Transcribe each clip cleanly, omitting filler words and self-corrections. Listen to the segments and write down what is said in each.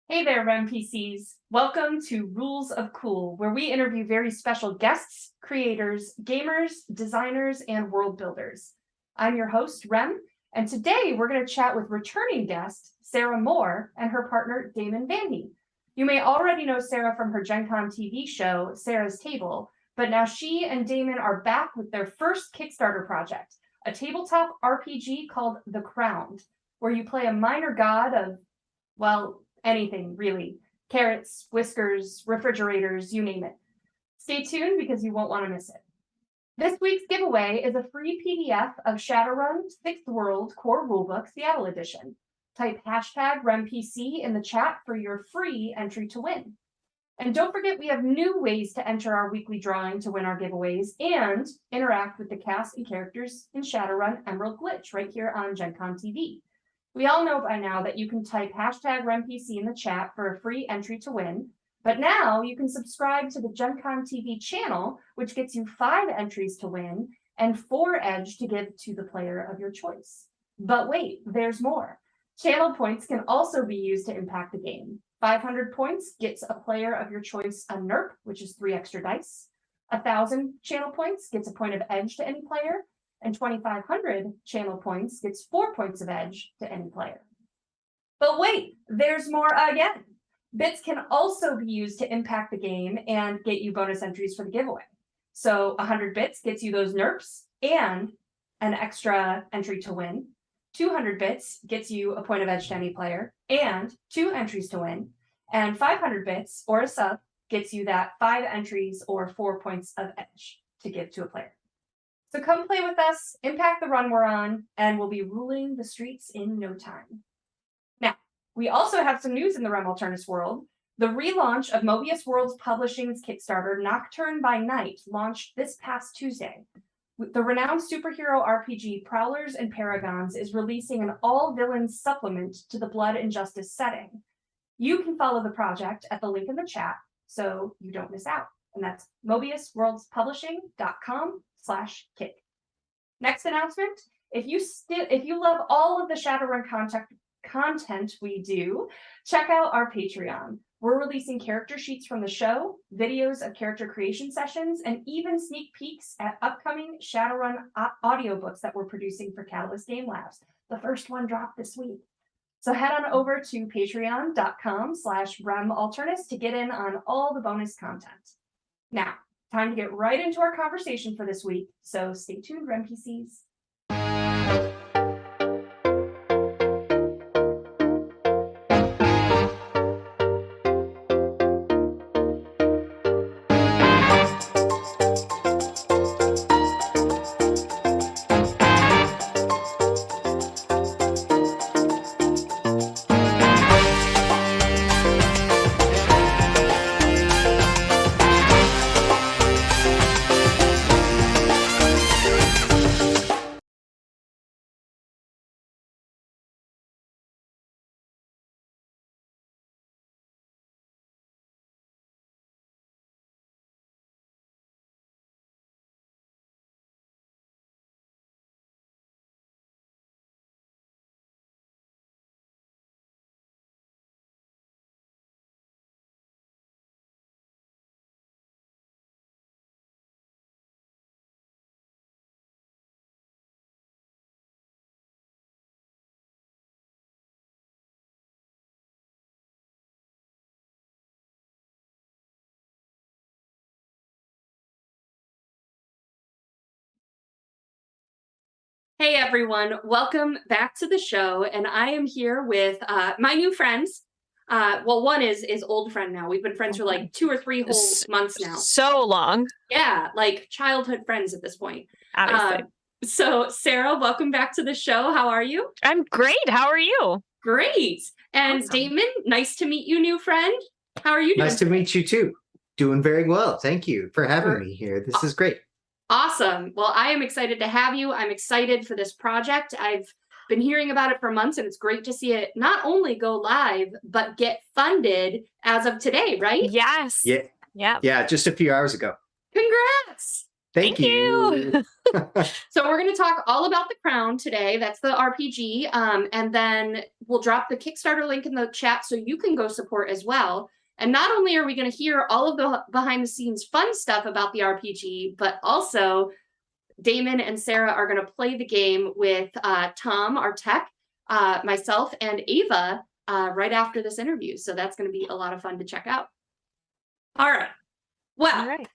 Hey there, Rem PCs. Welcome to Rules of Cool, where we interview very special guests, creators, gamers, designers, and world builders. I'm your host, Rem, and today we're going to chat with returning guest, Sarah Moore, and her partner, Damon Vandy. You may already know Sarah from her Gen Con TV show, Sarah's Table, but now she and Damon are back with their first Kickstarter project, a tabletop RPG called The Crowned, where you play a minor god of, well, anything, really. Carrots, whiskers, refrigerators, you name it. Stay tuned because you won't want to miss it. This week's giveaway is a free PDF of Shadowrun 6th World Core Rulebook Seattle Edition. Type hashtag RemPC in the chat for your free entry to win. And don't forget, we have new ways to enter our weekly drawing to win our giveaways and interact with the cast and characters in Shadowrun Emerald Glitch right here on Gen Con TV. We all know by now that you can type hashtag RemPC in the chat for a free entry to win, but now you can subscribe to the Gen Con TV channel, which gets you 5 entries to win and 4 edge to give to the player of your choice. But wait, there's more. Channel points can also be used to impact the game. 500 points gets a player of your choice a NERP, which is 3 extra dice. 1,000 channel points gets a point of edge to any player, and 2,500 channel points gets 4 points of edge to any player. But wait, there's more again. Bits can also be used to impact the game and get you bonus entries for the giveaway. So 100 bits gets you those NERPs and an extra entry to win. 200 bits gets you a point of edge to any player and 2 entries to win. And 500 bits or a sub gets you that 5 entries or 4 points of edge to give to a player. So come play with us, impact the run we're on, and we'll be ruling the streets in no time. Now, we also have some news in the Rem Alternis world. The relaunch of Mobius Worlds Publishing's Kickstarter, Nocturne by Night, launched this past Tuesday. The renowned superhero RPG Prowlers and Paragons is releasing an all-villains supplement to the Blood and Justice setting. You can follow the project at the link in the chat so you don't miss out. And that's mobiusworldspublishing.com/kick. Next announcement, if you love all of the Shadowrun content we do, check out our Patreon. We're releasing character sheets from the show, videos of character creation sessions, and even sneak peeks at upcoming Shadowrun audiobooks that we're producing for Catalyst Game Labs. The first one dropped this week. So head on over to patreon.com/Rem Alternis to get in on all the bonus content. Now, time to get right into our conversation for this week, so stay tuned, Rem PCs. Hey everyone, welcome back to the show, and I am here with my new friends. Well, one is old friend now. We've been friends for like 2 or 3 whole months now. So long. Yeah, like childhood friends at this point. Obviously. So Sarah, welcome back to the show. How are you? I'm great. How are you? Great. And Awesome. Damon, nice to meet you, new friend. How are you doing? Nice to meet you too. Doing very well. Thank you for having me here. This is great. Awesome. Well, I am excited to have you. I'm excited for this project. I've been hearing about it for months, and it's great to see it not only go live, but get funded as of today, right? Yes. Yeah. Yeah. Yeah, just a few hours ago. Congrats. Thank you. So we're going to talk all about The Crown today. That's the RPG. And then we'll drop the Kickstarter link in the chat so you can go support as well. And not only are we going to hear all of the behind the scenes fun stuff about the RPG, but also Damon and Sarah are going to play the game with Tom, our tech, myself, and Ava right after this interview. So that's going to be a lot of fun to check out. All right. Well, All right.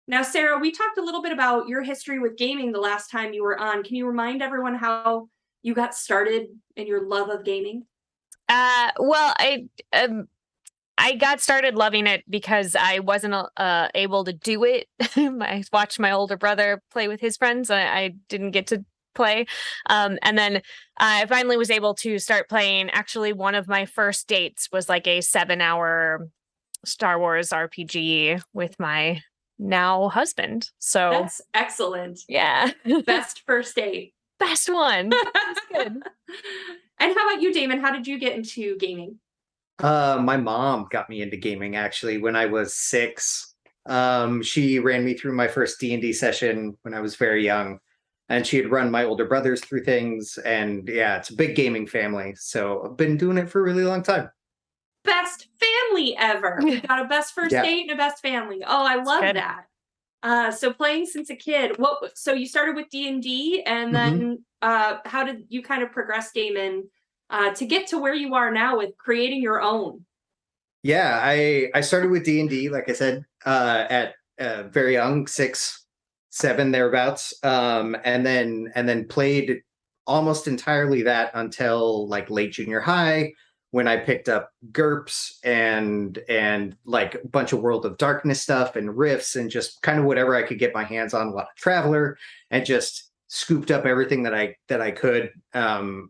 now, Sarah, we talked a little bit about your history with gaming the last time you were on. Can you remind everyone how you got started in your love of gaming? Well, I got started loving it because I wasn't able to do it. I watched my older brother play with his friends. I didn't get to play. And then I finally was able to start playing. Actually, one of my first dates was like a 7-hour Star Wars RPG with my now husband. So That's excellent. yeah. Best first date. Best one. That's good. And how about you, Damon? How did you get into gaming? My mom got me into gaming actually when I was 6. She ran me through my first D&D session when I was very young, and she had run my older brothers through things. And yeah, it's a big gaming family. So I've been doing it for a really long time. Best family ever. We got a best first Yeah. date and a best family. Oh, I love good. that. So playing since a kid. So you started with D&D, and then how did you kind of progress, Damon, to get to where you are now with creating your own? Yeah, I started with D&D, like I said, at very young, 6, 7 thereabouts, and then played almost entirely that until like late junior high, when I picked up GURPS and like a bunch of World of Darkness stuff and Rifts and just kind of whatever I could get my hands on, a lot of Traveler, and just scooped up everything that I could. I'm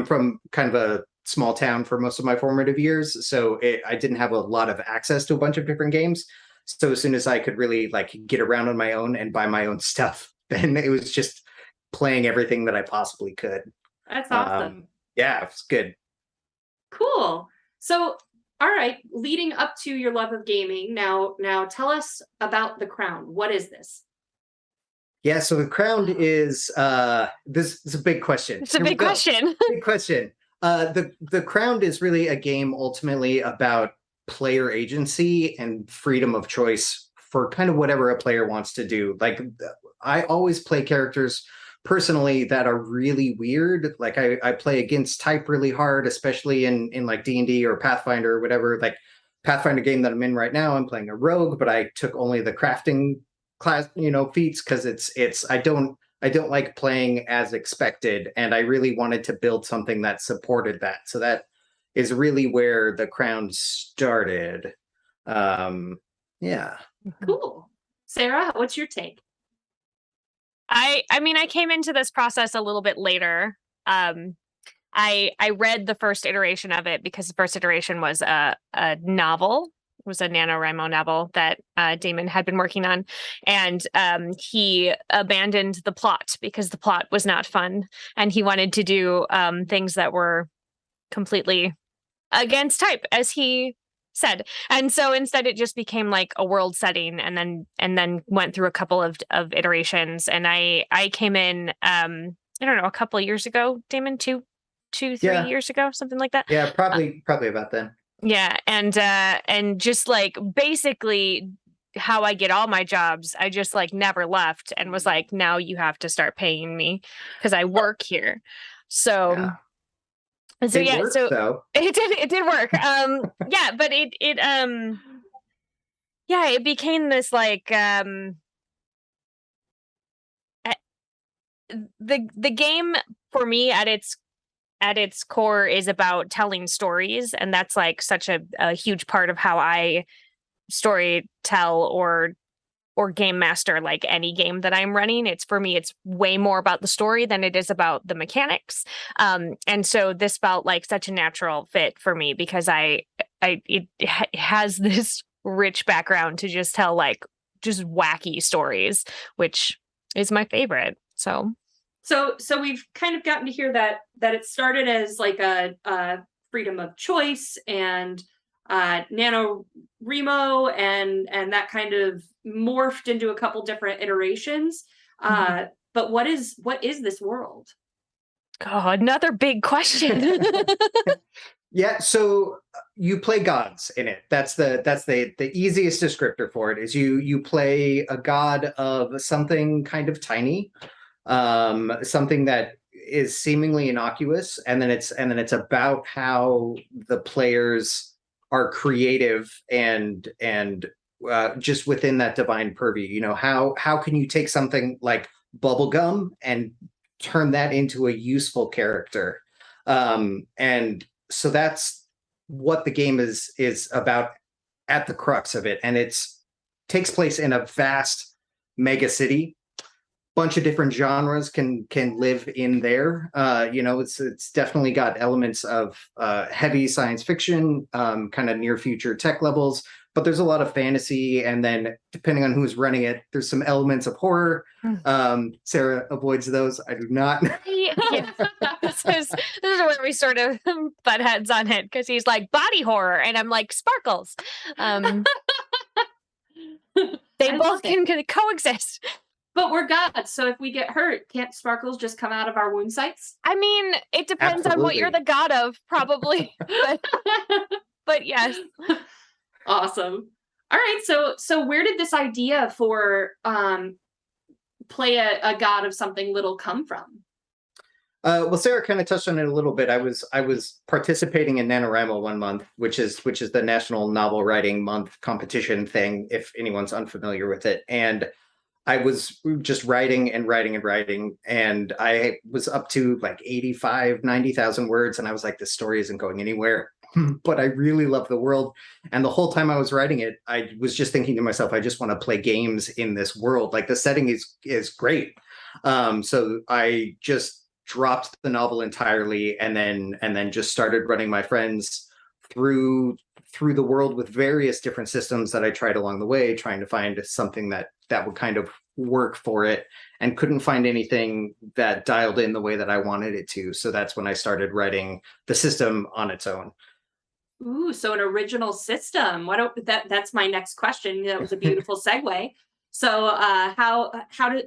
from kind of a small town for most of my formative years, so I didn't have a lot of access to a bunch of different games. So as soon as I could really like get around on my own and buy my own stuff, then it was just playing everything that I possibly could. That's awesome. Yeah, it's good. Cool. So, all right, leading up to your love of gaming, now tell us about The Crown. What is this? Yeah, so The Crown is this is a big question. It's a big question. Big question. The Crown is really a game ultimately about player agency and freedom of choice for kind of whatever a player wants to do. Like, I always play characters personally that are really weird. Like I play against type really hard, especially in like D&D or Pathfinder or whatever. Like Pathfinder game that I'm in right now, I'm playing a rogue, but I took only the crafting class, feats, because I don't like playing as expected, and I really wanted to build something that supported that. So that is really where The Crown started. Yeah. Cool. Sarah, what's your take? I mean, I came into this process a little bit later. I read the first iteration of it because the first iteration was a novel. It was a NaNoWriMo novel that Damon had been working on. And he abandoned the plot because the plot was not fun. And he wanted to do things that were completely against type, as he said. And so instead it just became like a world setting, and then went through a couple of iterations. And I came in I don't know, a couple of years ago, Damon, 3 years ago, something like that. Yeah, probably about then. Yeah, and just like basically how I get all my jobs, I just like never left and was like, now you have to start paying me because I work here. So Yeah. So it worked, though. it did work. Yeah, but it became this like the game for me at its core is about telling stories, and that's like such a huge part of how I story tell or game master like any game that I'm running. It's for me, it's way more about the story than it is about the mechanics. And so this felt like such a natural fit for me because it has this rich background to just tell like just wacky stories, which is my favorite. So we've kind of gotten to hear that it started as like a freedom of choice and NaNoWriMo, and that kind of morphed into a couple different iterations. But what is this world? Oh, another big question. Yeah, so you play gods in it. That's the easiest descriptor for it. Is you play a god of something kind of tiny, something that is seemingly innocuous, and then it's about how the players are creative and just within that divine purview. You know, how can you take something like bubblegum and turn that into a useful character? And so that's what the game is about at the crux of it, and it's takes place in a vast mega city. Bunch of different genres can live in there. You know, it's definitely got elements of heavy science fiction, kind of near future tech levels, but there's a lot of fantasy, and then depending on who's running it, there's some elements of horror. Sarah avoids those. I do not. Yeah. This is where we sort of butt heads on it, because he's like body horror and I'm like sparkles. They both can coexist. But we're gods, so if we get hurt, can't sparkles just come out of our wound sites? I mean, it depends on what you're the god of, probably. But yes. Awesome. All right, so where did this idea for play a god of something little come from? Well, Sarah kind of touched on it a little bit. I was participating in NaNoWriMo one month, which is the National Novel Writing Month competition thing, if anyone's unfamiliar with it. And I was just writing and writing and writing, and I was up to like 85, 90,000 words, and I was like, this story isn't going anywhere. But I really love the world. And the whole time I was writing it, I was just thinking to myself, I just want to play games in this world. Like, the setting is great. So I just dropped the novel entirely, and then just started running my friends through the world with various different systems that I tried along the way, trying to find something that would kind of work for it, and couldn't find anything that dialed in the way that I wanted it to. So that's when I started writing the system on its own. Ooh, so an original system. That's my next question. That was a beautiful segue. So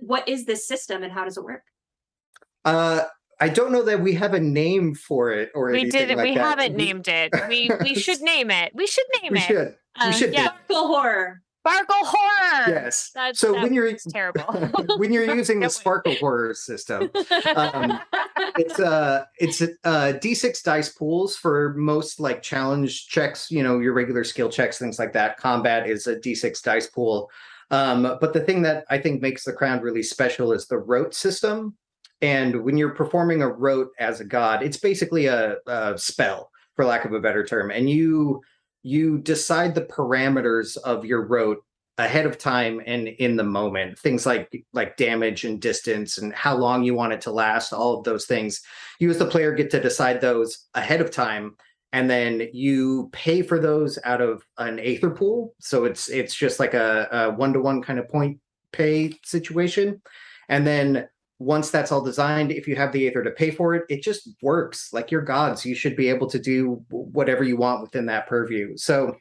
what is this system and how does it work? I don't know that we have a name for it or anything like that. We haven't named it. We should name it. We should name it. We should. Yeah. Sparkle horror. Sparkle horror. Yes. When you're terrible. When you're using the sparkle horror system, it's D6 dice pools for most like challenge checks. You know, your regular skill checks, things like that. Combat is a D6 dice pool. But the thing that I think makes the crown really special is the rote system. And when you're performing a rote as a god, it's basically a spell, for lack of a better term. And you decide the parameters of your rote ahead of time and in the moment. Things like damage and distance and how long you want it to last, all of those things. You as the player get to decide those ahead of time, and then you pay for those out of an Aether pool. So it's just like a one-to-one kind of point pay situation. And then once that's all designed, if you have the Aether to pay for it, it just works. Like, you're gods. You should be able to do whatever you want within that purview. So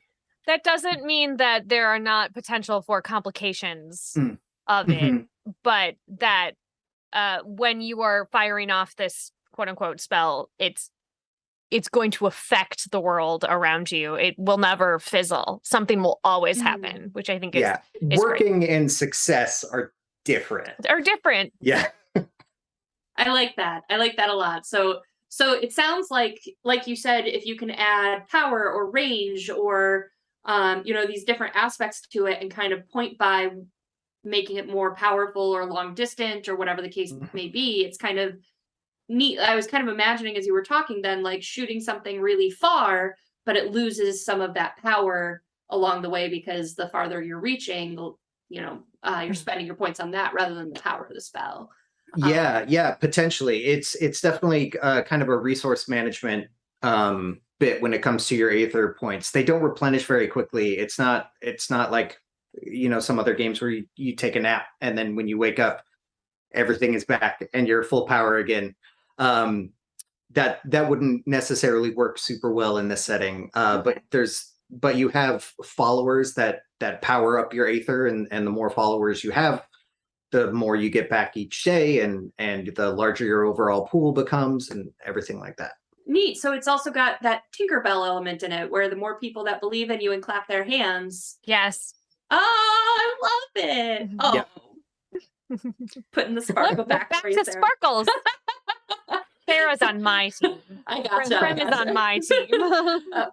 that doesn't mean that there are not potential for complications of it, but that when you are firing off this quote unquote spell, it's going to affect the world around you. It will never fizzle. Something will always happen, which I think is working great. and success are different. Yeah. I like that. I like that a lot. So it sounds like you said, if you can add power or range or these different aspects to it and kind of point by making it more powerful or long distance or whatever the case may be, it's kind of neat. I was kind of imagining as you were talking then, like shooting something really far, but it loses some of that power along the way because the farther you're reaching, you're spending your points on that rather than the power of the spell. Yeah, potentially. It's definitely kind of a resource management bit when it comes to your Aether points. They don't replenish very quickly. It's not like some other games where you take a nap and then when you wake up, everything is back and you're full power again. That wouldn't necessarily work super well in this setting. But there's but you have followers that power up your Aether, and the more followers you have, the more you get back each day, and the larger your overall pool becomes, and everything like that. Neat. So it's also got that Tinkerbell element in it, where the more people that believe in you and clap their hands. Yes. Oh, I love it. Oh, Yeah. putting the sparkle back for you, to Sarah. Sparkles. Sarah's on my team. I gotcha. Rem is on my team.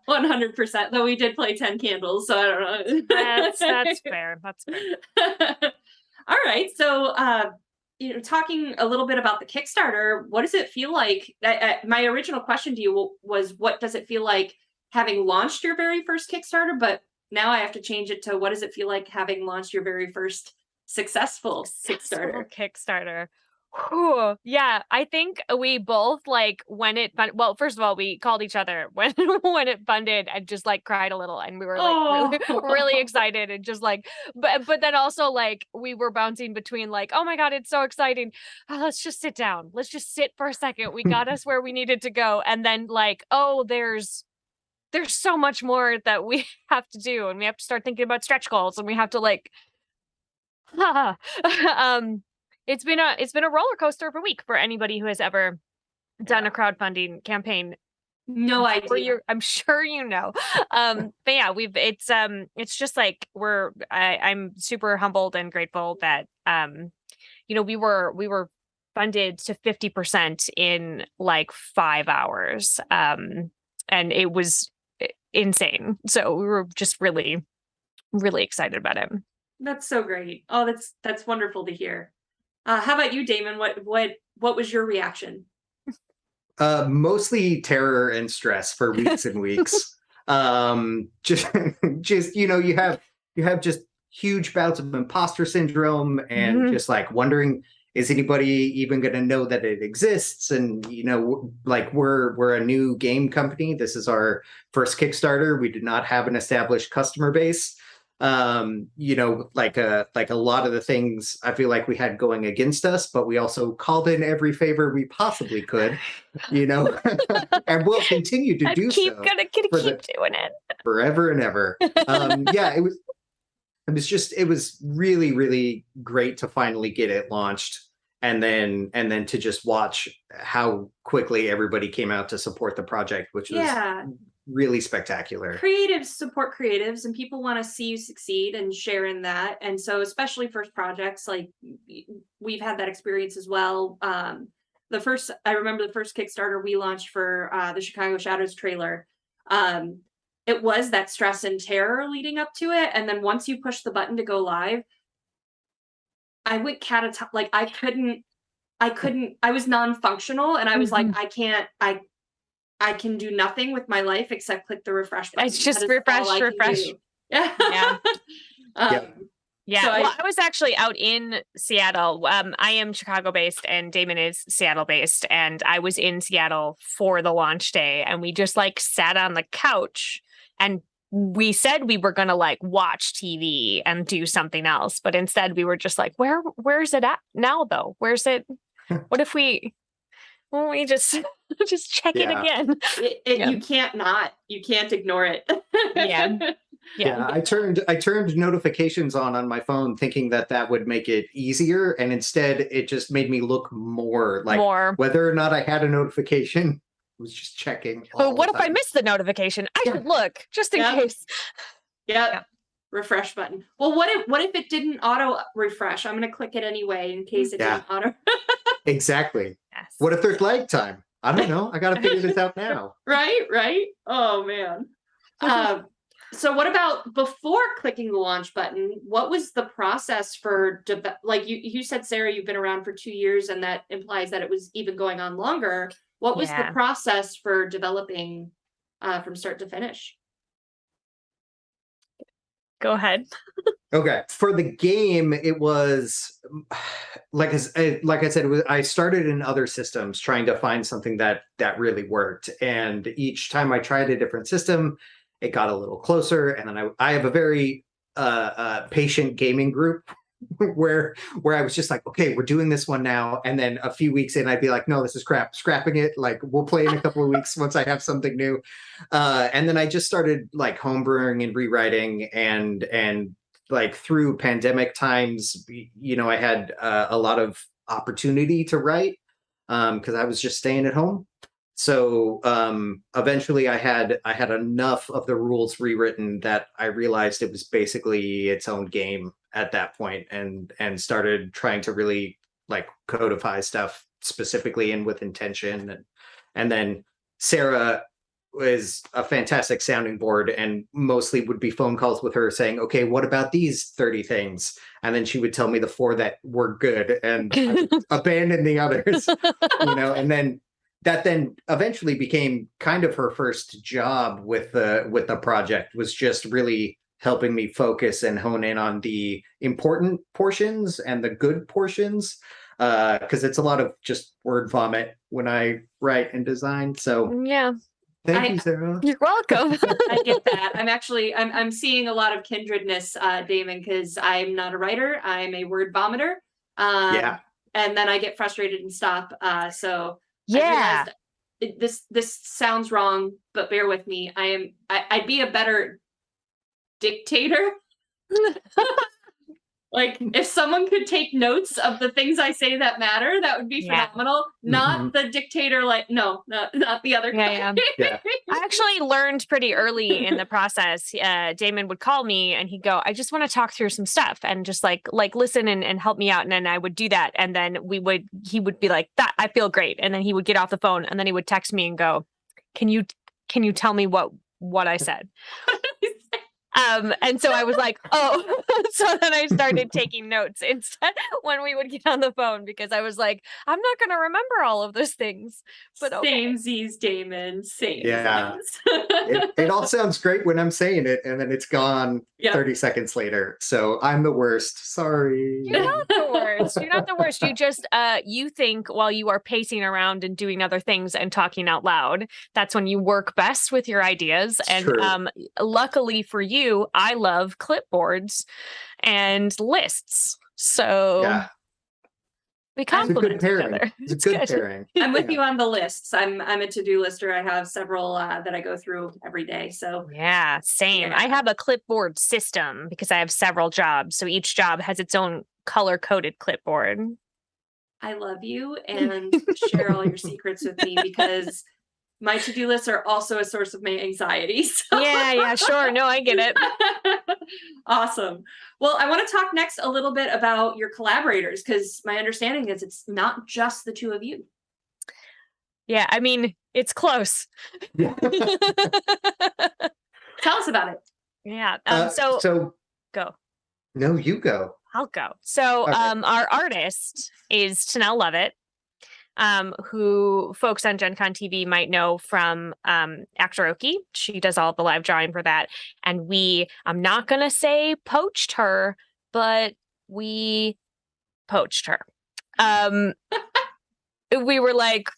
100%. Though we did play 10 candles, so I don't know. That's fair. That's fair. All right. So, talking a little bit about the Kickstarter, what does it feel like? My original question to you was, what does it feel like having launched your very first Kickstarter? But now I have to change it to, what does it feel like having launched your very first successful Kickstarter? Whew. Yeah, I think we both, like, when it well, first of all, we called each other when it funded and just like cried a little, and we were like really excited, and just like, but then also like we were bouncing between like, oh my God, it's so exciting. Let's just sit down. Let's just sit for a second. We got us where we needed to go. And then like, oh, there's so much more that we have to do, and we have to start thinking about stretch goals, and we have to like it's been a roller coaster of a week for anybody who has ever done a crowdfunding campaign. No idea. I'm sure you know. But yeah, it's just like I'm super humbled and grateful that we were funded to 50% in like 5 hours. And it was insane. So we were just really, really excited about it. That's so great. Oh, that's wonderful to hear. How about you, Damon? What was your reaction? Mostly terror and stress for weeks and weeks. Just you have just huge bouts of imposter syndrome, and just like wondering, is anybody even going to know that it exists? And like we're a new game company. This is our first Kickstarter. We did not have an established customer base. Like a lot of the things I feel like we had going against us, but we also called in every favor we possibly could, and we'll continue to do so. Gonna keep doing it forever and ever. Yeah, it was really, really great to finally get it launched, and then to just watch how quickly everybody came out to support the project, which was really spectacular. Creatives support creatives, and people want to see you succeed and share in that. And so, especially first projects, like we've had that experience as well. I remember the first Kickstarter we launched for the Chicago Shadows trailer. It was that stress and terror leading up to it, and then once you push the button to go live, I went catatonic. Like I was non-functional, and I was like, I can do nothing with my life except click the refresh button. It's just refresh. Yeah. Yeah. So I was actually out in Seattle. I am Chicago based and Damon is Seattle based. And I was in Seattle for the launch day, and we just like sat on the couch, and we said we were going to like watch TV and do something else. But instead we were just like, where's it at now though? Where's it? What if we just check it again? You can't ignore it. Yeah. I turned notifications on my phone thinking that would make it easier, and instead it just made me look more like whether or not I had a notification. I was just checking. But what if I missed the notification? I should look just in case. Yeah. Refresh button. Well, what if it didn't auto refresh? I'm gonna click it anyway in case it didn't auto. Exactly. Yes. What if there's lag time? I don't know. I gotta figure this out now. Right. Oh man. So what about before clicking the launch button? What was the process for like you said, Sarah, you've been around for 2 years, and that implies that it was even going on longer. What was the process for developing from start to finish? Go ahead. Okay. For the game, it was like I said, I started in other systems trying to find something that really worked. And each time I tried a different system, it got a little closer. And then I have a very patient gaming group. where I was just like, okay, we're doing this one now, and then a few weeks in, I'd be like, no, this is crap, scrapping it. Like, we'll play in a couple of weeks once I have something new. And then I just started like homebrewing and rewriting, and like through pandemic times, I had a lot of opportunity to write because I was just staying at home. So eventually I had enough of the rules rewritten that I realized it was basically its own game at that point, and started trying to really like codify stuff specifically and with intention. And then Sarah was a fantastic sounding board, and mostly would be phone calls with her saying, okay, what about these 30 things? And then she would tell me the 4 that were good, and I would abandon the others, and then that then eventually became kind of her first job with the project, was just really helping me focus and hone in on the important portions and the good portions, because it's a lot of just word vomit when I write and design. So yeah. thank you, Sarah. You're welcome. I get that. I'm seeing a lot of kindredness, Damon, because I'm not a writer. I'm a word vomiter. Yeah. And then I get frustrated and stop. So Yeah. I realized this sounds wrong, but bear with me. I'd be a better dictator. Like, if someone could take notes of the things I say that matter, that would be phenomenal. Not the dictator, like, no, not the other guy. Yeah. I actually learned pretty early in the process. Damon would call me and he'd go, I just want to talk through some stuff and just like listen and help me out. And then I would do that. And then he would be like, that I feel great. And then he would get off the phone and then he would text me and go, can you tell me what I said? And so I was like, oh, so then I started taking notes instead when we would get on the phone, because I was like, I'm not going to remember all of those things, but okay. Samesies, Damon, same. Yeah. It all sounds great when I'm saying it, and then it's gone 30 seconds later. So I'm the worst. Sorry. You're not the worst. You're not the worst. You just, you think while you are pacing around and doing other things and talking out loud, that's when you work best with your ideas. It's and true. Luckily for you, I love clipboards and lists. So Yeah. we It's a complement good pairing. each other. It's a good pairing. I'm with you on the lists. I'm a to-do lister. I have several that I go through every day. So yeah, same. I have a clipboard system because I have several jobs. So each job has its own color-coded clipboard. I love you, and share all your secrets with me, because my to-do lists are also a source of my anxiety. So. Yeah, sure. No, I get it. Awesome. Well, I want to talk next a little bit about your collaborators, because my understanding is it's not just the two of you. Yeah, I mean, it's close. Yeah. Tell us about it. Yeah. So go. No, you go. I'll go. So Okay. Our artist is Tanel Lovett, who folks on Gen Con TV might know from Actoroki. She does all the live drawing for that. And I'm not going to say poached her, but we poached her. We were like,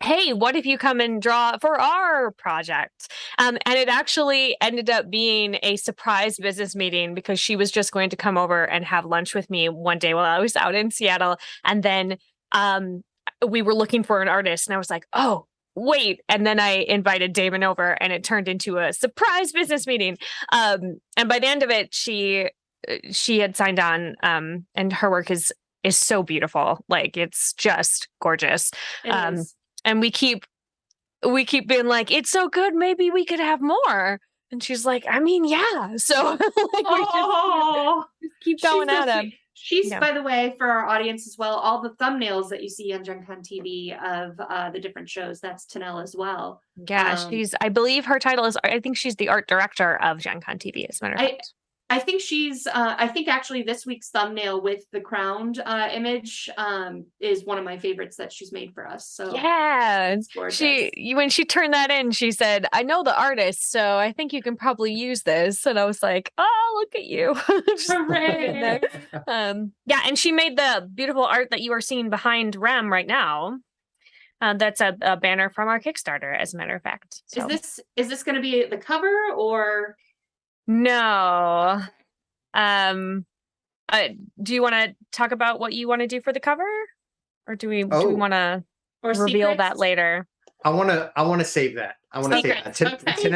hey, what if you come and draw for our project? And it actually ended up being a surprise business meeting, because she was just going to come over and have lunch with me one day while I was out in Seattle. And then we were looking for an artist, and I was like, oh, wait. And then I invited Damon over, and it turned into a surprise business meeting. And by the end of it, she had signed on, and her work is so beautiful. Like, it's just gorgeous. It is. And we keep being like, it's so good, maybe we could have more. And she's like, I mean, yeah. So like, we just keep going at him. She's, by the way, for our audience as well, all the thumbnails that you see on Gen Con TV of the different shows, that's Tanel as well. Yeah, I believe her title is, I think she's the art director of Gen Con TV, as a matter of fact. I think I think actually this week's thumbnail with the crowned image is one of my favorites that she's made for us. So yeah, she when she turned that in, she said, I know the artist, so I think you can probably use this. And I was like, oh, look at you. Hooray. Yeah, and she made the beautiful art that you are seeing behind Rem right now. That's a banner from our Kickstarter, as a matter of fact. So. Is this going to be the cover or? No. Do you want to talk about what you want to do for the cover, or do we Oh. want to Or reveal secrets? that later? I want to save that. I want to save that. Secrets, okay.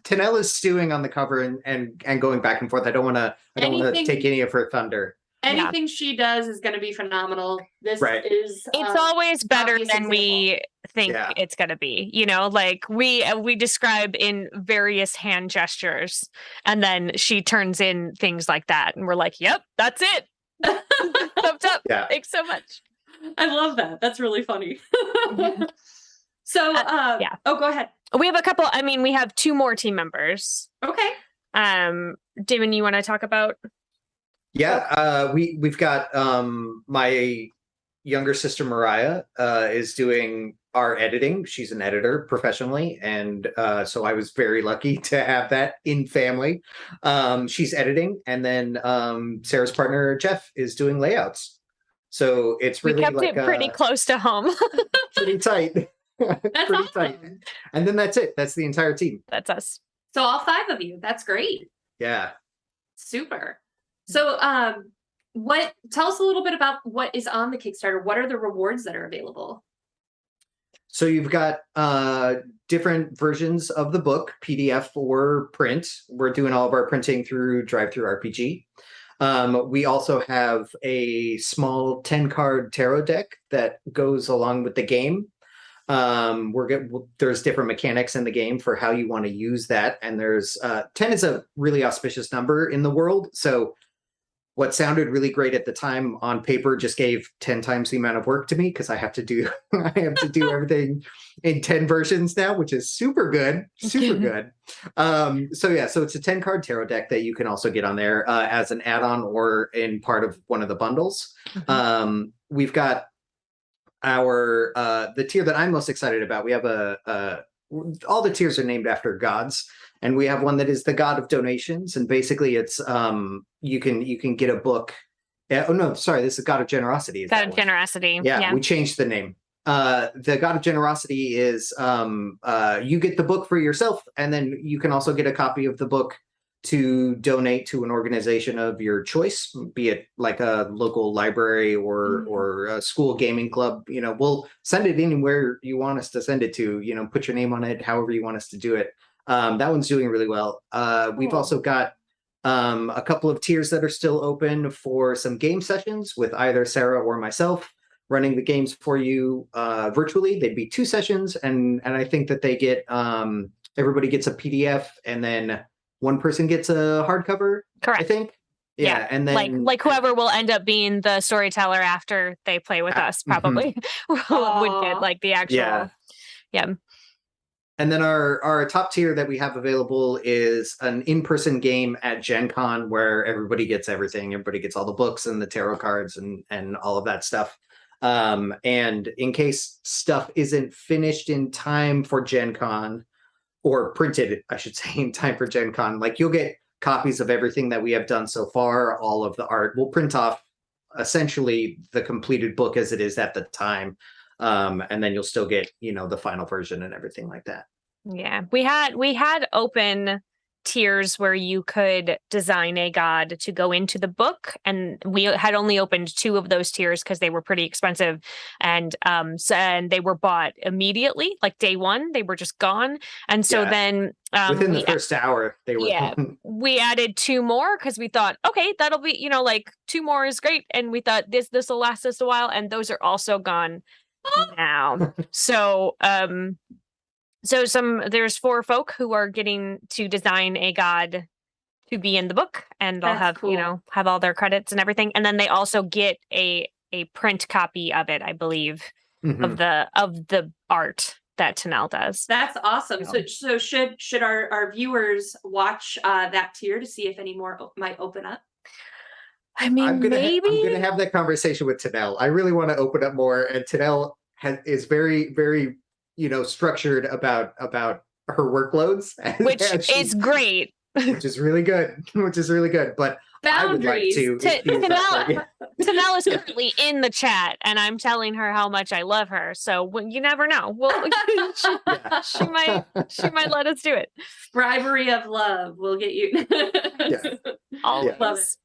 Tanel is stewing on the cover and going back and forth. I don't want to Anything- take any of her thunder. Anything she does is going to be phenomenal. This Right. is It's always better obvious than we think Yeah. it's going to be. You know, like we describe in various hand gestures, and then she turns in things like that, and we're like, "Yep, that's it." Thumbs up. Yeah. Thanks so much. I love that. That's really funny. So, yeah. Oh, go ahead. We have a couple. I mean, we have 2 more team members. Okay. Damon, you want to talk about? Yeah, we've got my younger sister Mariah is doing our editing. She's an editor professionally, and so I was very lucky to have that in family. She's editing, and then Sarah's partner Jeff is doing layouts. So it's really we kept it pretty close to home. pretty tight. That's pretty awesome. tight. And then that's it. That's the entire team. That's us. So all 5 of you. That's great. Yeah. Super. So, tell us a little bit about what is on the Kickstarter. What are the rewards that are available? So you've got different versions of the book, PDF or print. We're doing all of our printing through Drive-Thru RPG. We also have a small 10-card tarot deck that goes along with the game. There's different mechanics in the game for how you want to use that, and there's 10 is a really auspicious number in the world. So what sounded really great at the time on paper just gave 10 times the amount of work to me, because I have to do everything in 10 versions now, which is super good. So it's a 10-card tarot deck that you can also get on there as an add-on or in part of one of the bundles. Mm-hmm. We've got our the tier that I'm most excited about. We have all the tiers are named after gods, and we have one that is the god of donations, and basically it's you can get a book. Oh no, sorry, this is god of generosity. God of generosity. Yeah, we changed the name. The god of generosity is you get the book for yourself, and then you can also get a copy of the book to donate to an organization of your choice, be it like a local library or a school gaming club. You know, we'll send it anywhere you want us to send it to. You know, put your name on it, however you want us to do it. That one's doing really well. We've also got a couple of tiers that are still open for some game sessions with either Sarah or myself running the games for you virtually. They'd be 2 sessions, and I think that they get everybody gets a PDF, and then one person gets a hardcover. Correct. I think. Yeah, and then like whoever will end up being the storyteller after they play with us probably would get like the actual. Yeah. And then our top tier that we have available is an in-person game at Gen Con where everybody gets everything. Everybody gets all the books and the tarot cards and all of that stuff. And in case stuff isn't finished in time for Gen Con, or printed, I should say, in time for Gen Con, like you'll get copies of everything that we have done so far, all of the art. We'll print off essentially the completed book as it is at the time. And then you'll still get, the final version and everything like that. Yeah, we had open tiers where you could design a god to go into the book, and we had only opened 2 of those tiers because they were pretty expensive, and they were bought immediately, like day 1 they were just gone, and so then within the first hour they were we added 2 more because we thought, okay, that'll be like 2 more is great, and we thought this will last us a while, and those are also gone now. So there's 4 folk who are getting to design a god to be in the book, and they'll have cool. Have all their credits and everything, and then they also get a print copy of it, I believe, of the art that Tanel does. That's awesome. So should our viewers watch that tier to see if any more might open up? I mean, maybe I'm gonna have that conversation with Tanel. I really want to open up more, and Tanel is very, very structured about her workloads, which is great, which is really good. But boundaries. I would like to. Tanel is currently in the chat, and I'm telling her how much I love her. So you never know. Well, she might let us do it. Bribery of love will get you. Always. Love it.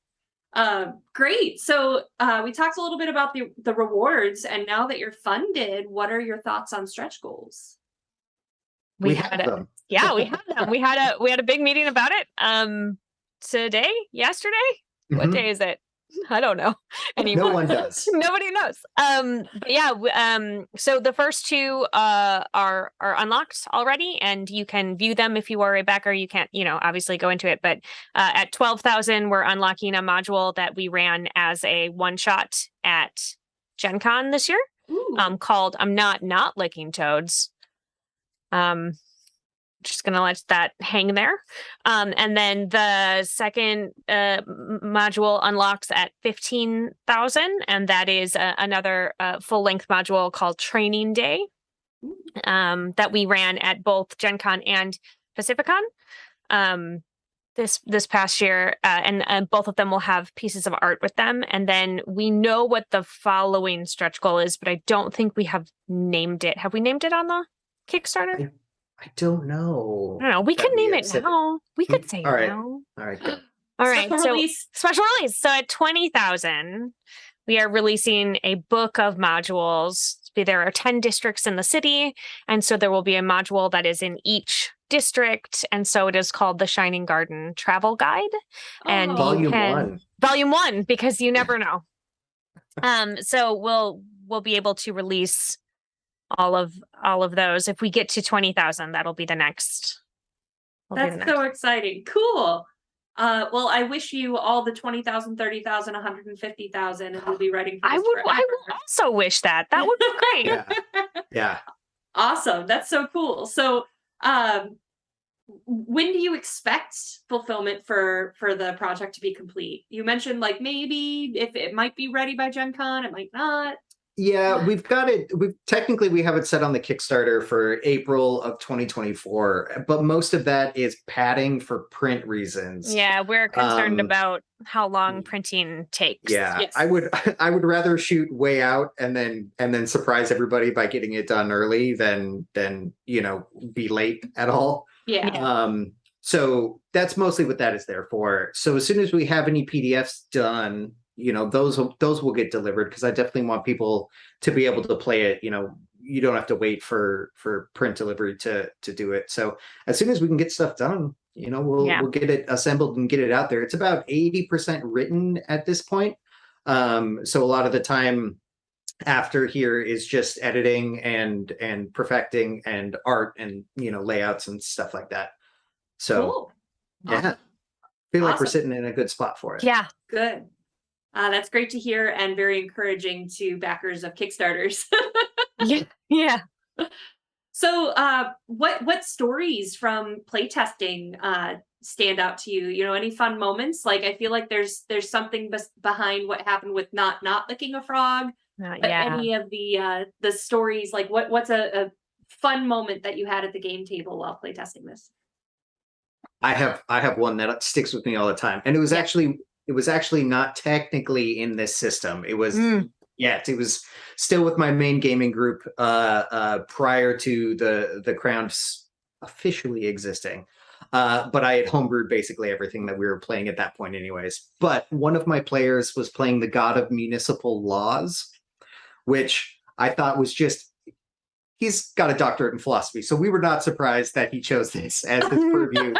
Great. So we talked a little bit about the rewards, and now that you're funded, what are your thoughts on stretch goals? We have them. Yeah, we have them. We had a big meeting about it. Yesterday. What Mhm. day is it? I don't know No anymore. one does. Nobody knows. But yeah. So the first two are unlocked already, and you can view them if you are a backer. You can't, obviously go into it. But at 12,000, we're unlocking a module that we ran as a one shot at Gen Con this year. Ooh. Called "I'm Not Licking Toads." Just gonna let that hang there. And then the second module unlocks at 15,000, and that is another full-length module called Training Day that we ran at both Gen Con and Pacificon this past year, and both of them will have pieces of art with them. And then we know what the following stretch goal is, but I don't think we have named it. Have we named it on the Kickstarter? I don't know. I don't know. We could name it now. We could say All right. now. All right. Good. All right. Special release. Special release. So at 20,000, we are releasing a book of modules. There are 10 districts in the city, and so there will be a module that is in each district, and so it is called the Shining Garden Travel Guide. And Volume 1, because you never know. So we'll be able to release all of those. If we get to 20,000, that'll be the next. That's so exciting. Cool. Well, I wish you all the 20,000, 30,000, 150,000, and we'll be writing for this I will also wish that. That would be great. Yeah. Awesome. That's so cool. So, when do you expect fulfillment for the project to be complete? You mentioned like maybe if it might be ready by Gen Con, it might not. Yeah, we've got it. We have it set on the Kickstarter for April of 2024, but most of that is padding for print reasons. Yeah, we're concerned about how long printing takes. Yeah, Yes. I would rather shoot way out and then surprise everybody by getting it done early than be late at all. Yeah. So that's mostly what that is there for. So as soon as we have any PDFs done, those will get delivered, because I definitely want people to be able to play it. You don't have to wait for print delivery to do it. So as soon as we can get stuff done, we'll get it assembled and get it out there. It's about 80% written at this point. So a lot of the time after here is just editing and perfecting and art and layouts and stuff like that. So Cool. yeah, Awesome. feel like we're sitting in a good spot for it. Yeah, good. That's great to hear, and very encouraging to backers of Kickstarters. yeah. So, what stories from playtesting stand out to you? Any fun moments? Like, I feel like there's something behind what happened with not licking a frog. Any of the stories, like what's a fun moment that you had at the game table while playtesting this? I have one that sticks with me all the time, and it was actually not technically in this system. It was it was still with my main gaming group prior to the Crowns officially existing. But I had homebrewed basically everything that we were playing at that point anyways. But one of my players was playing the God of Municipal Laws, which I thought was he's got a doctorate in philosophy, so we were not surprised that he chose this as his purview.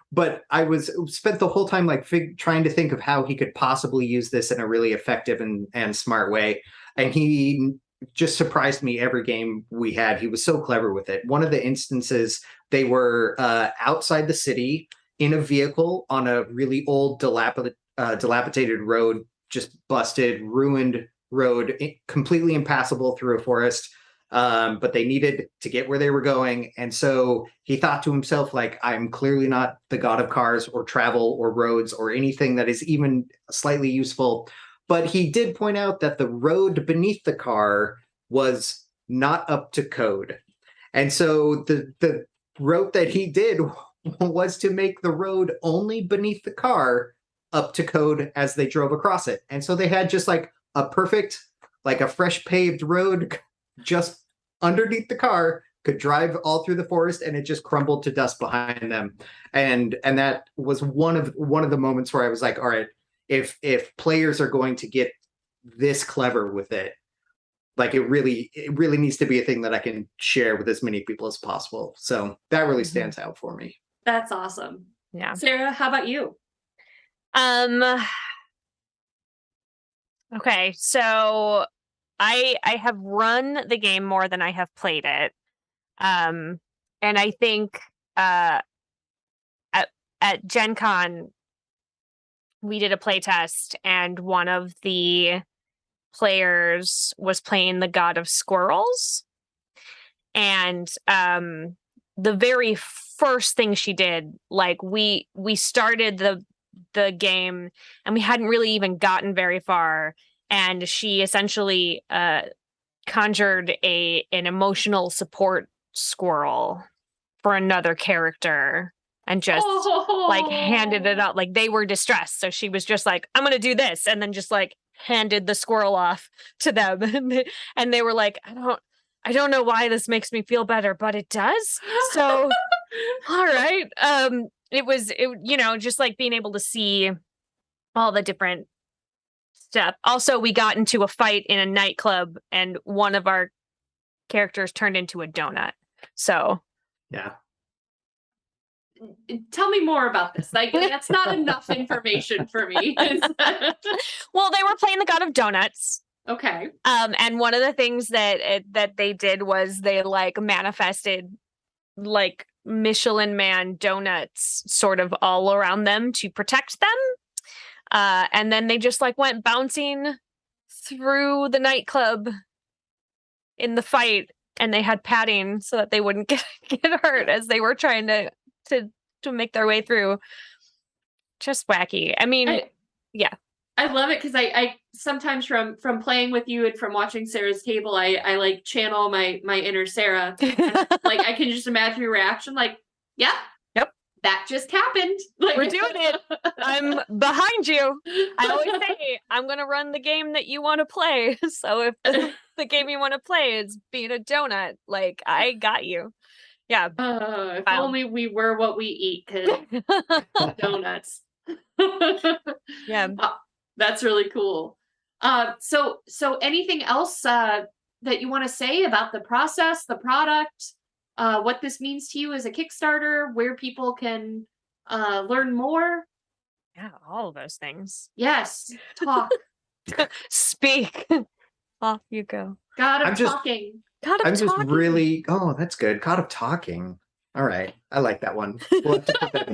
But I spent the whole time trying to think of how he could possibly use this in a really effective and smart way. And he just surprised me every game we had. He was so clever with it. One of the instances, they were outside the city in a vehicle on a really old dilapidated road, just busted, ruined road, completely impassable through a forest. But they needed to get where they were going. And so he thought to himself, I'm clearly not the god of cars or travel or roads or anything that is even slightly useful. But he did point out that the road beneath the car was not up to code. And so the route that he did was to make the road only beneath the car up to code as they drove across it. And so they had just a perfect, a fresh paved road just underneath the car, could drive all through the forest, and it just crumbled to dust behind them. And that was one of the moments where I was like, all right, if players are going to get this clever with it, like it really needs to be a thing that I can share with as many people as possible. So that really stands out for me. That's awesome. Yeah. Sarah, how about you? Okay, so I have run the game more than I have played it. And I think at Gen Con we did a play test, and one of the players was playing the God of Squirrels. And the very first thing she did, like we started the game and we hadn't really even gotten very far, and she essentially conjured an emotional support squirrel for another character and just like handed it out. Like they were distressed, so she was just like, I'm gonna do this, and then just like handed the squirrel off to them. And they were like, I don't know why this makes me feel better, but it does. So all right. It just like being able to see all the different stuff. Also, we got into a fight in a nightclub, and one of our characters turned into a donut. So yeah. Tell me more about this. Like, that's not enough information for me. Well, they were playing the God of Donuts. Okay. And one of the things that they did was they like manifested like Michelin Man donuts sort of all around them to protect them. And then they just like went bouncing through the nightclub in the fight, and they had padding so that they wouldn't get hurt as they were trying to make their way through. Just wacky. I mean, yeah. I love it because I sometimes from playing with you and from watching Sarah's table, I like channel my inner Sarah. Like I can just imagine your reaction, like, yeah, yep, that just happened. Like, we're doing it. I'm behind you. I always say I'm gonna run the game that you want to play. So if the game you want to play is being a donut, like I got you. Yeah. If only we were what we eat, because donuts. Yeah. That's really cool. So anything else that you want to say about the process, the product, what this means to you as a Kickstarter, where people can learn more? Yeah, all of those things. Yes, talk. Speak. Off you go. God of talking. God of I'm talking. just really, oh, that's good. God of talking. All right. I like that one. We'll have to put that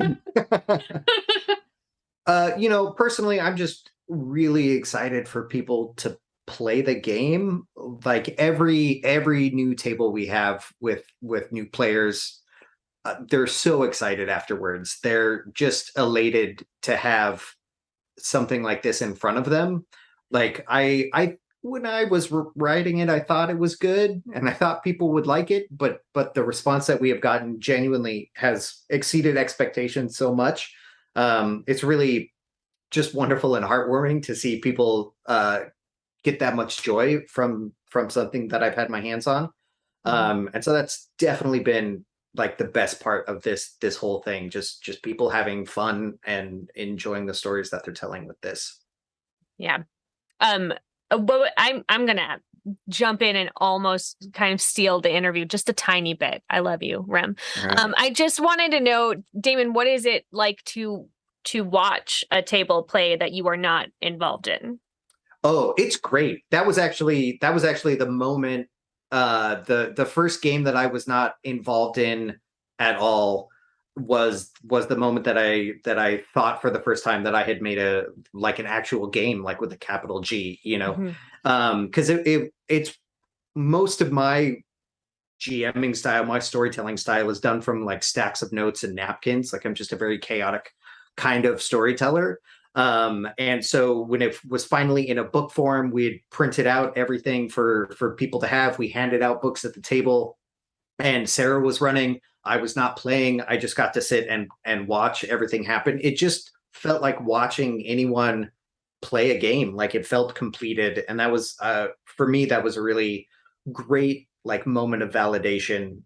in. Personally, I'm just really excited for people to play the game. Like every new table we have with new players, they're so excited afterwards. They're just elated to have something like this in front of them. Like I when I was writing it, I thought it was good and I thought people would like it, but the response that we have gotten genuinely has exceeded expectations so much. It's really just wonderful and heartwarming to see people get that much joy from something that I've had my hands on. And so that's definitely been like the best part of this whole thing, just people having fun and enjoying the stories that they're telling with this. Yeah. But I'm gonna jump in and almost kind of steal the interview just a tiny bit. I love you, Rem. Right. I just wanted to know, Damon, what is it like to watch a table play that you are not involved in? Oh, it's great. That was actually the moment, the first game that I was not involved in at all was the moment that I thought for the first time that I had made an actual game, like with a capital G, because it's most of my GMing style, my storytelling style is done from like stacks of notes and napkins. Like I'm just a very chaotic kind of storyteller. And so when it was finally in a book form, we had printed out everything for people to have. We handed out books at the table, and Sarah was running. I was not playing. I just got to sit and watch everything happen. It just felt like watching anyone play a game. Like it felt completed. And that was, for me, that was a really great like moment of validation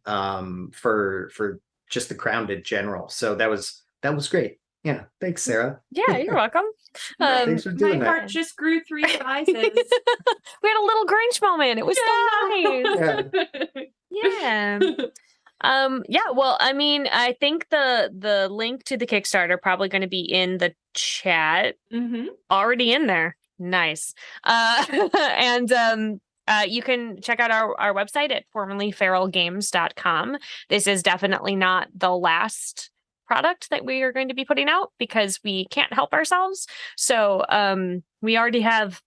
for just the Crown in general. So that was great. Yeah. Thanks, Sarah. Yeah, you're welcome. Thanks for doing My that. heart just grew 3 sizes. We had a little Grinch moment. It was so nice. Yeah. Yeah, well, I mean, I think the link to the Kickstarter probably going to be in the chat. Already in there. Nice. And you can check out our website at formerlyferalgames.com. This is definitely not the last product that we are going to be putting out because we can't help ourselves. So we already have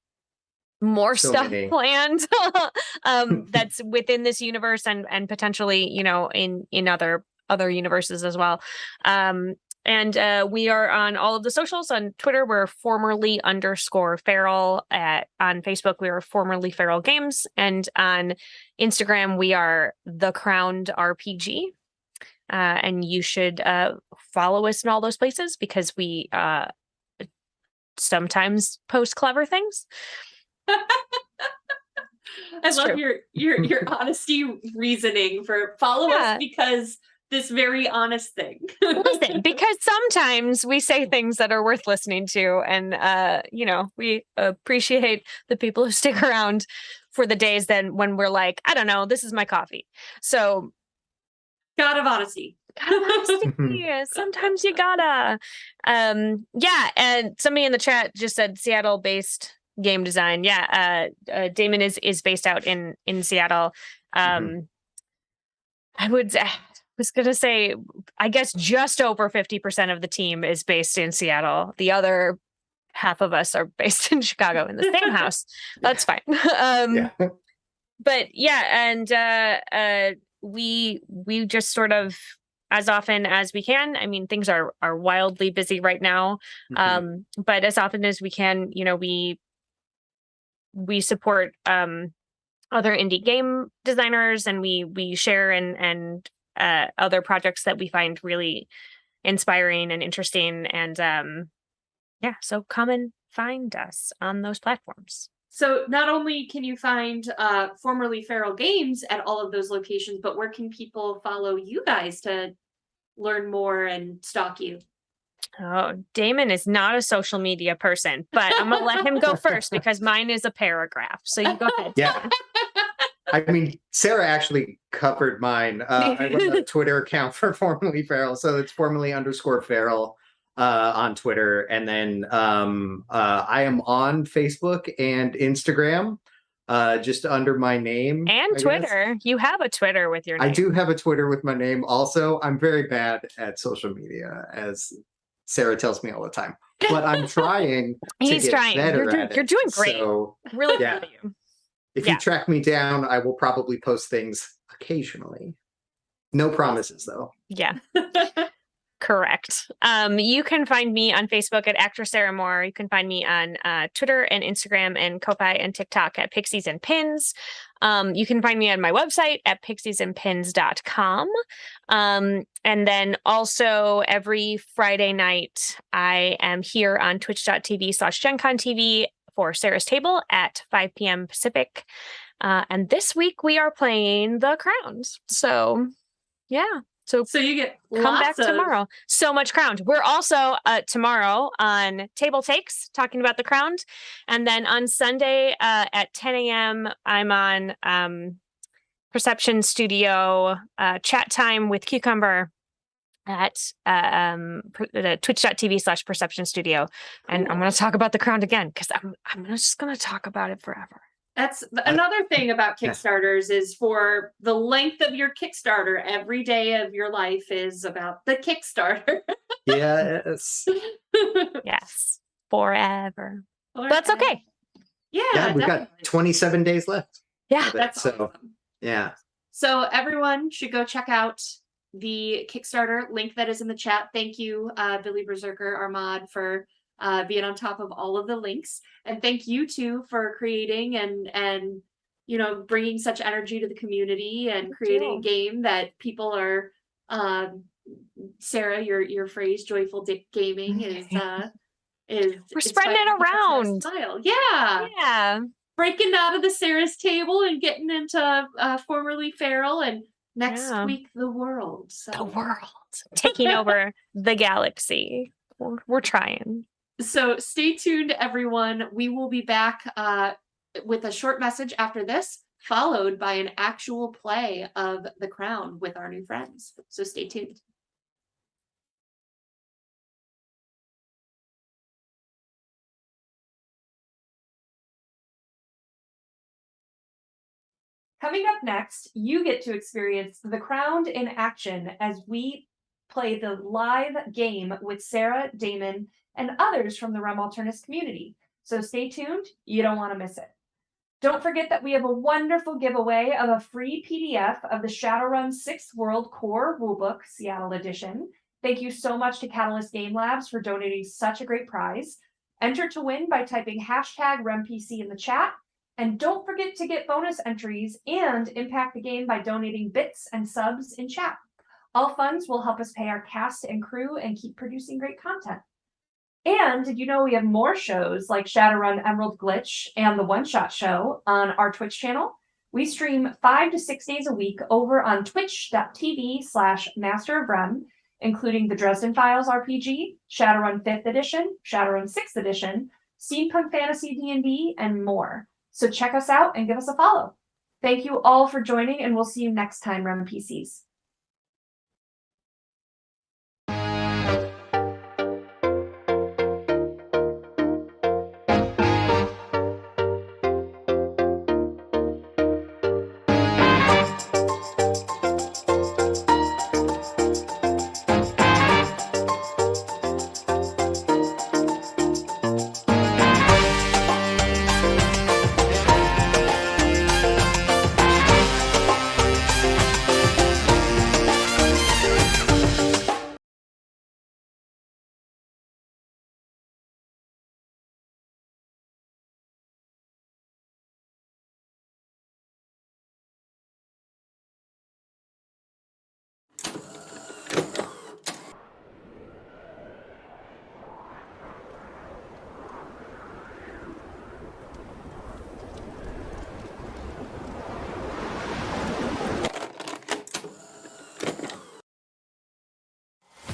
more So stuff many. planned that's within this universe and potentially, in other universes as well. And we are on all of the socials. On Twitter, we're formerly_feral. On Facebook, we are formerly feral games. And on Instagram, we are the Crowned RPG. And you should follow us in all those places because we sometimes post clever things. I love your honesty reasoning for follow us because this very honest thing. Listen, because sometimes we say things that are worth listening to, and we appreciate the people who stick around for the days then when we're like, I don't know, this is my coffee. So God of honesty. Sometimes you gotta. And somebody in the chat just said Seattle-based game design. Damon is based out in Seattle. I was gonna say, I guess just over 50% of the team is based in Seattle. The other half of us are based in Chicago in the same house. That's fine. But we just sort of, as often as we can. I mean, things are wildly busy right now. But as often as we can, we support other indie game designers, and we share and other projects that we find really inspiring and interesting. And so come and find us on those platforms. So not only can you find formerly feral games at all of those locations, but where can people follow you guys to learn more and stalk you? Oh, Damon is not a social media person, but I'm gonna let him go first because mine is a paragraph. So you go ahead. Yeah. I mean, Sarah actually covered mine. I run a Twitter account for formerly feral, so it's formerly_feral on Twitter, and then I am on Facebook and Instagram, just under my name. And Twitter. You have a Twitter with your name. I do have a Twitter with my name. Also, I'm very bad at social media, as Sarah tells me all the time. But I'm trying. He's trying. You're doing great. So, really proud of you. If you track me down, I will probably post things occasionally. No promises, though. Yeah. Correct. You can find me on Facebook at Actress Sarah Moore. You can find me on Twitter and Instagram and Ko-Fi and TikTok at Pixies and Pins. You can find me on my website at pixiesandpins.com. And then also every Friday night, I am here on twitch.tv/GenConTV for Sarah's Table at 5 p.m. Pacific. And this week we are playing The Crowns. So, yeah. So you get come back tomorrow. So much Crowned. We're also tomorrow on Table Takes talking about The Crowned. And then on Sunday at 10 a.m. I'm on Perception Studio chat time with Cucumber at twitch.tv/Perception Studio. And I'm going to talk about The Crowned again because I'm just going to talk about it forever. That's another thing about Kickstarters is for the length of your Kickstarter, every day of your life is about the Kickstarter. Yes. Yes. Forever. That's okay. Yeah, we've got 27 days left. Yeah. That's awesome. Yeah. So everyone should go check out the Kickstarter link that is in the chat. Thank you, Billy Berserker Armad, for being on top of all of the links, and thank you two for creating and bringing such energy to the community and creating a game that people are. Sarah, your phrase "joyful gaming" is we're spreading it around. Yeah, breaking out of the Sarah's Table and getting into formerly feral, and next week the world. So. The world taking over the galaxy. We're trying. So stay tuned, everyone. We will be back with a short message after this, followed by an actual play of The Crown with our new friends. So stay tuned. Coming up next, you get to experience The Crown in action as we play the live game with Sarah, Damon, and others from the Rem Alternis community. So stay tuned, you don't want to miss it. Don't forget that we have a wonderful giveaway of a free PDF of the Shadowrun 6th World Core Rulebook, Seattle Edition. Thank you so much to Catalyst Game Labs for donating such a great prize. Enter to win by typing hashtag RemPC in the chat. And don't forget to get bonus entries and impact the game by donating bits and subs in chat. All funds will help us pay our cast and crew and keep producing great content. And did you know we have more shows like Shadowrun Emerald Glitch and the One Shot Show on our Twitch channel? We stream 5 to 6 days a week over on twitch.tv/Master of Rem, including the Dresden Files RPG, Shadowrun 5th Edition, Shadowrun 6th Edition, Steampunk Fantasy D&D, and more. So check us out and give us a follow. Thank you all for joining, and we'll see you next time, Rem PCs.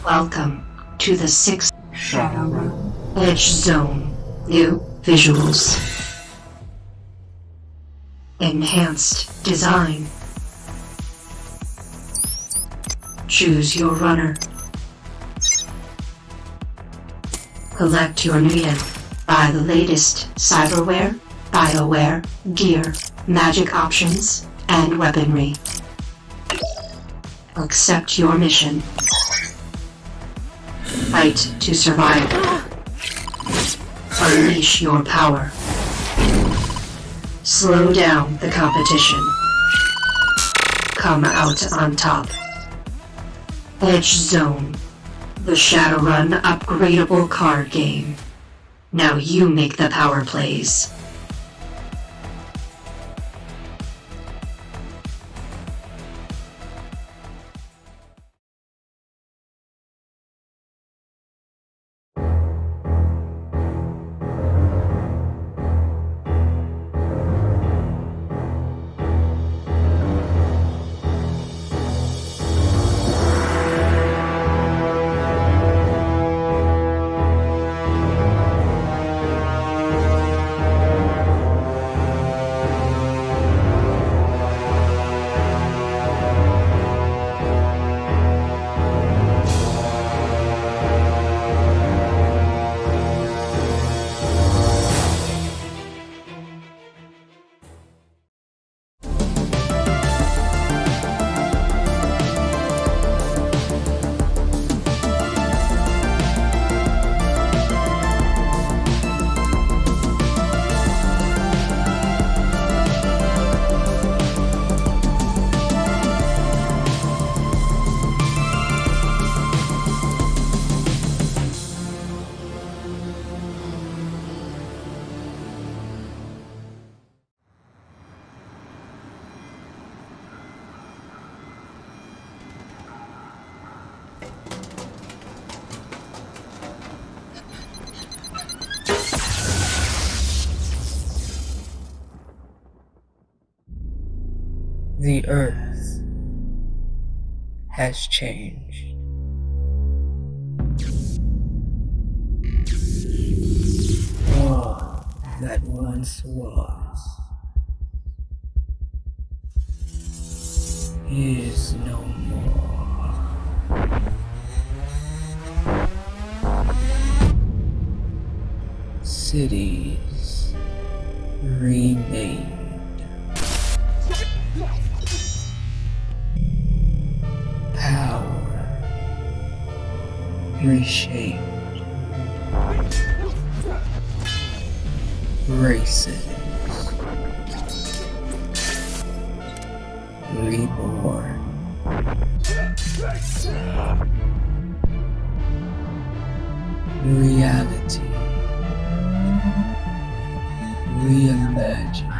Welcome to the 6th Shadowrun Edge Zone. New visuals. Enhanced design. Choose your runner. Collect your media. Buy the latest cyberware, bioware, gear, magic options, and weaponry. Accept your mission. Fight to survive. Unleash your power. Slow down the competition. Come out on top. Edge Zone, the Shadowrun upgradable card game. Now you make the power plays. The Earth has changed. that once was is no more. Cities remade. Power reshaped. Races reborn. Reality reimagined.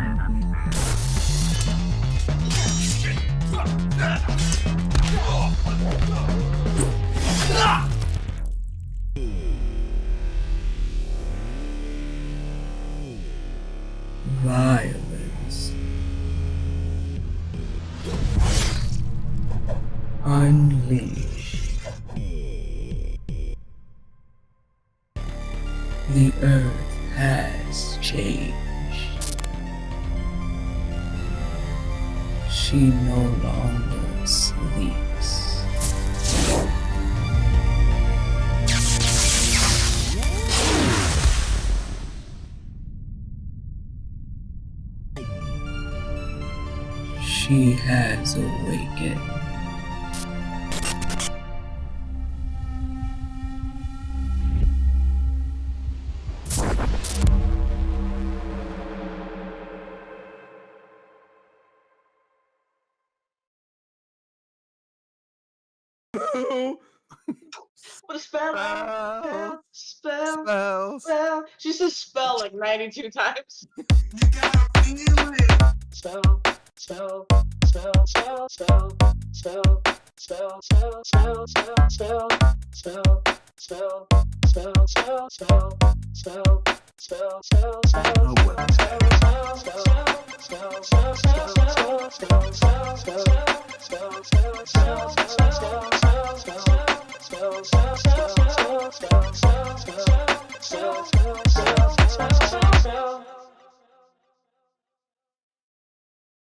Violence unleashed. The earth has changed. She no longer sleeps. She has awakened. What a spell! Spell! Spells. Spell! She says spell like 92 times. Spell! Spell! Spell! Spell! Spell! Spell! Spell! Spell! Spell! Spell! Spell! Spell! Spell! Spell! Spell! Spell! Spell! Spell! Spell! Oh, well.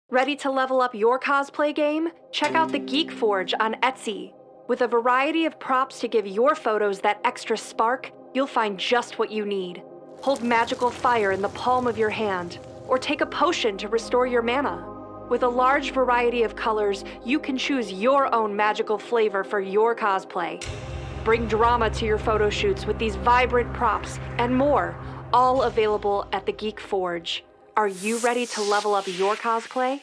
Ready to level up your cosplay game? Check out the Geek Forge on Etsy. With a variety of props to give your photos that extra spark, you'll find just what you need. Hold magical fire in the palm of your hand, or take a potion to restore your mana. With a large variety of colors, you can choose your own magical flavor for your cosplay. Bring drama to your photo shoots with these vibrant props and more, all available at the Geek Forge. Are you ready to level up your cosplay?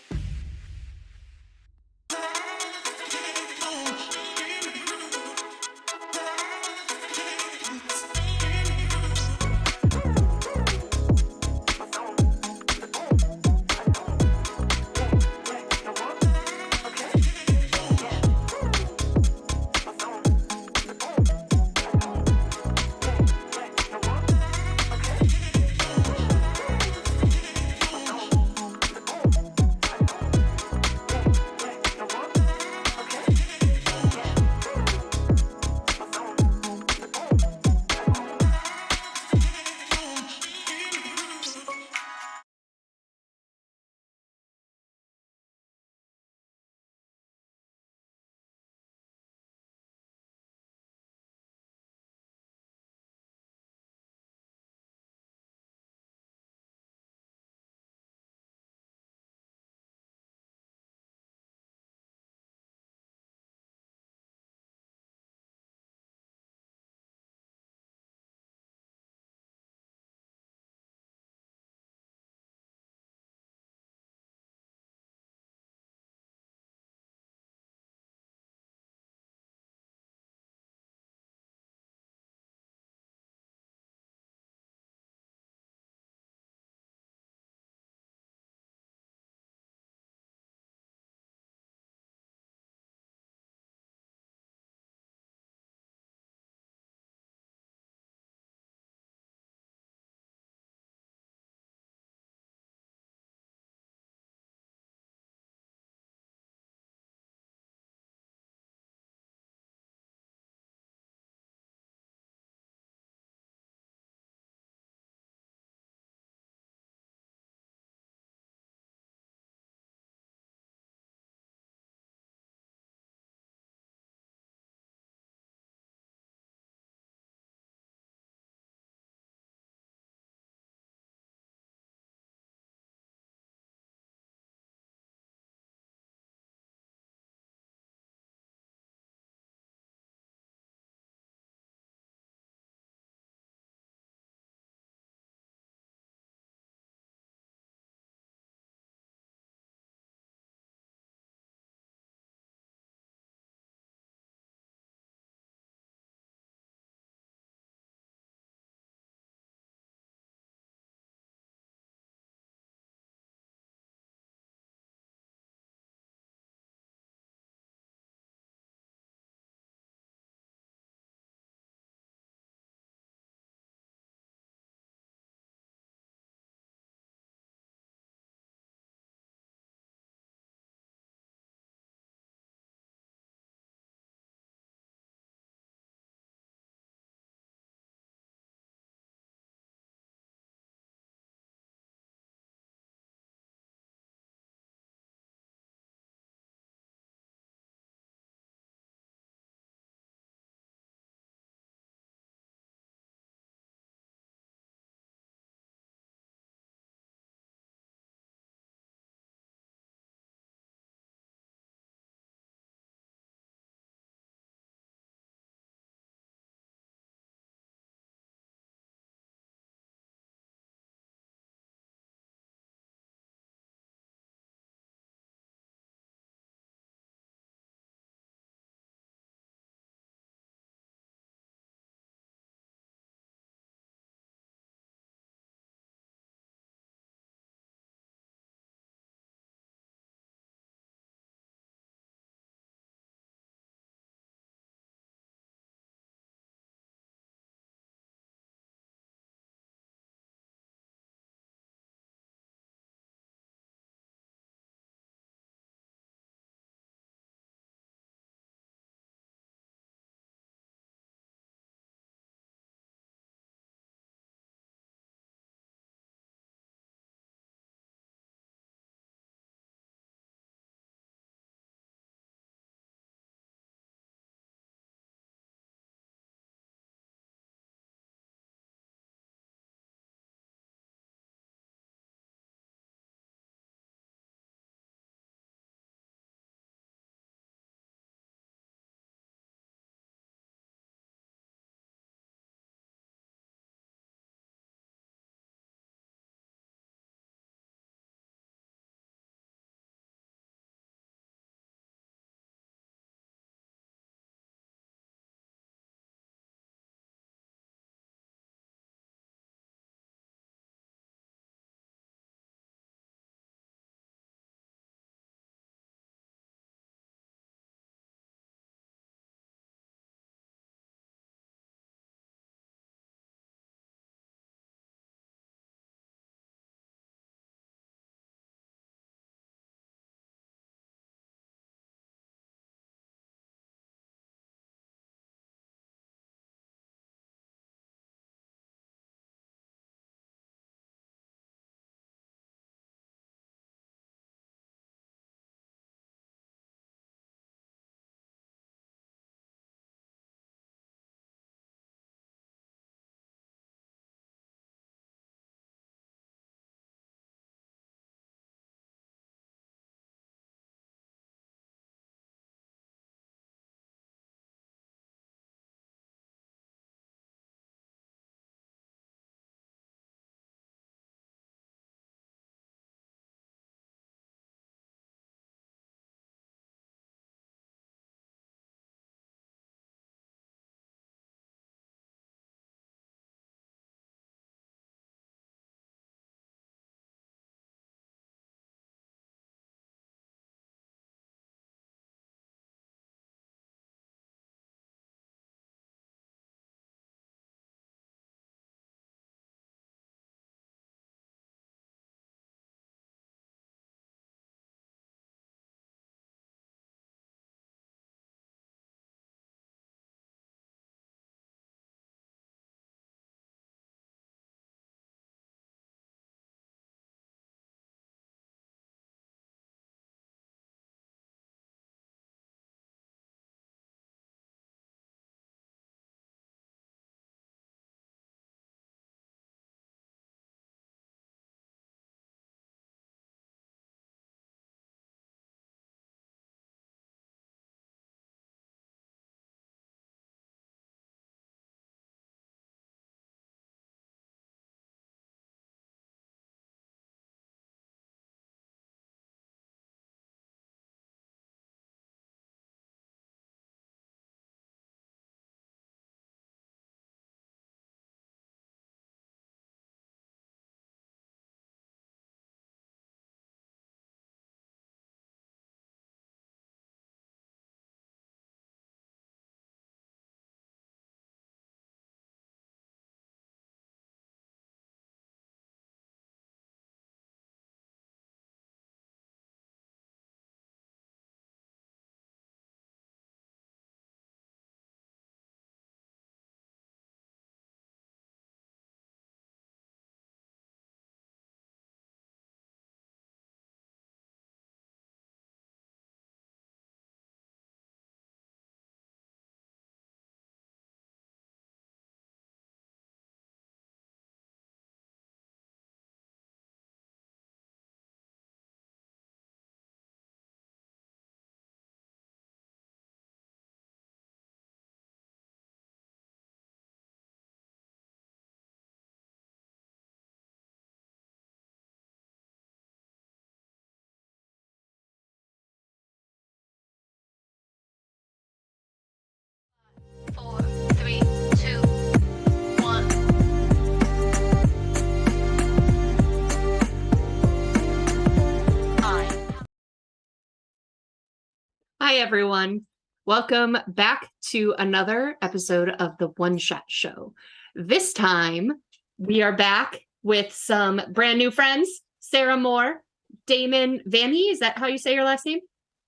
Hi, everyone. Welcome back to another episode of the One Shot Show. This time, we are back with some brand new friends, Sarah Moore, Damon Vanny. Is that how you say your last name?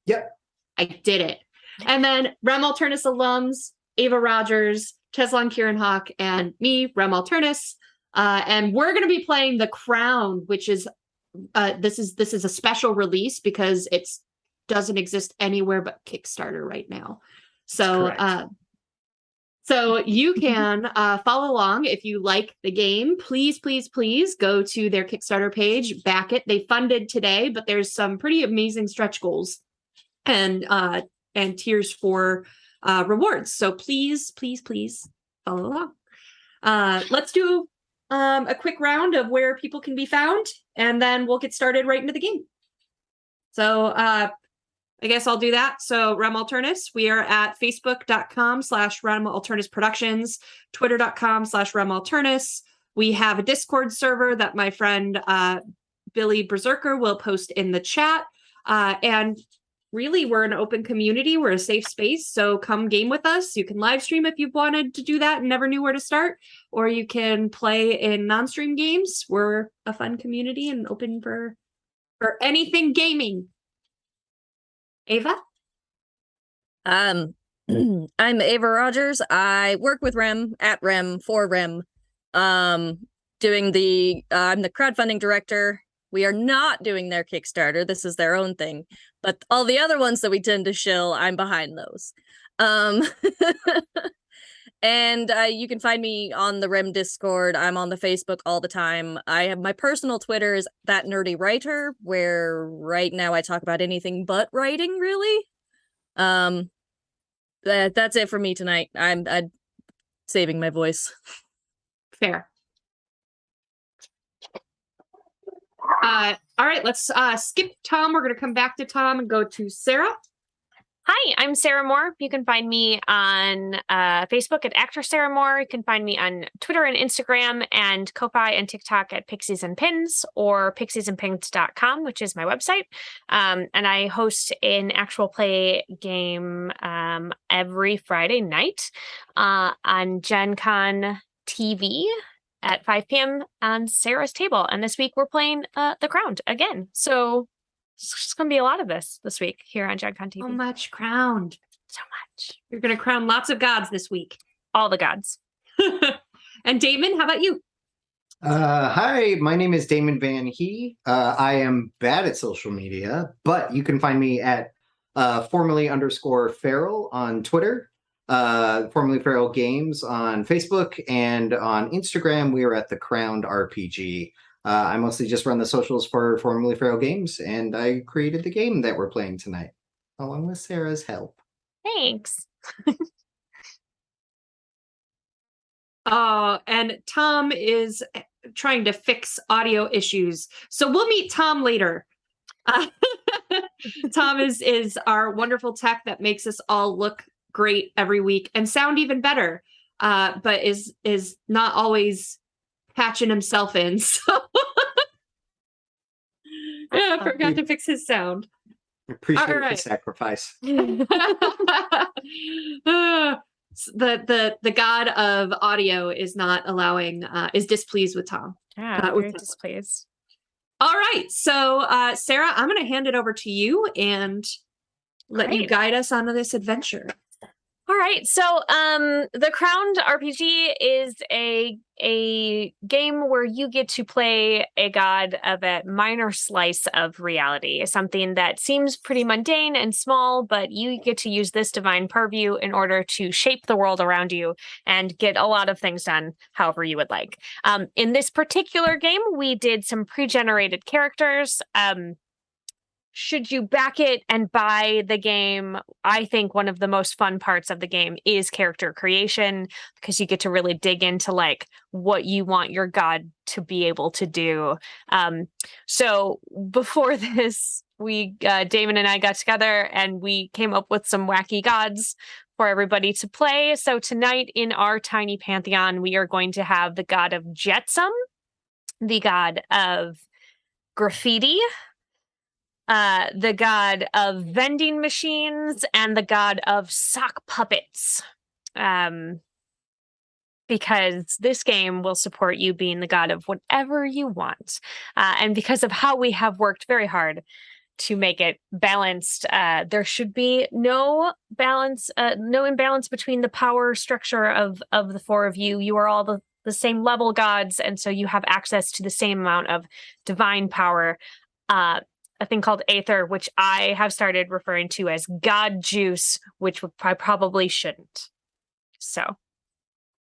Yep. I did it. And then Rem Alternis alums, Ava Rogers, Cheslon Kieran Hawk, and me, Rem Alternis. And we're going to be playing The Crown, which is this is a special release because it doesn't exist anywhere but Kickstarter right now. So so you can follow along if you like the game. Please go to their Kickstarter page, back it. They funded today, but there's some pretty amazing stretch goals and tiers for rewards. So please follow along. Let's do a quick round of where people can be found, and then we'll get started right into the game. So I guess I'll do that. So Rem Alternis, we are at facebook.com/Rem Alternis Productions, twitter.com/Rem Alternis. We have a Discord server that my friend Billy Berserker will post in the chat. And really, we're an open community. We're a safe space. So come game with us. You can live stream if you've wanted to do that and never knew where to start, or you can play in non-stream games. We're a fun community and open for anything gaming. Ava? I'm Ava Rogers. I work with Rem at Rem for Rem. I'm the crowdfunding director. We are not doing their Kickstarter. This is their own thing. But all the other ones that we tend to shill, I'm behind those. And you can find me on the Rem Discord. I'm on the Facebook all the time. I have my personal Twitter is That Nerdy Writer, where right now I talk about anything but writing, really. That's it for me tonight. I'm saving my voice. Fair. All right, let's skip Tom. We're going to come back to Tom and go to Sarah. Hi, I'm Sarah Moore. You can find me on Facebook at Actor Sarah Moore. You can find me on Twitter and Instagram and Ko-Fi and TikTok at Pixies and Pins, or pixiesandpins.com, which is my website. And I host an actual play game every Friday night on Gen Con TV at 5 p.m. on Sarah's table. And this week we're playing The Crown again. So it's going to be a lot of this week here on Gen Con TV. So much crowned. So much. You're going to crown lots of gods this week. All the gods. And Damon, how about you? Hi, my name is Damon Van He. I am bad at social media, but you can find me at _Feral on Twitter, formerly Feral Games on Facebook, and on Instagram, we are at The Crowned RPG. I mostly just run the socials for formerly Feral Games, and I created the game that we're playing tonight, along with Sarah's help. Thanks. And Tom is trying to fix audio issues. So we'll meet Tom later. Tom is our wonderful tech that makes us all look great every week and sound even better, but is not always patching himself in. So yeah, I forgot to fix his sound. Appreciate All right. the sacrifice. The god of audio is not allowing is displeased with Tom. Yeah, very displeased. All right, so Sarah, I'm going to hand it over to you and let you guide us onto this adventure. All right, so the Crowned RPG is a game where you get to play a god of a minor slice of reality, something that seems pretty mundane and small, but you get to use this divine purview in order to shape the world around you and get a lot of things done however you would like. In this particular game, we did some pre-generated characters. Should you back it and buy the game, I think one of the most fun parts of the game is character creation, because you get to really dig into like what you want your god to be able to do. So before this, Damon and I got together and we came up with some wacky gods for everybody to play. So tonight in our tiny pantheon, we are going to have the god of Jetsam, the god of graffiti, the god of vending machines, and the god of sock puppets. Because this game will support you being the god of whatever you want. And because of how we have worked very hard to make it balanced, there should be no imbalance between the power structure of the four of you. You are all the same level gods, and so you have access to the same amount of divine power. A thing called Aether, which I have started referring to as God Juice, which I probably shouldn't. So,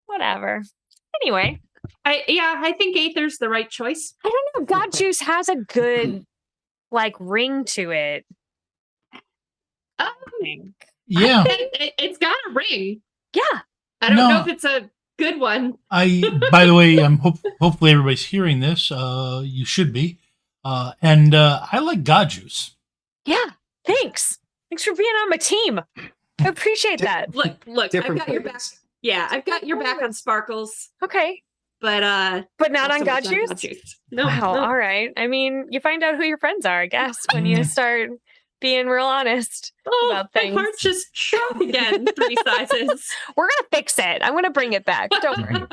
whatever. Anyway, I think Aether's the right choice. I don't know. God Juice has a good ring to it. I think. Yeah. It's got a ring. Yeah. I don't know if it's a good one. By the way, hopefully everybody's hearing this. You should be. And I like God Juice. Yeah. Thanks. Thanks for being on my team. I appreciate that. Look, I've got your back. Yeah, I've got your back on Sparkles. Okay. But not on God Juice? No. Wow, no. all right. I mean, you find out who your friends are, I guess, when you start being real honest about things. My heart just shrunk again 3 sizes. We're gonna fix it. I'm gonna bring it back. Don't worry.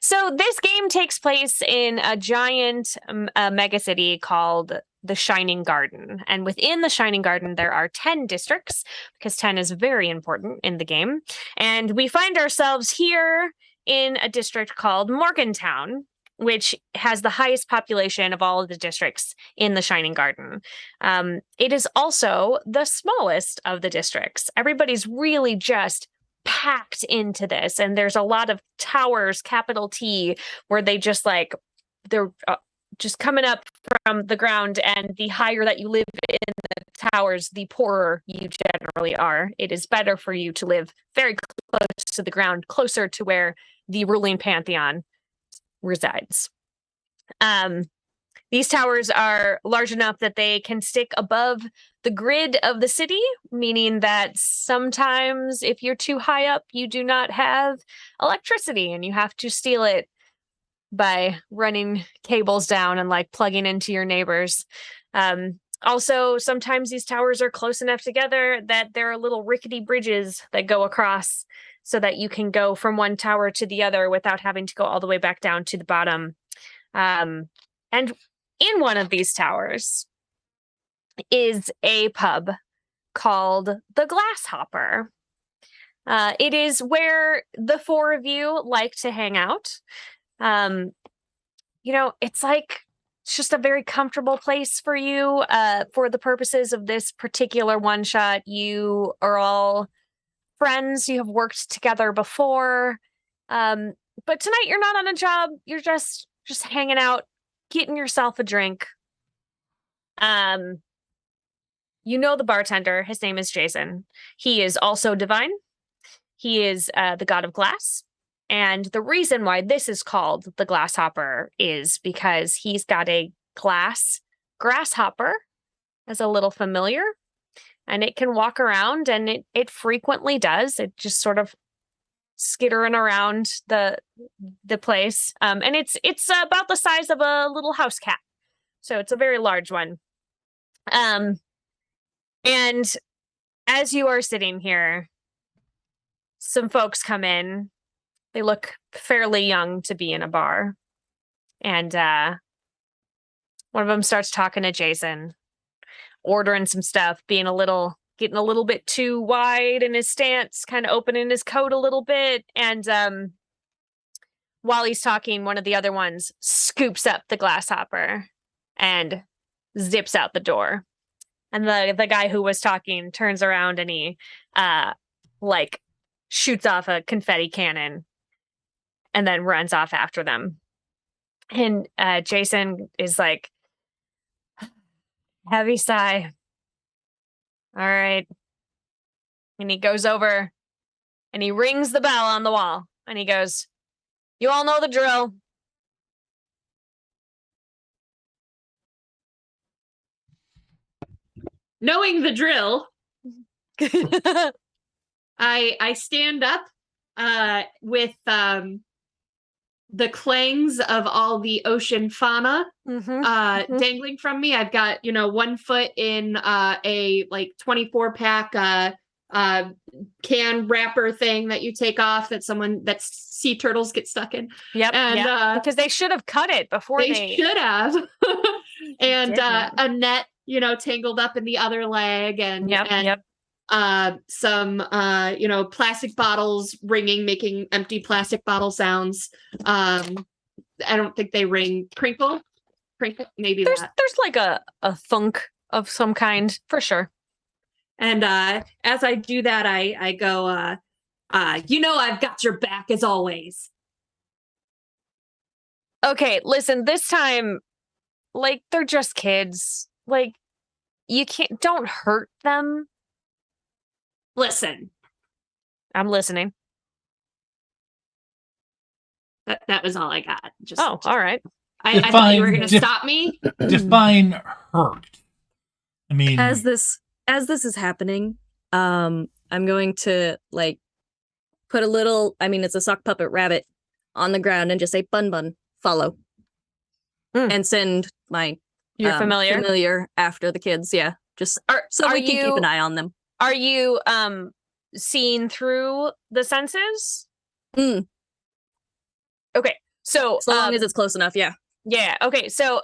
So this game takes place in a giant megacity called the Shining Garden. And within the Shining Garden, there are 10 districts, because 10 is very important in the game. And we find ourselves here in a district called Morgantown, which has the highest population of all of the districts in the Shining Garden. It is also the smallest of the districts. Everybody's really just packed into this, and there's a lot of towers, capital T, where they just they're just coming up from the ground, and the higher that you live in the towers, the poorer you generally are. It is better for you to live very close to the ground, closer to where the ruling pantheon resides. These towers are large enough that they can stick above the grid of the city, meaning that sometimes if you're too high up, you do not have electricity and you have to steal it by running cables down and plugging into your neighbors. Also, sometimes these towers are close enough together that there are little rickety bridges that go across so that you can go from one tower to the other without having to go all the way back down to the bottom. And in one of these towers is a pub called the Grasshopper. It is where the four of you like to hang out. It's just a very comfortable place for you. For the purposes of this particular one shot, you are all friends. You have worked together before. But tonight you're not on a job. You're just hanging out, getting yourself a drink. The bartender. His name is Jason. He is also divine. He is the god of glass. And the reason why this is called the Grasshopper is because he's got a glass grasshopper as a little familiar. And it can walk around, and it frequently does. It just sort of skittering around the place. And it's about the size of a little house cat. So it's a very large one. And as you are sitting here, some folks come in. They look fairly young to be in a bar. And one of them starts talking to Jason, ordering some stuff, getting a little bit too wide in his stance, kind of opening his coat a little bit. And while he's talking, one of the other ones scoops up the Grasshopper and zips out the door. And the guy who was talking turns around and he shoots off a confetti cannon and then runs off after them. And Jason is like, heavy sigh. All right. And he goes over and he rings the bell on the wall and he goes, you all know the drill. Knowing the drill, I stand up with the clangs of all the ocean fauna Mhm. dangling from me. I've got, 1 foot in a like 24 pack can wrapper thing that you take off that sea turtles get stuck in. Yep. And because they should have cut it before they should have. And didn't. a net, tangled up in the other leg, and Yep. some plastic bottles ringing, making empty plastic bottle sounds. I don't think they ring. Crinkle, maybe There's that. like a thunk of some kind for sure. And as I do that, I go, I've got your back as always. Okay, listen, this time, like, they're just kids. Like, don't hurt them. Listen, I'm listening. that was all I got. All right. I thought you were going to stop me. Define hurt. I mean, As this is happening, I'm going to like put a little, it's a sock puppet rabbit on the ground and just say bun bun, follow. And send my Your familiar after the kids, yeah. Just so we can keep an eye on them. Are you seeing through the senses? Mm. Okay. So as long as it's close enough, yeah. Yeah. Okay. So,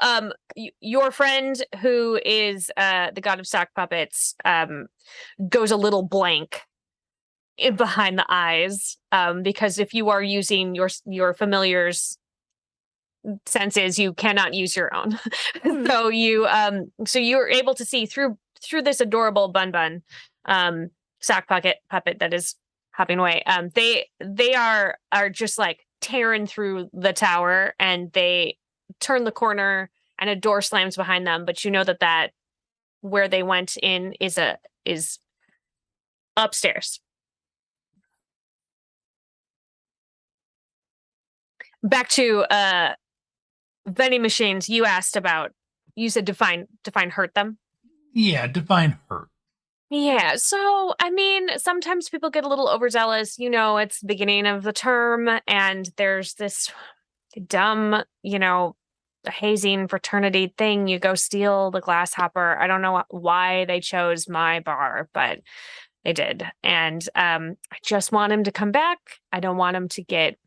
your friend who is the god of sock puppets goes a little blank behind the eyes because if you are using your familiar's senses, you cannot use your own. So you're able to see through this adorable bun sock puppet that is hopping away. They are just like tearing through the tower, and they turn the corner and a door slams behind them, but you know that where they went in is upstairs. Back to vending machines. You said define hurt them. Yeah, define hurt. Yeah, so sometimes people get a little overzealous. It's the beginning of the term, and there's this dumb, hazing fraternity thing. You go steal the glass hopper. I don't know why they chose my bar, but they did. And I just want him to come back. I don't want him to get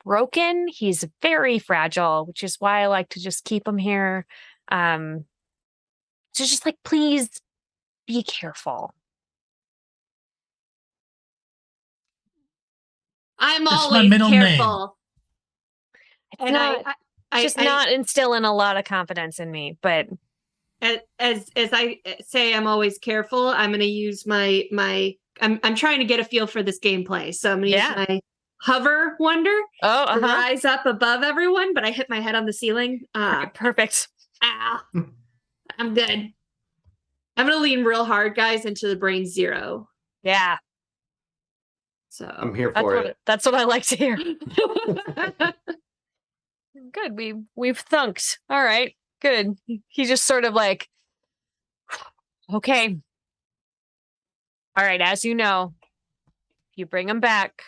broken. He's very fragile, which is why I like to just keep him here. So just like, please be careful. I'm That's always my middle careful. And not instilling a lot of confidence in me, but as I say, I'm always careful. I'm going to use I'm trying to get a feel for this gameplay, so I'm going to use my hover wonder to rise up above everyone. But I hit my head on the ceiling. Perfect. Ow. I'm good. I'm going to lean real hard, guys, into the brain 0. Yeah. So I'm here for it. That's what I like to hear. Good. We've thunked. All right. Good. He just sort of like, okay. All right. As you know, if you bring him back,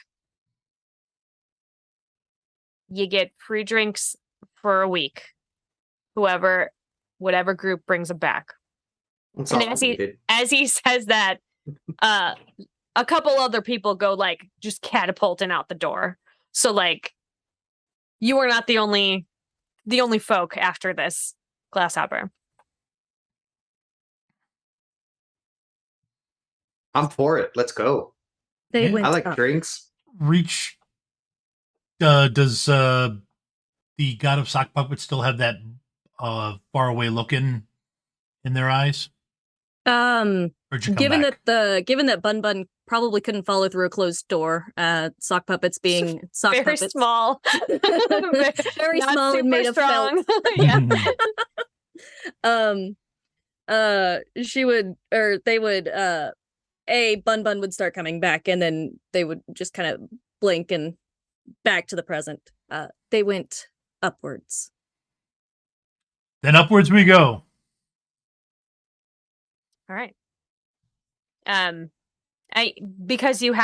you get free drinks for a week. Whatever group brings him back. That's and all as he says that, a couple other people go like just catapulting out the door. So like, you are not the only folk after this glasshopper. I'm for it. Let's go. I like drinks. Reach. Does the god of sock puppets still have that far away look in their eyes? Given that Bun Bun probably couldn't follow through a closed door, sock puppets being sock very puppets, small, very not small and made strong. of felt. She would, or they would, Bun Bun would start coming back, and then they would just kind of blink and back to the present. They went upwards. Then upwards we go. All right. because you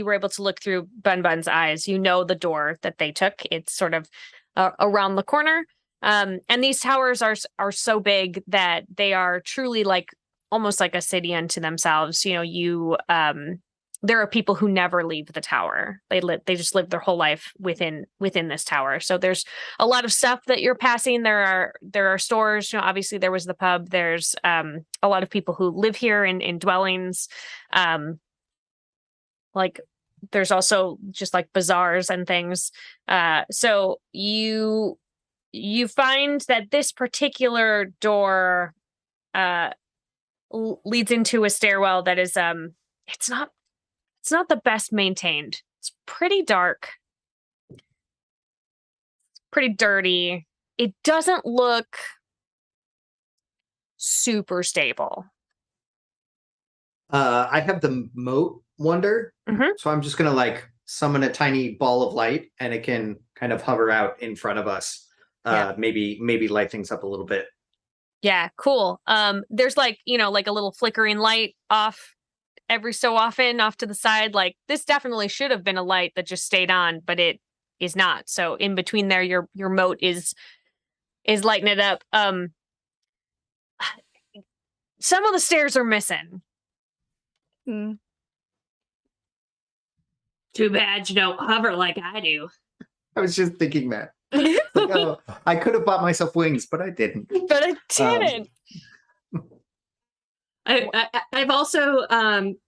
were able to look through Bun Bun's eyes, you know the door that they took. It's sort of around the corner. And these towers are so big that they are truly like almost like a city unto themselves. You know, there are people who never leave the tower. They just live their whole life within this tower. So there's a lot of stuff that you're passing. There are stores. You know, obviously there was the pub. There's a lot of people who live here in dwellings. Like there's also just like bazaars and things. So you find that this particular door leads into a stairwell that is it's not the best maintained. It's pretty dark. It's pretty dirty. It doesn't look super stable. I have the moat wonder, so I'm just gonna like summon a tiny ball of light, and it can kind of hover out in front of us. Maybe light things up a little bit. Yeah, cool. There's like, you know, like a little flickering light off every so often off to the side. Like this definitely should have been a light that just stayed on, but it is not. So in between there, your moat is lighting it up. Some of the stairs are missing. Too bad you don't hover like I do. I was just thinking that. Like, oh, I could have bought myself wings, but I didn't. But I didn't. I've also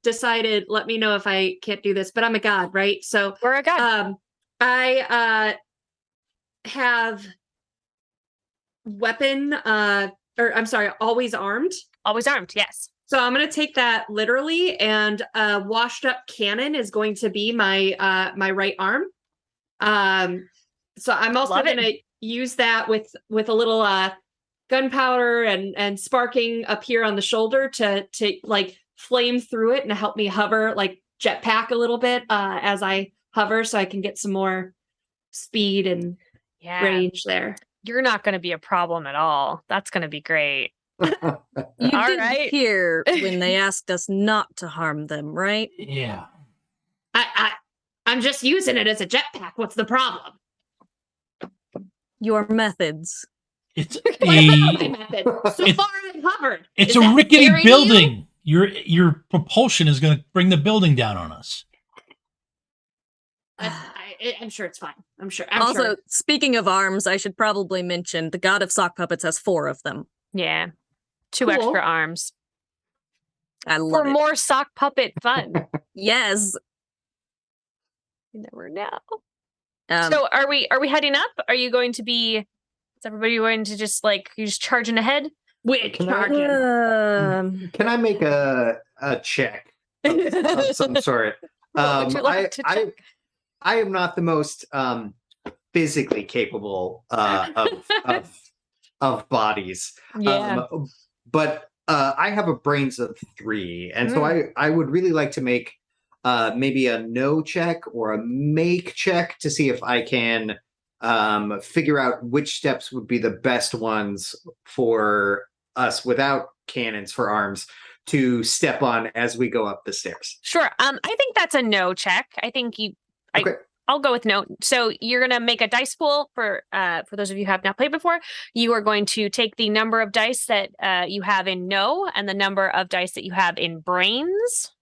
decided, let me know if I can't do this, but I'm a god, right? So we're a god. I have weapon, or I'm sorry, always armed. Always armed, yes. So I'm going to take that literally, and washed up cannon is going to be my my right arm. So I'm also going to use that with a little gunpowder and sparking up here on the shoulder to like flame through it and help me hover, like jetpack a little bit as I hover, so I can get some more speed and range there. You're not going to be a problem at all. That's going to be great. You didn't hear when they asked us not to harm them, right? Yeah. I'm just using it as a jetpack. What's the problem? Your methods. It's my method? So far I've hovered. It's a rickety building. Your propulsion is going to bring the building down on us. I'm sure it's fine. I'm sure. Speaking of arms, I should probably mention the God of Sock Puppets has 4 of them. Yeah. 2 extra arms. I love For it. more sock puppet fun. Yes. You never know. So are we heading up? Are you going to be, is everybody going to just like, you just charging ahead? We're charging. Can I make a check of some sort? I am not the most physically capable of bodies. Yeah. But I have a brains of 3, and so I would really like to make maybe a know check or a make check to see if I can figure out which steps would be the best ones for us without cannons for arms to step on as we go up the stairs. Sure. I think that's a no check. I think I'll go with no. So you're going to make a dice pool for those of you who have not played before. You are going to take the number of dice that you have in no and the number of dice that you have in brains.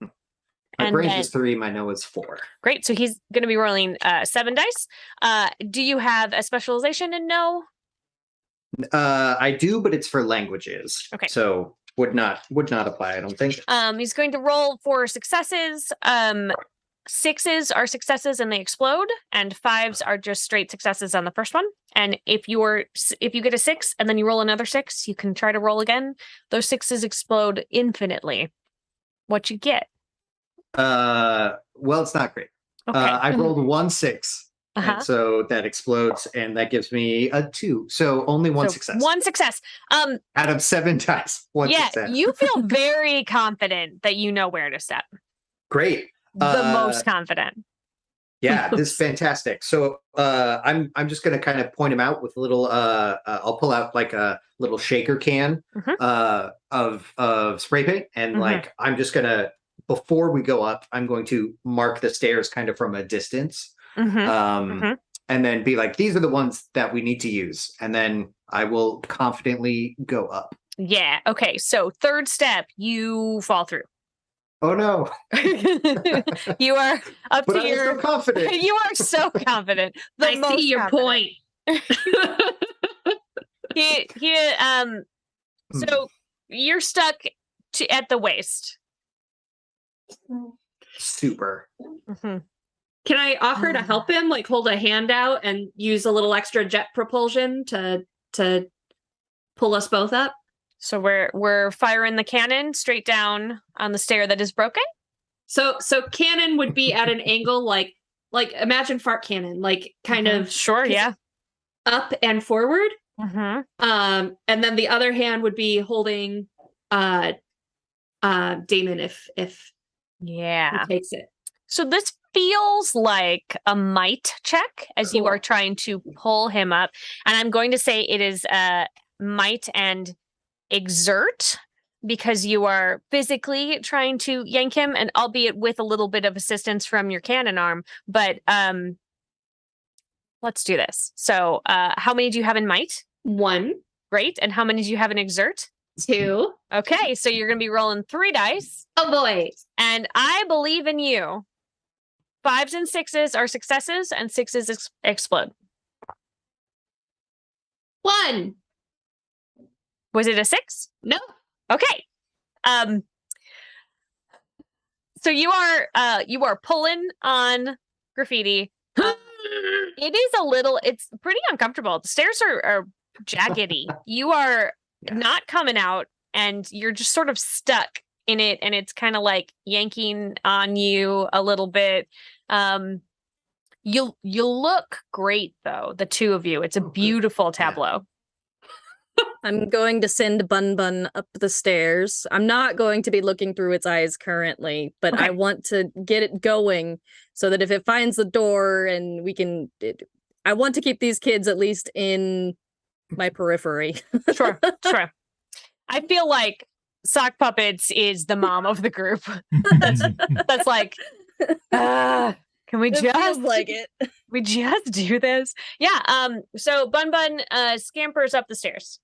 My brains is 3, my no is 4. Great. So he's going to be rolling 7 dice. Do you have a specialization in no? I do, but it's for languages. Okay. So would not apply, I don't think. He's going to roll for successes. 6s are successes and they explode, and 5s are just straight successes on the first one. And if you get a 6 and then you roll another 6, you can try to roll again. Those 6s explode infinitely. What you get? Well, it's not great. Okay. I rolled 1 6. And so that explodes, and that gives me a 2. So only one success. 1 success. Out of 7 dice. One success. You feel very confident that you know where to step. Great. The most confident. Yeah, this is fantastic. So I'm just gonna kind of point him out with a little I'll pull out like a little shaker can of spray paint, and like I'm just gonna before we go up, I'm going to mark the stairs kind of from a distance. Mhm. And then be like, these are the ones that we need to use. And then I will confidently go up. Yeah. Okay. So third step, you fall through. Oh no. You are up But to I was your. so confident. You are so confident. The I most see your confident. point. So you're stuck at the waist. Super. Mhm. Can I offer to help him, like hold a hand out and use a little extra jet propulsion to pull us both up? So we're firing the cannon straight down on the stair that is broken. So cannon would be at an angle like imagine fart cannon, like kind of Sure, yeah. up and forward. Mm-hmm. And then the other hand would be holding Damon if Yeah. he takes it. So this feels like a might check as you are trying to pull him up. And I'm going to say it is might and exert because you are physically trying to yank him, and albeit with a little bit of assistance from your cannon arm. But let's do this. So how many do you have in might? 1. Great. And how many do you have in exert? 2. Okay, so you're going to be rolling 3 dice. Oh boy. And I believe in you. 5s and 6s are successes, and 6s explode. 1. Was it a 6? No. Okay. So you are pulling on Graffiti. It is a little. It's pretty uncomfortable. The stairs are jaggedy. You are not coming out, and you're just sort of stuck in it, and it's kind of like yanking on you a little bit. You look great though, the two of you. It's a beautiful tableau. I'm going to send Bun Bun up the stairs. I'm not going to be looking through its eyes currently, but I want to get it going so that if it finds the door and we can... I want to keep these kids at least in my periphery. Sure. I feel like Sock Puppets is the mom of the group. That's like, can we It just feels like it? We just do this? Yeah. So Bun Bun scampers up the stairs.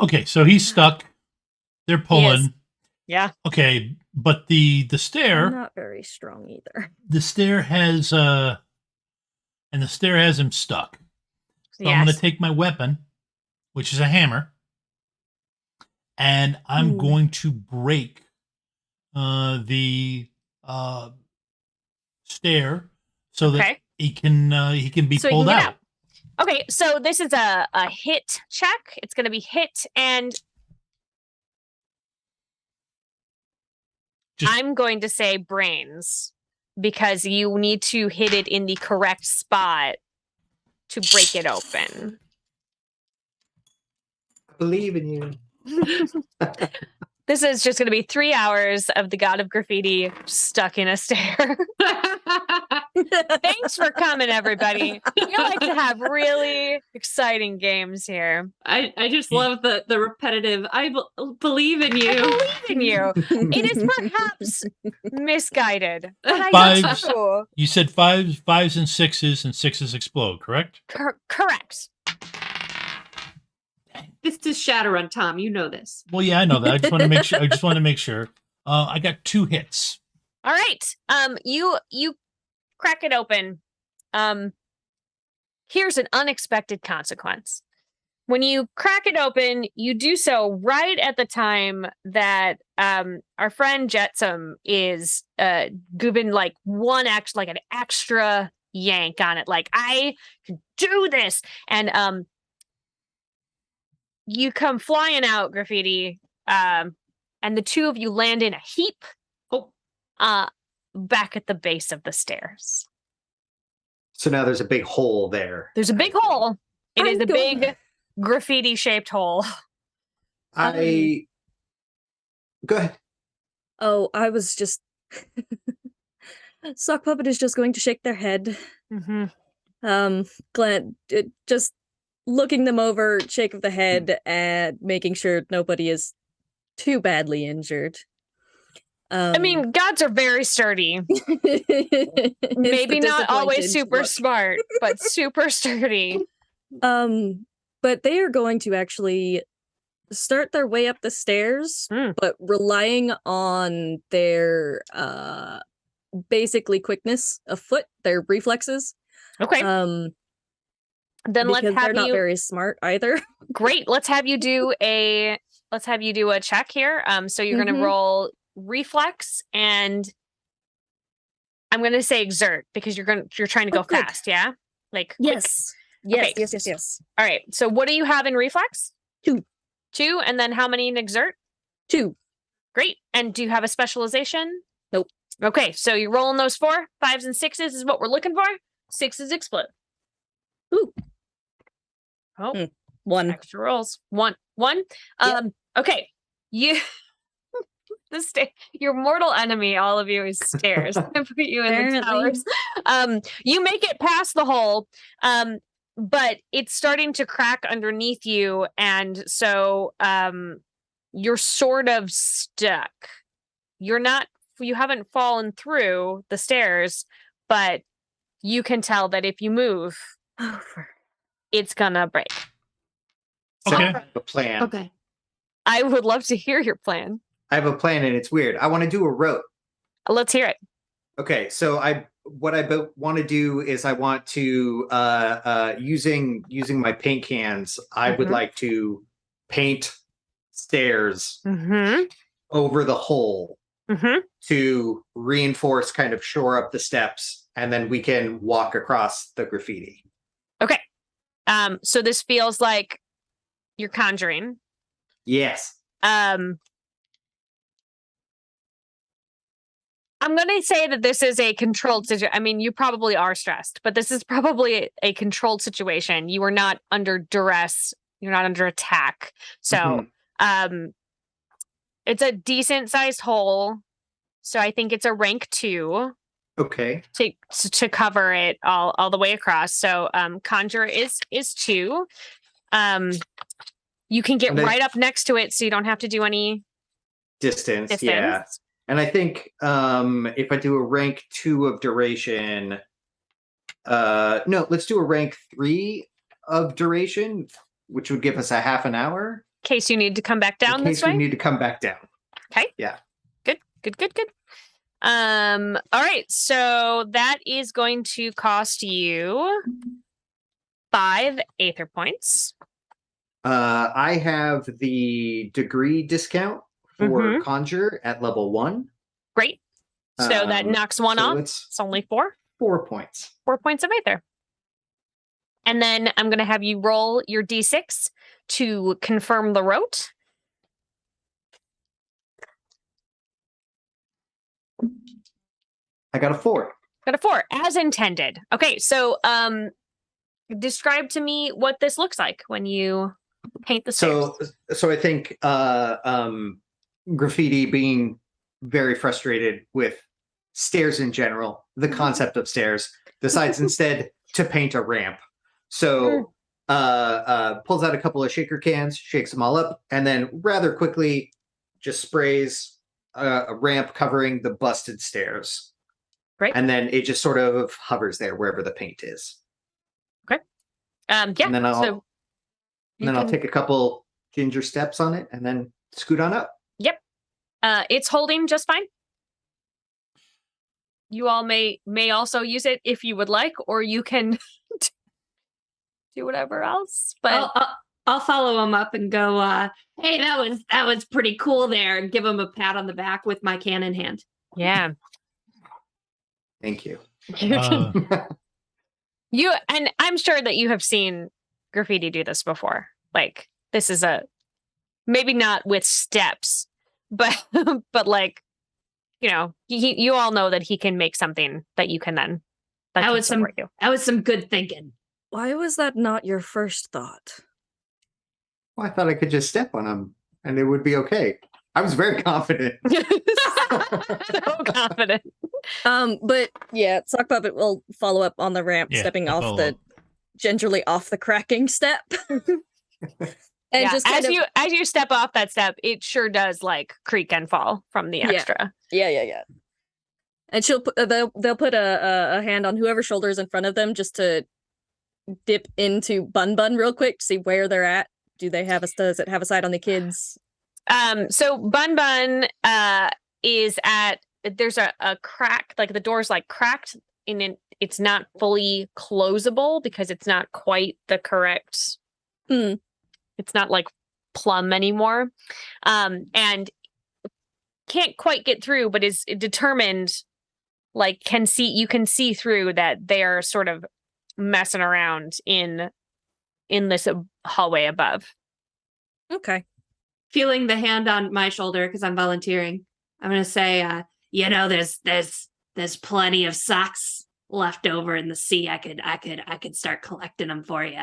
Okay, so he's stuck. They're pulling. Yeah. Okay, but the I'm stair, not very strong either. the stair has and the stair has him stuck. So I'm going to take my weapon, which is a hammer, and I'm going to break the stair so that he can be So he pulled can get out. Okay, so this is a hit check. It's going to be hit, and I'm going to say brains because you need to hit it in the correct spot to break it open. I believe in you. This is just going to be 3 hours of the God of Graffiti stuck in a stair. Thanks for coming, everybody. We like to have really exciting games here. I just love the repetitive. Believe in you. I believe in you. It is perhaps misguided. But I Fives. know. You said fives and sixes explode, correct? Correct. This is Shadowrun, Tom. You know this. Well, yeah, I know that. I just want to make sure. I got 2 hits. All right. You crack it open. Here's an unexpected consequence. When you crack it open, you do so right at the time that our friend Jetsam is giving like an extra yank on it. Like, I can do this. And you come flying out, Graffiti, and the two of you land in a heap back at the base of the stairs. So now there's a big hole there. There's a big hole. It is a big graffiti-shaped hole. Go ahead. Oh, I was just... Sock Puppet is just going to shake their head. Just looking them over, shake of the head, and making sure nobody is too badly injured. I mean, gods are very sturdy. Maybe not always super smart, but super sturdy. But they are going to actually start their way up the stairs, but relying on their basically quickness of foot, their reflexes. Okay. Then let's have they're not very smart either. Great. Let's have you do a check here. So you're going to roll reflex, and I'm going to say exert because you're trying to go fast. Yeah. Like yes. Quick. Yes. Okay. Yes. All right. So what do you have in reflex? 2. 2, and then how many in exert? 2. Great. And do you have a specialization? Nope. Okay. So you're rolling those 4, 5s, and 6s is what we're looking for. 6s explode. Ooh. Oh. 1. Extra rolls. 1. Okay. You your mortal enemy, all of you, is stairs. I put you in the towers. You make it past the hole, but it's starting to crack underneath you, and so you're sort of stuck. You haven't fallen through the stairs, but you can tell that if you move, it's gonna break. So Okay. I have a plan. Okay. I would love to hear your plan. I have a plan, and it's weird. I want to do a rote. Let's hear it. Okay, so what I want to do is I want to using my paint cans. I would like to paint stairs over the hole to reinforce, kind of shore up the steps, and then we can walk across the graffiti. Okay. So this feels like you're conjuring. Yes. I'm going to say that this is a controlled situation. I mean, you probably are stressed, but this is probably a controlled situation. You are not under duress. You're not under attack. So, it's a decent sized hole. So I think it's a rank 2. Okay. To cover it all the way across. So, conjure is 2. You can get right up next to it, so you don't have to do any distance. Yeah. And I think if I do a rank 2 of duration, no, let's do a rank 3 of duration, which would give us a half an hour. In case you need to come back down this way? In case we need to come back down. Okay. Yeah. Good. All right. So that is going to cost you 5 aether points. I have the degree discount for conjure at level 1. Great. So that knocks 1 off. It's only 4. 4 points. 4 points of aether. And then I'm going to have you roll your d6 to confirm the rote. I got a 4. Got a 4, as intended. Okay, so describe to me what this looks like when you paint the stairs. So I think graffiti being very frustrated with stairs in general, the concept of stairs, decides instead to paint a ramp. So pulls out a couple of shaker cans, shakes them all up, and then rather quickly just sprays a ramp covering the busted stairs. Right. And then it just sort of hovers there wherever the paint is. Okay. Yeah. And then I'll take a couple ginger steps on it and then scoot on up. Yep. It's holding just fine. You all may also use it if you would like, or you can do whatever else. But I'll follow him up and go, hey, that was pretty cool there, and give him a pat on the back with my can in hand. Yeah. Thank you. You and I'm sure that you have seen graffiti do this before. Like, this is maybe not with steps, but like, you know, you all know that he can make something that you can then that was some good thinking. Why was that not your first thought? Well, I thought I could just step on him and it would be okay. I was very confident. So confident. But yeah, Sock Puppet will follow up on the ramp, stepping off gingerly off the cracking step. And Yeah, just kind as you step off that step, it sure does like creak and fall from the Yeah. extra. Yeah. And they'll put a hand on whoever's shoulder is in front of them just to dip into Bun real quick to see where they're at. Does it have a sight on the kids? So Bun is at, there's a crack, like the door's like cracked and it's not fully closable because it's not quite the correct. It's not like plumb anymore. And can't quite get through, but is determined, like you can see through that they're sort of messing around in this hallway above. Okay. Feeling the hand on my shoulder because I'm volunteering. I'm gonna say, there's plenty of socks left over in the sea. I could start collecting them for you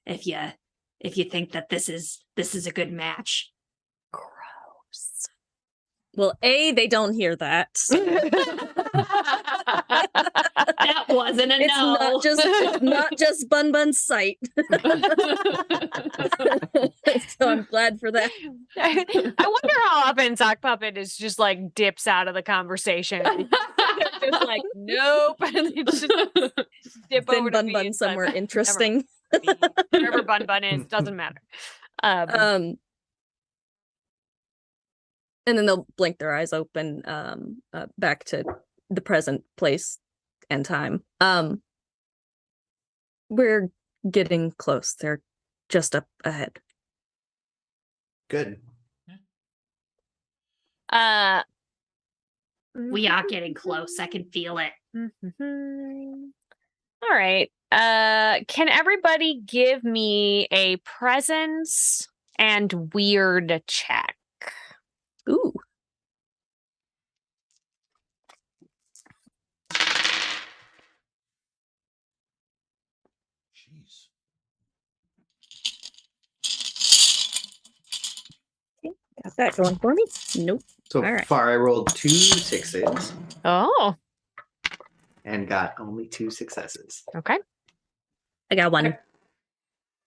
if you think that this is a good match. Gross. Well, they don't hear that. So. That wasn't a no. It's not just Bun's sight. So I'm glad for that. I wonder how often Sock Puppet is just like dips out of the conversation. Just like, nope. And they just dip Then over to me Bun and somewhere Never interesting. mind. Wherever Bun is, doesn't matter. And then they'll blink their eyes open back to the present place and time. We're getting close. They're just up ahead. Good. We are getting close. I can feel it. All right. Can everybody give me a presence and weird check? Ooh. Jeez. Got that going for me? Nope. So All right. far, I rolled 2 6s Oh, and got only 2 successes. okay. I got one.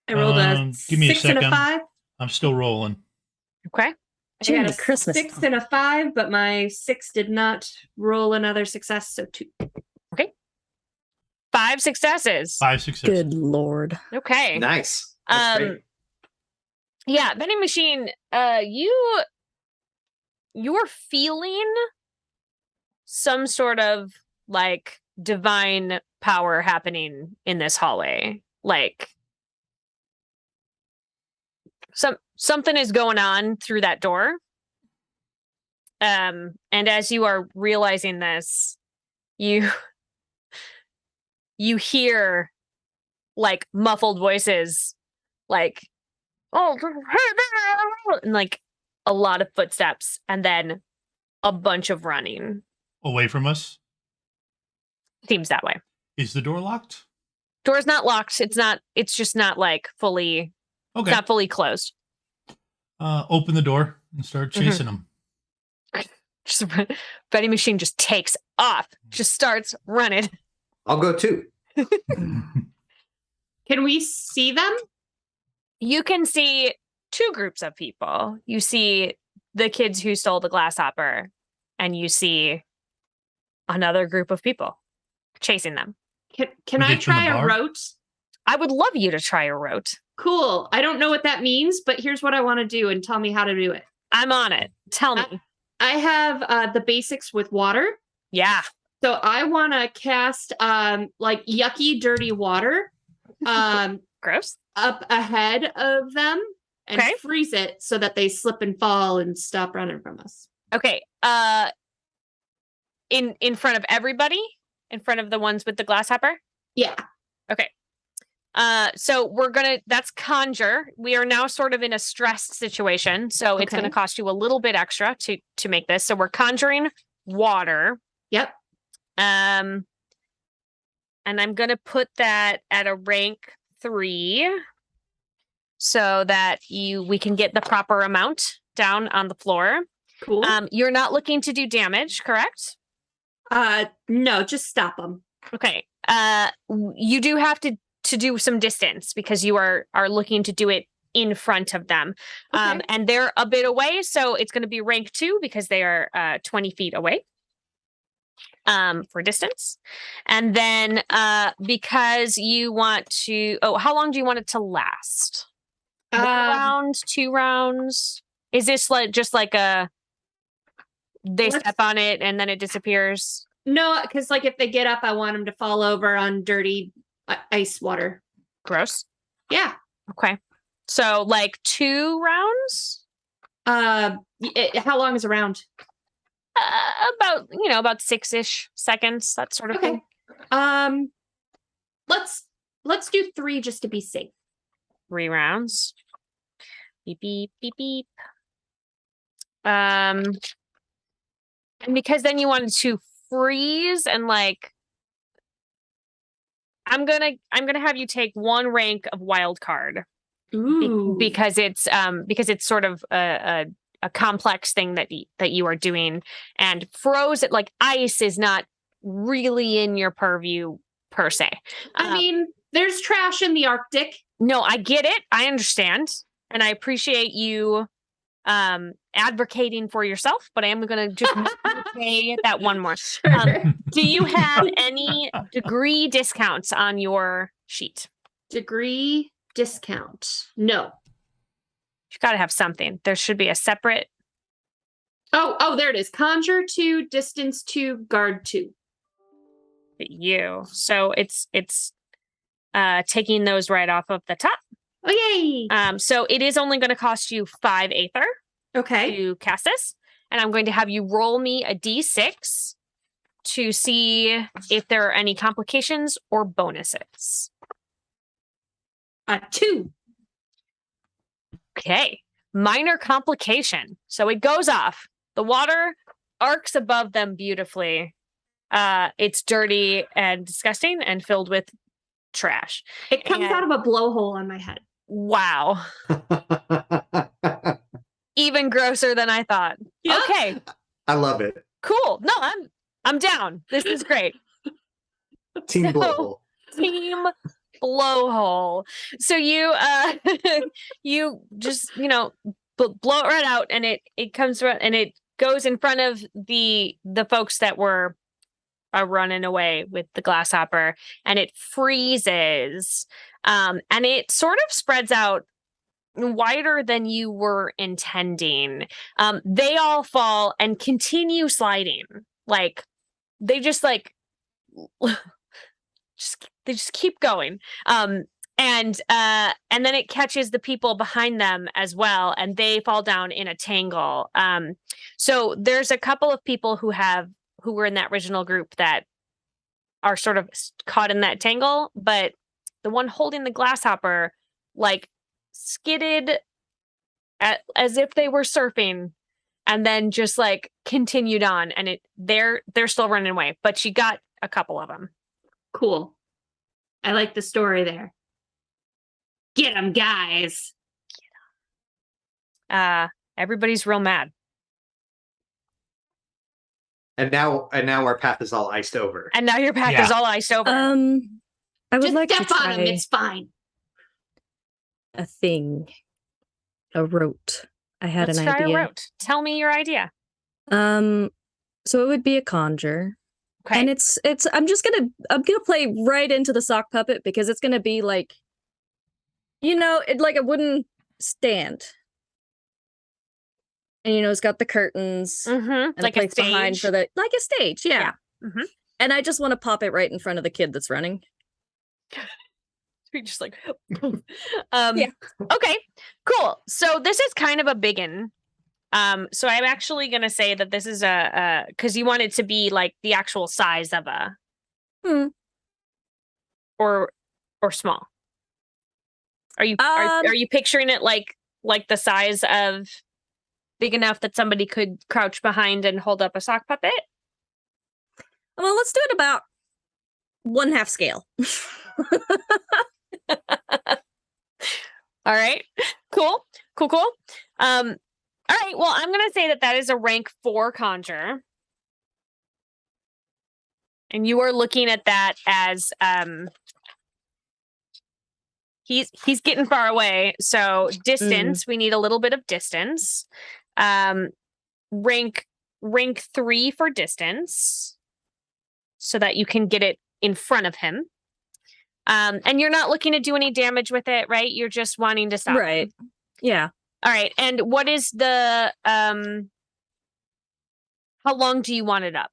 I rolled a Give me a 6 and a second. 5. I'm still rolling. Okay. I Jiminy got a Christmas. 6 and a 5, but my 6 did not roll another success, so 2. 5 successes. 5 successes. Good Lord. Okay. Nice. That's great. Yeah, vending machine, you're feeling some sort of like divine power happening in this hallway. Like something is going on through that door. And as you are realizing this, you hear like muffled voices like, oh, and like a lot of footsteps and then a bunch of running. Away from us. Seems that way. Is the door locked? Door's not locked. It's just not like fully, Okay. it's not fully closed. Open the door and start chasing them. Just vending machine just takes off, just starts running. I'll go too. Can we see them? You can see 2 groups of people. You see the kids who stole the grasshopper, and you see another group of people chasing them. Can We I get from the try a bar? rote? I would love you to try a rote. Cool. I don't know what that means, but here's what I want to do and tell me how to do it. I'm on it. Tell me. I have the basics with water. Yeah. So I want to cast like yucky, dirty water Gross. up ahead of them and Okay. freeze it so that they slip and fall and stop running from us. Okay. In front of everybody? In front of the ones with the grasshopper? Yeah. Okay. So that's conjure. We are now sort of in a stressed situation. So it's Okay. going to cost you a little bit extra to make this. So we're conjuring water. Yep. And I'm going to put that at a rank 3 so that we can get the proper amount down on the floor. Cool. You're not looking to do damage, correct? No, just stop them. Okay. You do have to do some distance because you are looking to do it in front of them. Okay. And they're a bit away, so it's going to be rank 2 because they are 20 feet away for distance. And then because you want to, how long do you want it to last? 1 round, 2 rounds? Is this like just like they Let's- step on it and then it disappears? No, because like if they get up, I want them to fall over on dirty ice water. Gross. Yeah. Okay. So like 2 rounds? How long is a round? About 6-ish seconds, that sort of thing. Let's do 3 just to be safe. 3 rounds. Beep beep beep beep. And because then you wanted to freeze and like I'm gonna have you take 1 rank of wild card. Ooh. Because it's sort of a complex thing that you are doing, and frozen like ice is not really in your purview per se. I mean, there's trash in the Arctic. No, I get it. I understand, and I appreciate you advocating for yourself. But I am going to just say that one more. Do you have any degree discounts on your sheet? Degree discount? No. You got to have something. There should be a separate. Oh, there it is. Conjure 2, distance 2, guard 2. So it's taking those right off of the top. Oh, yay! So it is only going to cost you 5 Aether Okay. to cast this, and I'm going to have you roll me a D6 to see if there are any complications or bonuses. 2. Okay. Minor complication. So it goes off. The water arcs above them beautifully. It's dirty and disgusting and filled with trash. It comes out of a blowhole on my head. Wow. Even grosser than I thought. Yeah. Okay. I love it. Cool. No, I'm down. This is great. Team Blowhole. Team blowhole. So you you just blow it right out, and it comes around and it goes in front of the folks that were running away with the grasshopper, and it freezes, and it sort of spreads out wider than you were intending. They all fall and continue sliding. Like they just like they just keep going. And then it catches the people behind them as well, and they fall down in a tangle. So there's a couple of people who were in that original group that are sort of caught in that tangle, but the one holding the grasshopper like skidded as if they were surfing, and then just like continued on, and they're still running away, but she got a couple of them. Cool. I like the story there. Get them, guys. Everybody's real mad. And now our path is all iced over. And now your path is all iced over. I would Just like to step on try them. It's fine. a thing. A rote. I had Let's an try idea. a route. Tell me your idea. So it would be a conjure. Okay. And it's I'm gonna play right into the sock puppet because it's gonna be like it like a wooden stand. And it's got the curtains and like a a place behind stage. for the like a stage, yeah. Mm-hmm. And I just want to pop it right in front of the kid that's running. You're just like Yeah. Okay, cool. So this is kind of a biggin. So I'm actually gonna say that this is because you want it to be like the actual size of a or small. Are you picturing it like the size of big enough that somebody could crouch behind and hold up a sock puppet? Well, let's do it about 1/2 scale. All right. Cool. All right. Well, I'm going to say that is a rank 4 conjure. And you are looking at that as he's getting far away. So distance, we need a little bit of distance. Rank 3 for distance so that you can get it in front of him. And you're not looking to do any damage with it, right? You're just wanting to stop. Right. Yeah. All right. And what is the how long do you want it up?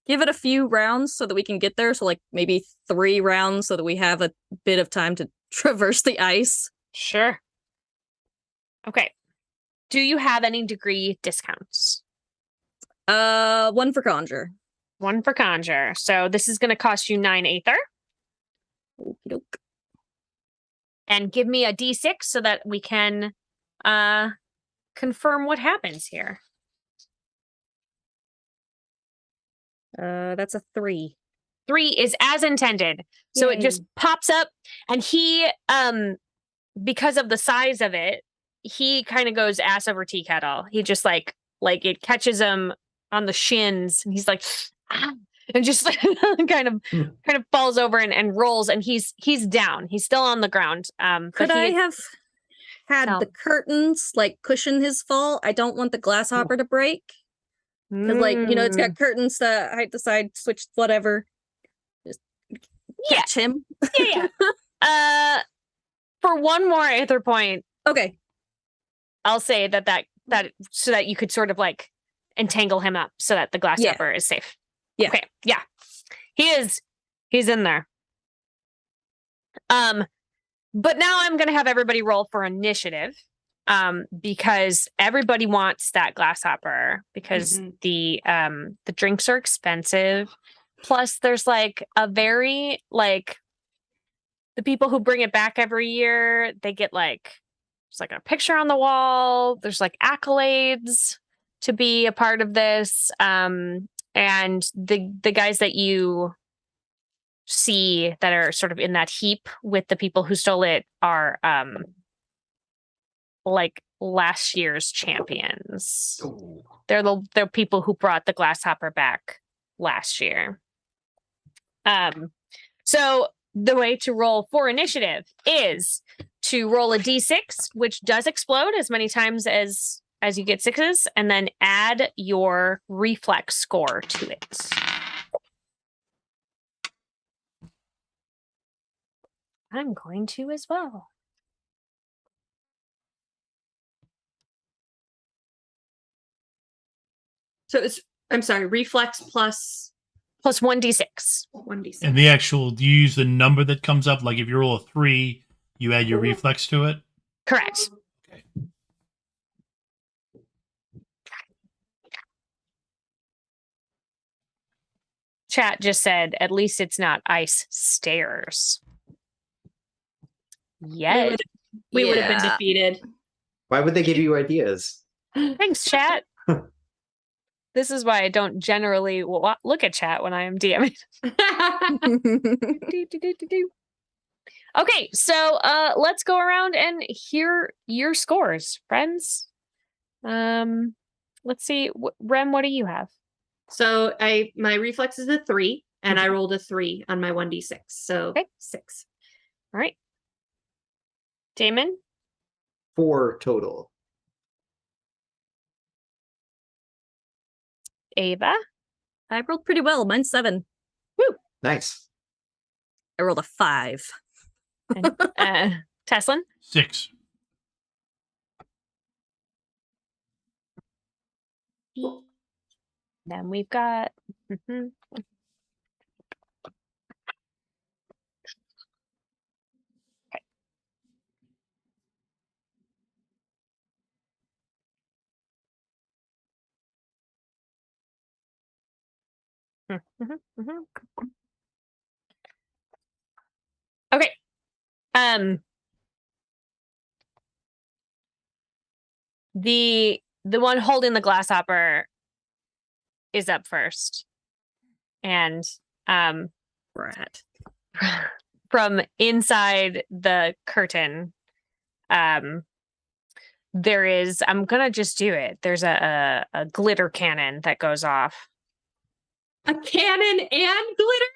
Give it a few rounds so that we can get there. So like maybe 3 rounds so that we have a bit of time to traverse the ice. Sure. Okay. Do you have any degree discounts? 1 for conjure. 1 for conjure. So this is going to cost you 9 aether. Okey-doke. And give me a d6 so that we can confirm what happens here. That's a 3. 3 is as intended. So it just pops up, and he, because of the size of it, he kind of goes ass over tea kettle. He just like it catches him on the shins, and he's like, ah, and just kind of falls over and rolls, and he's down. He's still on the ground. Could I have had the curtains like cushion his fall? I don't want the glasshopper to break. Because, like, you know, it's got curtains to hide the side, switch, whatever. Just catch him. Yeah. For 1 more aether point. Okay. I'll say that so that you could sort of like entangle him up so that the grasshopper is safe. Yeah. Okay. Yeah. He's in there. But now I'm going to have everybody roll for initiative. Because everybody wants that glasshopper because the drinks are expensive. Plus there's like a very like the people who bring it back every year, they get like there's like a picture on the wall. There's like accolades to be a part of this. And the guys that you see that are sort of in that heap with the people who stole it are like last year's champions. They're the people who brought the glasshopper back last year. So the way to roll for initiative is to roll a d6, which does explode as many times as you get 6s, and then add your reflex score to it. I'm going to as well. So I'm sorry, reflex plus 1d6. 1d6. And the actual, do you use the number that comes up? Like if you roll a 3, you add your reflex to it? Correct. Okay. Chat just said, at least it's not ice stairs. Yes. We would have been defeated. Why would they give you ideas? Thanks, chat. This is why I don't generally look at chat when I am DMing. Okay, so let's go around and hear your scores, friends. Let's see. Rem, what do you have? So my reflex is a 3, and I rolled a 3 on my 1d6. So 6. All right. Damon? 4 total. Ava? I rolled pretty well. Mine's 7. Woo! Nice. I rolled a 5. And, Teslin? 6. Then we've got... Okay. The one holding the glasshopper is up first. And Rat. from inside the curtain, there is, I'm gonna just do it. There's a glitter cannon that goes off. A cannon and glitter?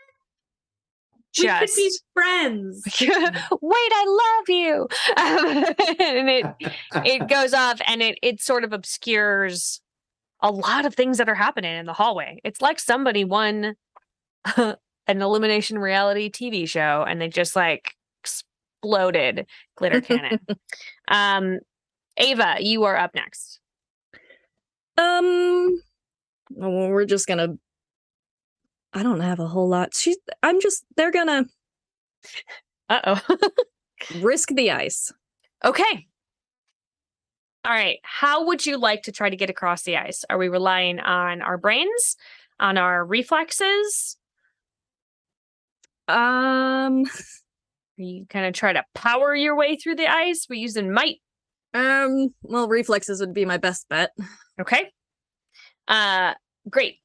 We could be just friends. wait, I love you. And it goes off and it sort of obscures a lot of things that are happening in the hallway. It's like somebody won an elimination reality TV show and they just like exploded glitter cannon. Ava, you are up next. Well, we're just gonna. I don't have a whole lot. They're gonna Uh-oh. risk the ice. Okay. All right. How would you like to try to get across the ice? Are we relying on our brains, on our reflexes? Are you gonna try to power your way through the ice? We're using might. Well, reflexes would be my best bet. Okay. Great.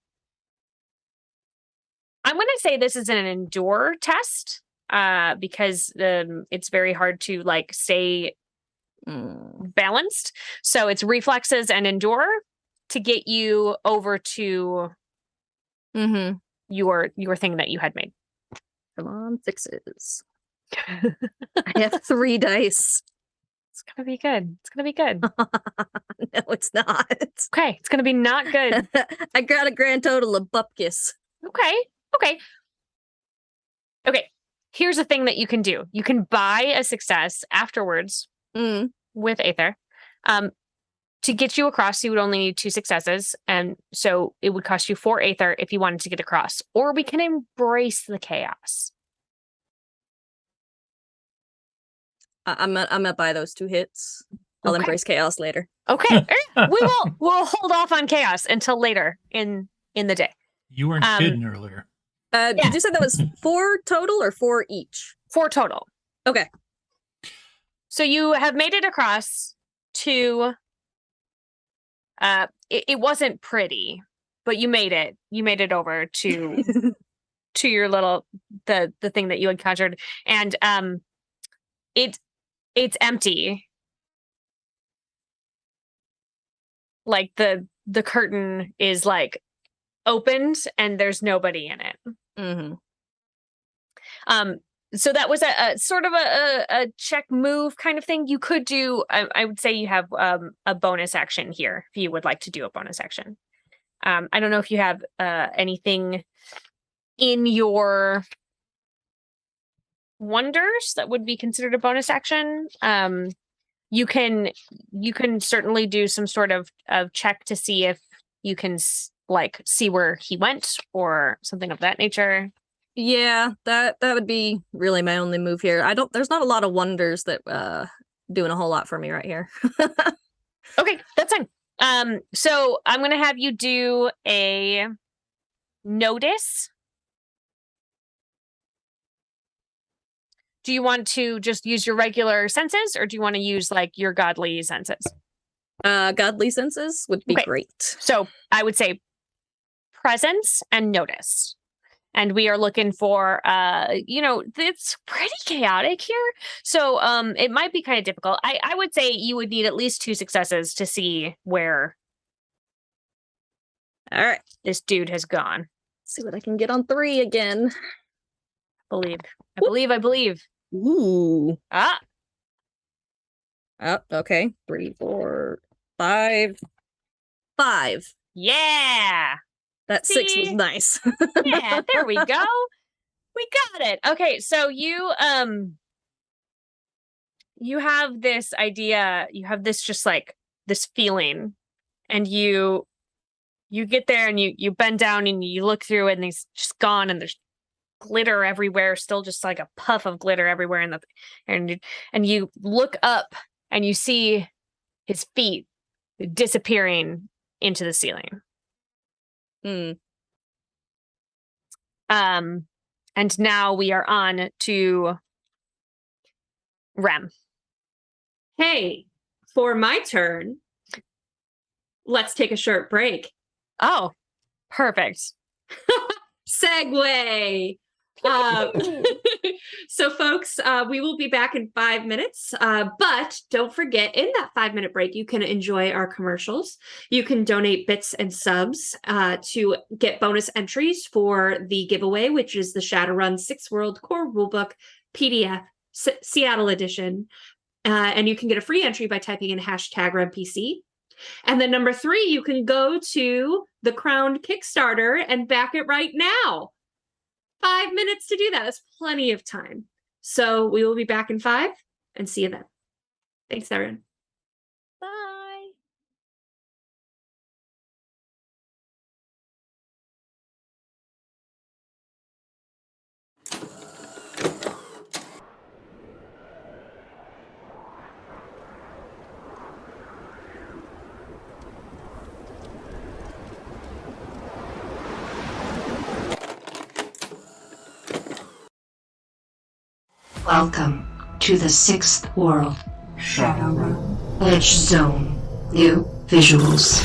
I'm gonna say this is an endure test, because it's very hard to like stay balanced. So it's reflexes and endure to get you over to your thing that you had made. Come on, 6s. I have 3 dice. It's gonna be good. It's gonna be good. No, it's not. Okay, it's gonna be not good. I got a grand total of bupkis. Okay. Here's a thing that you can do. You can buy a success afterwards with Aether. To get you across, you would only need 2 successes. And so it would cost you 4 Aether if you wanted to get across. Or we can embrace the chaos. I'm gonna buy those 2 hits. I'll embrace chaos later. Okay. We'll hold off on chaos until later in the day. You weren't kidding earlier. Did you say that was 4 total or 4 each? 4 total. Okay. So you have made it across to it wasn't pretty, but you made it. You made it over to to your little the thing that you had conjured. And it's empty. Like the curtain is like opened and there's nobody in it. So that was a sort of a check move kind of thing. You could do, I would say you have a bonus action here if you would like to do a bonus action. I don't know if you have anything in your wonders that would be considered a bonus action. You can certainly do some sort of check to see if you can like see where he went or something of that nature. Yeah, that would be really my only move here. There's not a lot of wonders that doing a whole lot for me right here. Okay, that's fine. So I'm gonna have you do a notice. Do you want to just use your regular senses or do you want to use like your godly senses? Godly senses would be great. So I would say presence and notice. And we are looking for, it's pretty chaotic here. So it might be kind of difficult. I would say you would need at least 2 successes to see where all right, this dude has gone. Let's see what I can get on 3 again. I believe. Ooh. Ah. Oh, okay. 3, 4, 5. 5. Yeah. That 6 was nice. Yeah, there we go. We got it. Okay, so you have this idea, you have this just like this feeling, and you get there and you bend down and you look through it and he's just gone and there's glitter everywhere, still just like a puff of glitter everywhere and you look up and you see his feet disappearing into the ceiling. And now we are on to Rem. Hey, for my turn, let's take a short break. Oh, perfect. Segue. Uh, so, folks, we will be back in 5 minutes. But don't forget, in that 5-minute break, you can enjoy our commercials. You can donate bits and subs to get bonus entries for the giveaway, which is the Shadowrun 6 World Core Rulebook PDF Seattle Edition. And you can get a free entry by typing in #RemPC. And then number 3, you can go to the Crowned Kickstarter and back it right now. 5 minutes to do that. That's plenty of time. So we will be back in 5 and see you then. Thanks, everyone. Bye. Welcome to the 6th world, Shadowrun. Edge Zone. New visuals.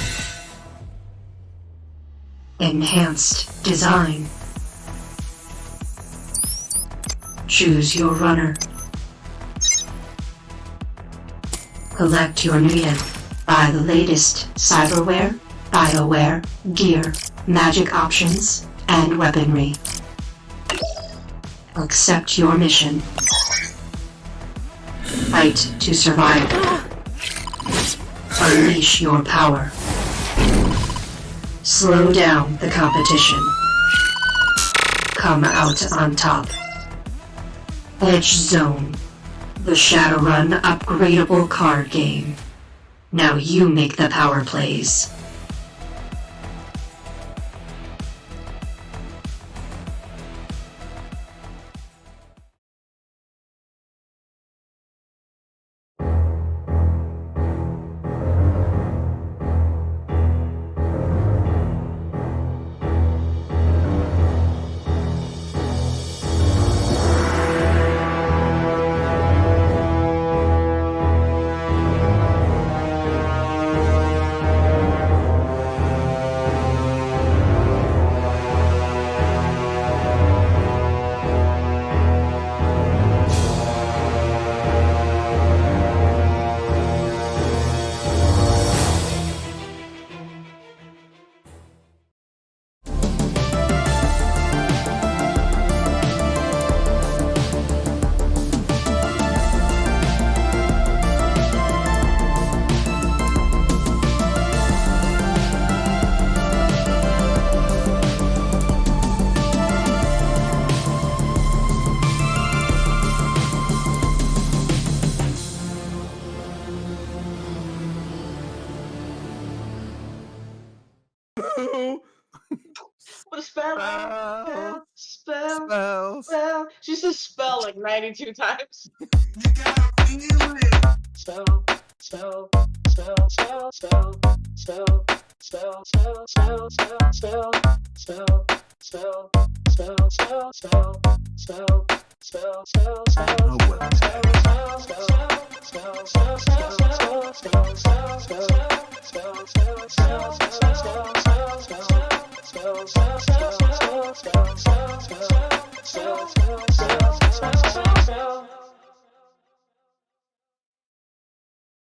Enhanced design. Choose your runner. Collect your gear. Buy the latest cyberware, bioware, gear, magic options, and weaponry. Accept your mission. Fight to survive. Unleash your power. Slow down the competition. Come out on top. Edge Zone, the Shadowrun upgradable card game. Now you make the power plays. What a spell! Spell. She says spell like 92 times. You gotta feel it. Spell.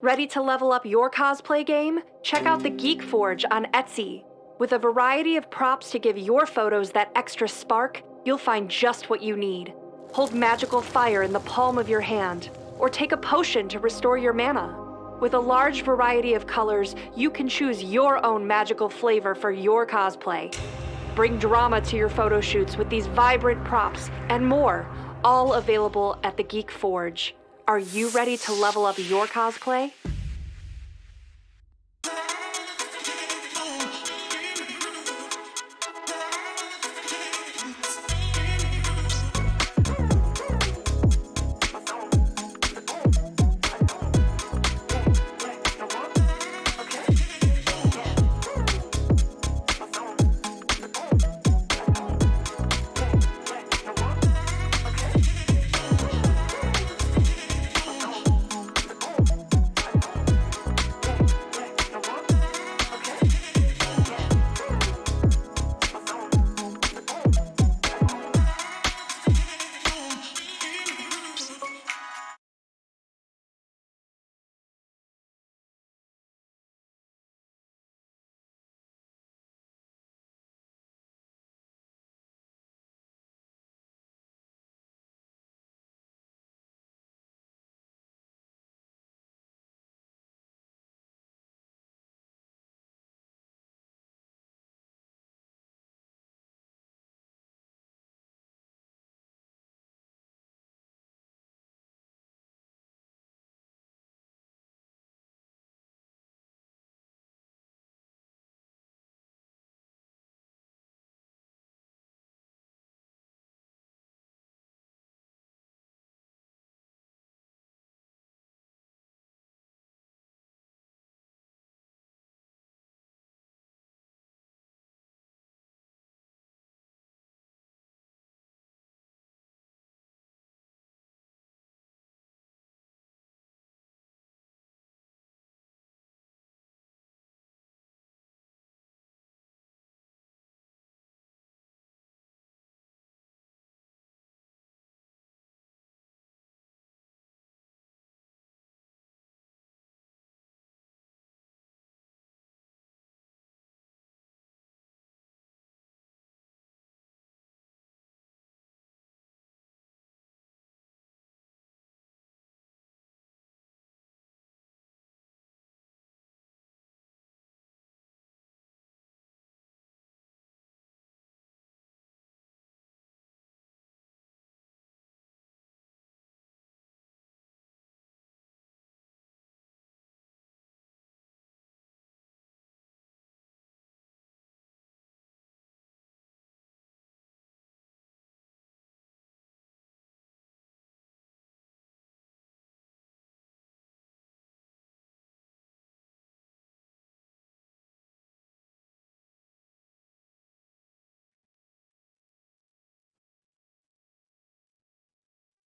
Ready to level up your cosplay game? Check out the Geek Forge on Etsy. With a variety of props to give your photos that extra spark, you'll find just what you need. Hold magical fire in the palm of your hand, or take a potion to restore your mana. With a large variety of colors, you can choose your own magical flavor for your cosplay. Bring drama to your photo shoots with these vibrant props and more, all available at the Geek Forge. Are you ready to level up your cosplay?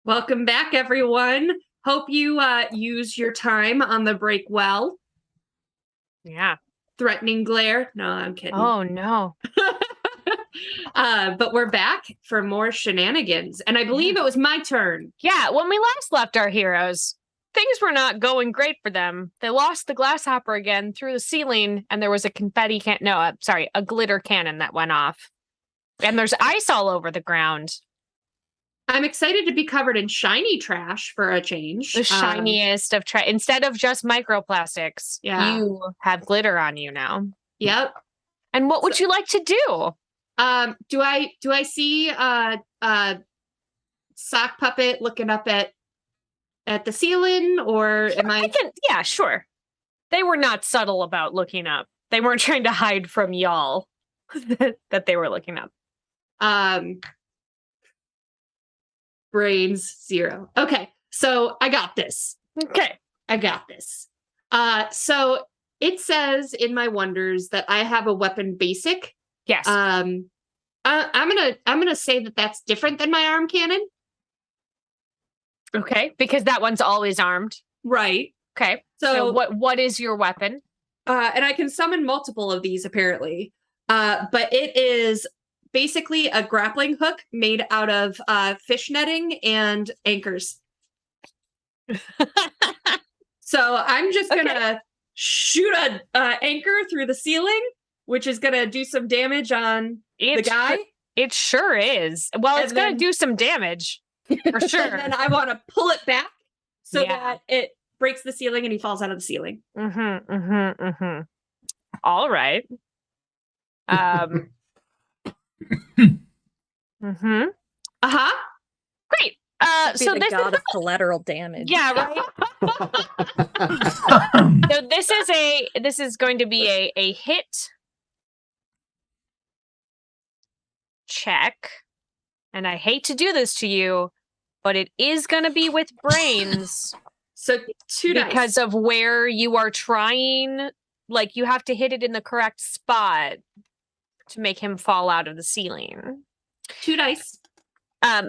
Welcome back, everyone. Hope you use your time on the break well. Yeah. Threatening glare. No, I'm kidding. Oh no. But we're back for more shenanigans. And I believe it was my turn. Yeah, when we last left our heroes, things were not going great for them. They lost the glasshopper again through the ceiling, and there was a a glitter cannon that went off. And there's ice all over the ground. I'm excited to be covered in shiny trash for a change. The shiniest of trash. Instead of just microplastics, you have glitter on you now. Yep. And what would you like to do? Do I see sock puppet looking up at the ceiling, or am I? Yeah, sure. They were not subtle about looking up. They weren't trying to hide from y'all that they were looking up. Brains 0. Okay, so I got this. Okay, I got this. So it says in my wonders that I have a weapon basic. Yes. I'm gonna say that that's different than my arm cannon. Okay, because that one's always armed. Right. Okay. So what is your weapon? And I can summon multiple of these apparently. But it is basically a grappling hook made out of fish netting and anchors. So I'm just gonna shoot a anchor through the ceiling, which is gonna do some damage on the guy. It sure is. Well, it's gonna do some damage for sure. And then I want to pull it back so that it breaks the ceiling and he falls out of the ceiling. All right. Great. So the this god is of collateral damage. Yeah, right. So this is going to be a hit check. And I hate to do this to you, but it is going to be with brains. So 2 dice. Because of where you are trying, like you have to hit it in the correct spot to make him fall out of the ceiling. 2 dice.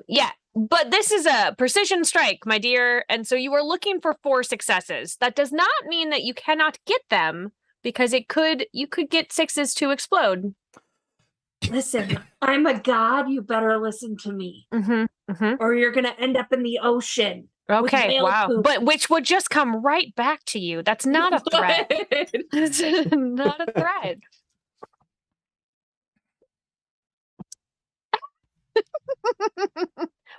Yeah, but this is a precision strike, my dear. And so you are looking for 4 successes. That does not mean that you cannot get them, because you could get 6s to explode. Listen, I'm a god. You better listen to me. Or you're going to end up in the ocean. Okay, wow. Poop. But which would just come right back to you. That's not a threat. That's not a threat.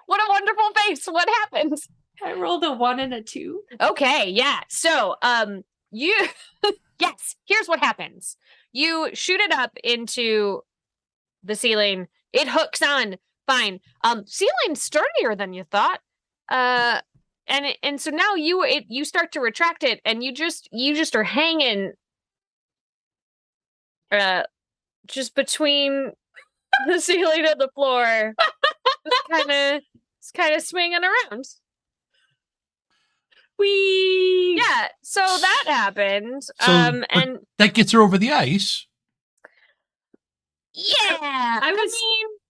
What a wonderful face. What happens? I rolled a 1 and a 2. Okay, yeah. So, you yes, here's what happens. You shoot it up into the ceiling. It hooks on. Fine. Ceiling's sturdier than you thought. And so now you start to retract it, and you just are hanging just between the ceiling and the floor. It's kind of swinging around. Yeah, so that happened. And that gets her over the ice. Yeah,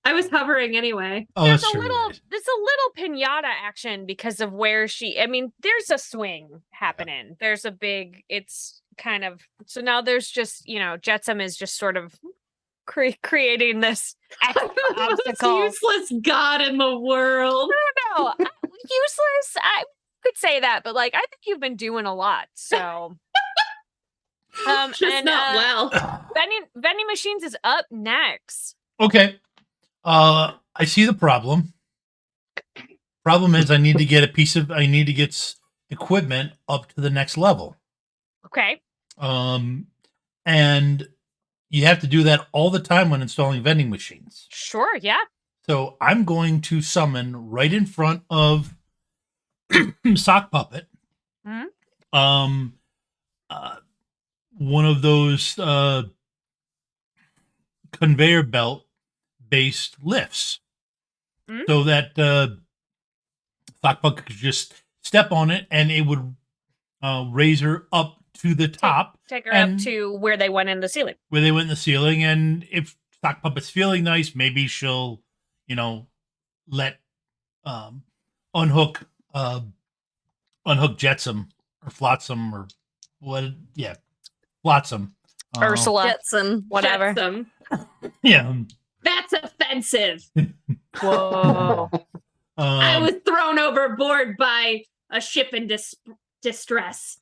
I was hovering anyway. Oh, there's a little pinata action because of where there's a swing happening. There's a big, it's kind of, so now there's just, Jetsam is just sort of creating this obstacle. Useless god in the world. No, useless. I could say that, but I think you've been doing a lot. So, not well. Vending machines is up next. Okay, I see the problem. Problem is, I need to get equipment up to the next level. Okay. And you have to do that all the time when installing vending machines. Sure, yeah. So I'm going to summon right in front of Sock Puppet. Mm-hmm. One of those conveyor belt based lifts. Mm-hmm. So that Sock Puppet could just step on it and it would raise her up to the top. Take her up to where they went in the ceiling. Where they went in the ceiling. And if Sock Puppet's feeling nice, maybe she'll, let unhook Jetsam or Flotsam or what? Yeah, Flotsam. Ursula, Jetson. whatever. Jetsam. Yeah. That's offensive. Whoa. I was thrown overboard by a ship in distress.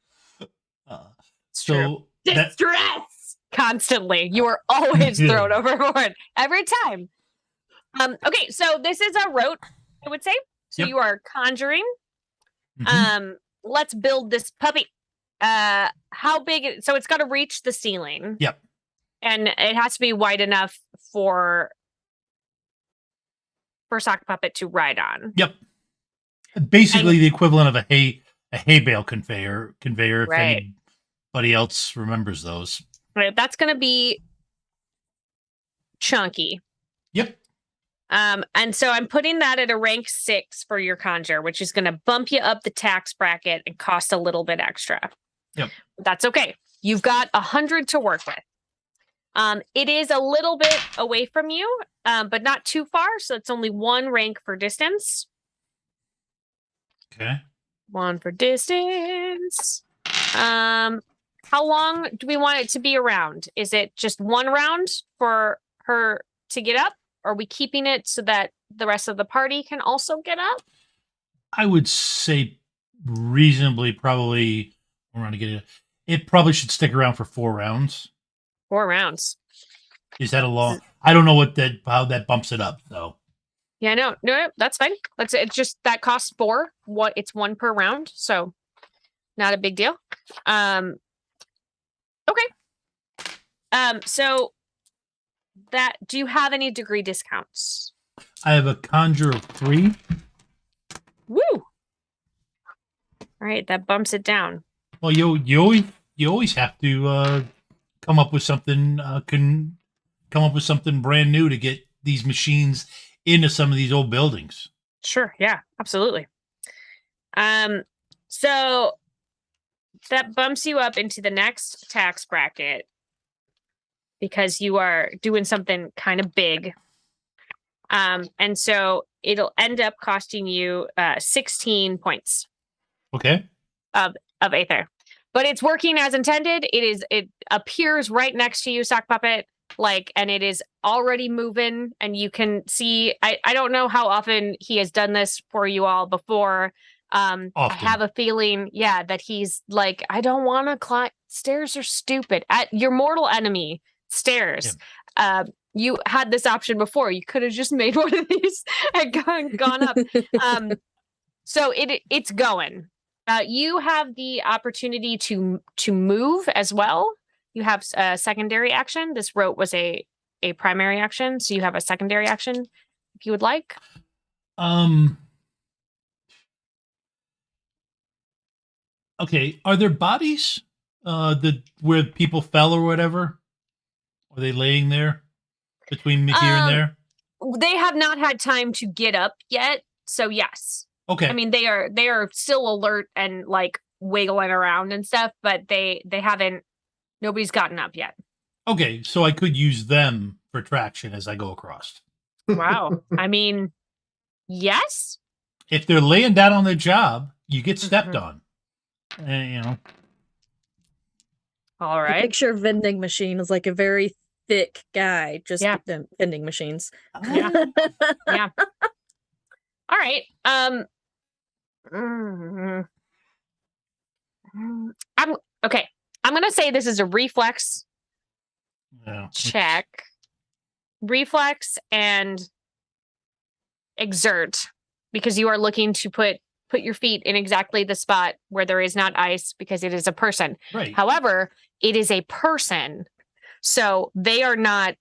So that, Distress! Constantly. You are always Yeah. thrown overboard every time. Okay, so this is a rote, I would say. So Yep. you are conjuring. Mhm. Let's build this puppy. How big? So it's got to reach the ceiling. Yep. And it has to be wide enough for Sock Puppet to ride on. Yep. Basically, the equivalent of a hay bale conveyor. If Right. anybody else remembers those. Right, that's going to be chunky. Yep. And so I'm putting that at a rank 6 for your conjure, which is going to bump you up the tax bracket and cost a little bit extra. Yep. That's okay. You've got 100 to work with. It is a little bit away from you, but not too far. So it's only 1 rank for distance. Okay. 1 for distance. How long do we want it to be around? Is it just 1 round for her to get up? Are we keeping it so that the rest of the party can also get up? I would say reasonably probably we're going to get it. It probably should stick around for 4 rounds. 4 rounds. Is that a long? I don't know how that bumps it up though. Yeah, no, that's fine. It's just that costs 4. It's 1 per round, so not a big deal. Okay. So do you have any degree discounts? I have a conjure of 3. Woo! All right, that bumps it down. Well, you always have to come up with something. Come up with something brand new to get these machines into some of these old buildings. Sure, yeah, absolutely. So that bumps you up into the next tax bracket because you are doing something kind of big. And so it'll end up costing you 16 points. Okay. Of Aether. But it's working as intended. It appears right next to you, Sock Puppet, and it is already moving, and you can see I don't know how often he has done this for you all before. I have a feeling, that he's like, I don't want to climb. Stairs are stupid. At your mortal enemy, stairs. Yeah. You had this option before. You could have just made one of these and gone up. So it's going. You have the opportunity to move as well. You have a secondary action. This rote was a primary action, so you have a secondary action if you would like. Okay. Are there bodies where people fell or whatever? Are they laying there between here and there? They have not had time to get up yet, so yes. Okay. I mean, they are still alert and wiggling around and stuff, but they haven't. Nobody's gotten up yet. Okay, so I could use them for traction as I go across. Wow. I mean, yes. If they're laying down on their job, you get stepped on. All right. I picture vending machine as a very thick guy, just vending machines. Yeah. Yeah. All right. I'm gonna say this is a reflex check. Reflex and exert, because you are looking to put your feet in exactly the spot where there is not ice, because it is a person. Right. However, it is a person, so they are not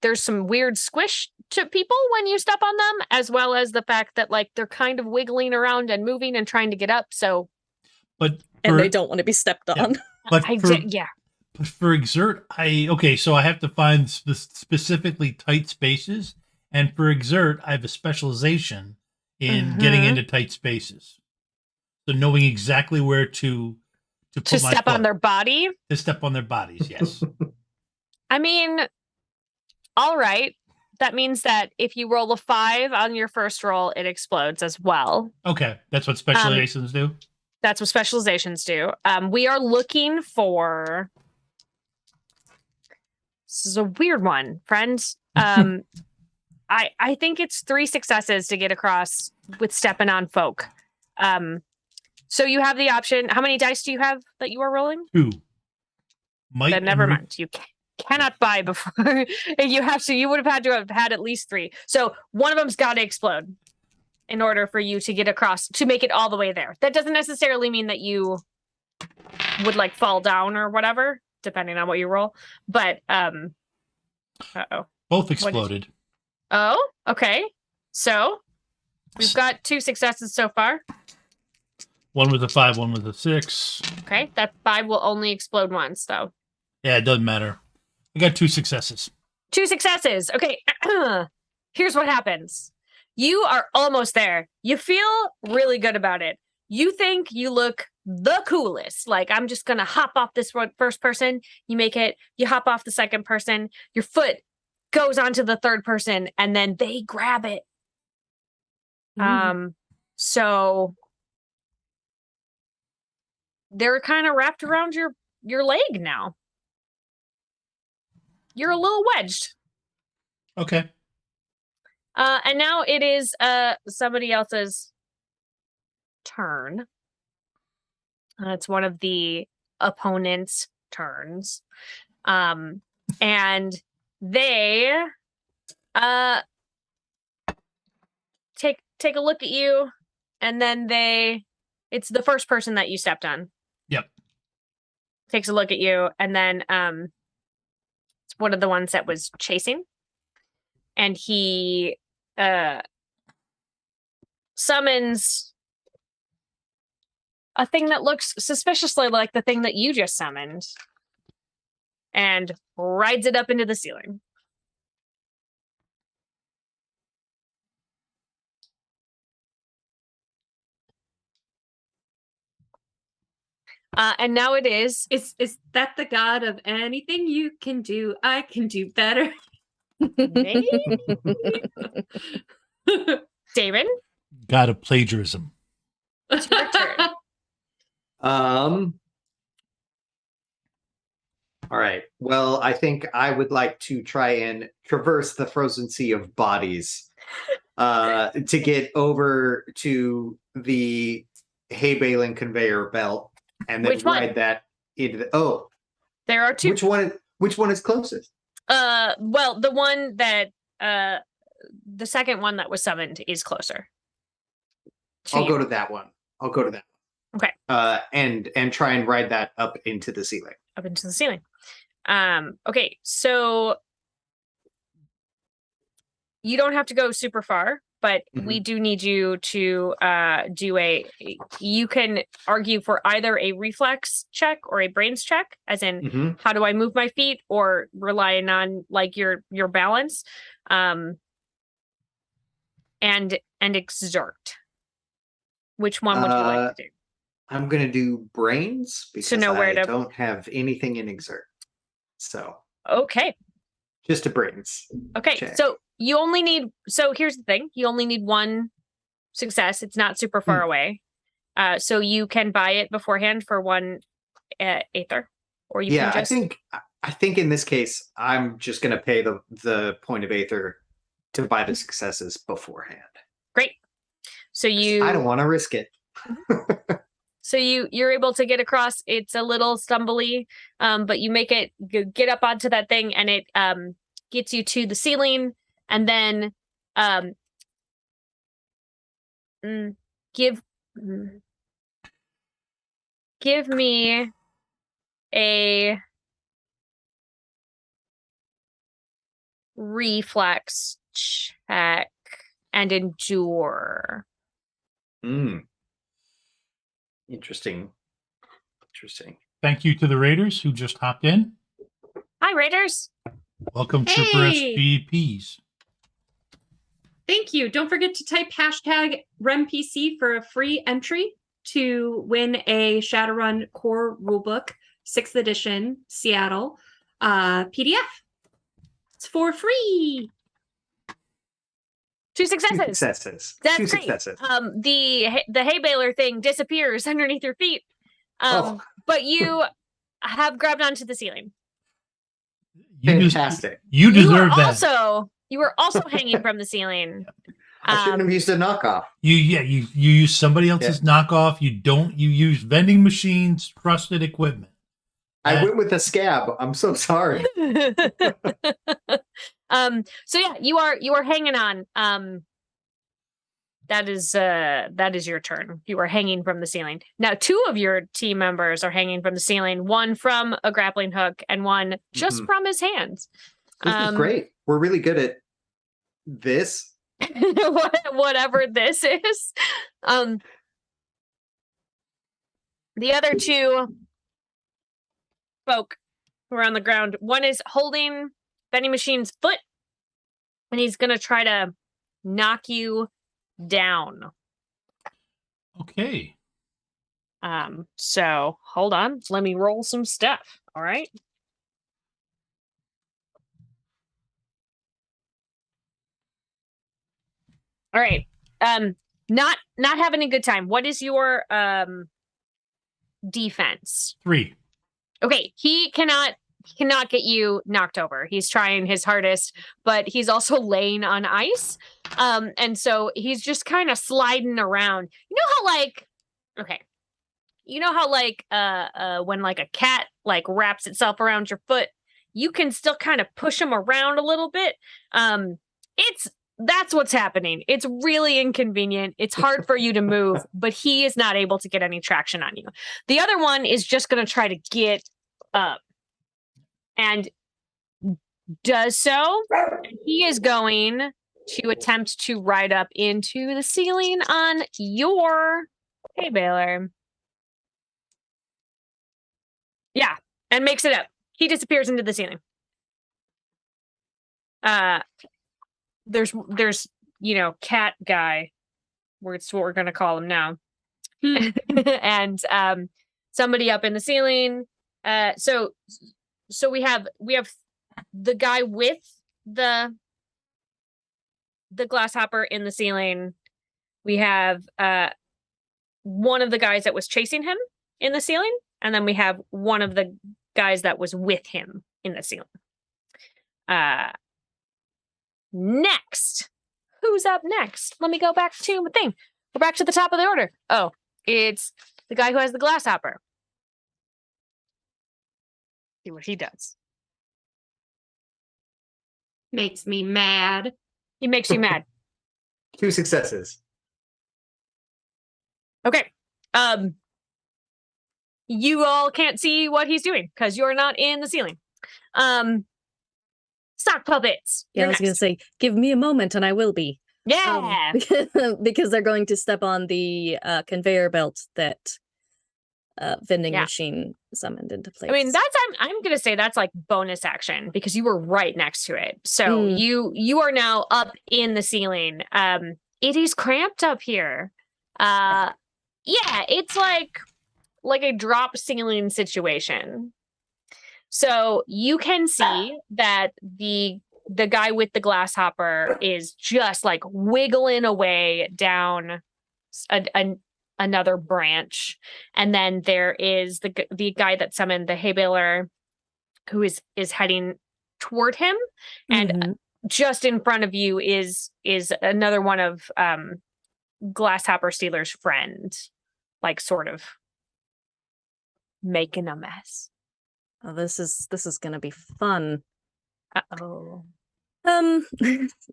there's some weird squish to people when you step on them, as well as the fact that they're kind of wiggling around and moving and trying to get up. So, and they don't want to be stepped on. But for exert, so I have to find specifically tight spaces, and for exert, I have a specialization in getting into tight spaces. So knowing exactly where to put my step foot. on their body. To step on their bodies, yes. I mean, all right. that means that if you roll a 5 on your first roll, it explodes as well. Okay, that's what specializations do. That's what specializations do. We are looking for. This is a weird one, friends. I think it's 3 successes to get across with stepping on folk. So you have the option. How many dice do you have that you are rolling? 2. Might Then never mind. You cannot buy before you have to. You would have had to have had at least 3. So one of them's got to explode in order for you to get across to make it all the way there. That doesn't necessarily mean that you would like fall down or whatever, depending on what you roll. But uh-oh. Both exploded. Oh, okay. So we've got 2 successes so far. One was a 5, one was a 6. Okay, that 5 will only explode once, though. Yeah, it doesn't matter. I got 2 successes. 2 successes. Okay, here's what happens. You are almost there. You feel really good about it. You think you look the coolest. Like, I'm just going to hop off this first person. You make it. You hop off the second person. Your foot goes onto the third person, and then they grab it. So they're kind of wrapped around your leg now. You're a little wedged. Okay. And now it is somebody else's turn. It's one of the opponent's turns. And they take a look at you, and then it's the first person that you stepped on. Yep. Takes a look at you, and then it's one of the ones that was chasing. And he summons a thing that looks suspiciously like the thing that you just summoned and rides it up into the ceiling. And now it is. Is that the god of anything you can do, I can do better? Maybe? David? God of plagiarism. It's your turn. All right. Well, I think I would like to try and traverse the frozen sea of bodies to get over to the hay baling conveyor belt and then ride that into the there are 2. Which one is closest? Well, the one that the second one that was summoned is closer. I'll go to that one. Okay. And try and ride that up into the ceiling. Up into the ceiling. Okay, so you don't have to go super far, but we do need you to you can argue for either a reflex check or a brains check, as in how do I move my feet, or relying on like your balance, and exert. Which one would you like to do? I'm going to do brains because I don't have anything in exert. So. Okay. Just a brains. Okay. Check. So you only need, so here's the thing. You only need 1 success. It's not super far away. So you can buy it beforehand for 1 Aether, or you can just. I think in this case, I'm just going to pay the point of Aether to buy the successes beforehand. Great. So I don't want to risk it. So you're able to get across. It's a little stumbly, but you make it get up onto that thing, and it gets you to the ceiling, and then give me a reflex check and endure. Interesting. Thank you to the Raiders who just hopped in. Hi, Raiders. Welcome, Trooper SVPs. Thank you. Don't forget to type hashtag RemPC for a free entry to win a Shadowrun core rulebook, 6th edition, Seattle, PDF. It's for free. 2 successes. 2 successes. That's 2 great. successes. The hay baler thing disappears underneath your feet. But you have grabbed onto the ceiling. Fantastic. You deserve that. You were also hanging from the ceiling. I shouldn't have used a knockoff. You use somebody else's knockoff. You use vending machines, trusted equipment. I went with a scab. I'm so sorry. So yeah, you are hanging on. That is your turn. You are hanging from the ceiling. Now 2 of your team members are hanging from the ceiling, one from a grappling hook and one just from his hands. This is great. We're really good at this. Whatever this is. The other 2 folk who are on the ground, one is holding vending machine's foot, and he's gonna try to knock you down. Okay. So hold on. Let me roll some stuff. All right. All right. Not having a good time. What is your defense? 3. Okay, he cannot get you knocked over. He's trying his hardest, but he's also laying on ice. And so he's just kind of sliding around. You know how when like a cat like wraps itself around your foot, you can still kind of push him around a little bit. That's what's happening. It's really inconvenient. It's hard for you to move, but he is not able to get any traction on you. The other one is just going to try to get up and does so. He is going to attempt to ride up into the ceiling on your hay baler. Yeah, and makes it up. He disappears into the ceiling. There's cat guy. It's what we're gonna call him now. And somebody up in the ceiling. So we have the guy with the glasshopper in the ceiling. We have one of the guys that was chasing him in the ceiling, and then we have one of the guys that was with him in the ceiling. Next. Who's up next? Let me go back to the thing. Go back to the top of the order. Oh, it's the guy who has the glasshopper. See what he does. Makes me mad. He makes you mad. 2 successes. Okay. You all can't see what he's doing because you're not in the ceiling. Sock puppets. Yeah, I was going to say, give me a moment and I will be. Yeah. Because they're going to step on the conveyor belt that vending machine summoned into place. I mean, I'm going to say that's like bonus action because you were right next to it. So you are now up in the ceiling. It is cramped up here. Yeah, it's like a drop ceiling situation. So you can see that the guy with the glasshopper is just like wiggling away down another branch, and then there is the guy that summoned the hay baler, who is heading toward him, and just in front of you is another one of Glasshopper Stealer's friend, like sort of making a mess. Oh, this is gonna be fun. Uh-oh.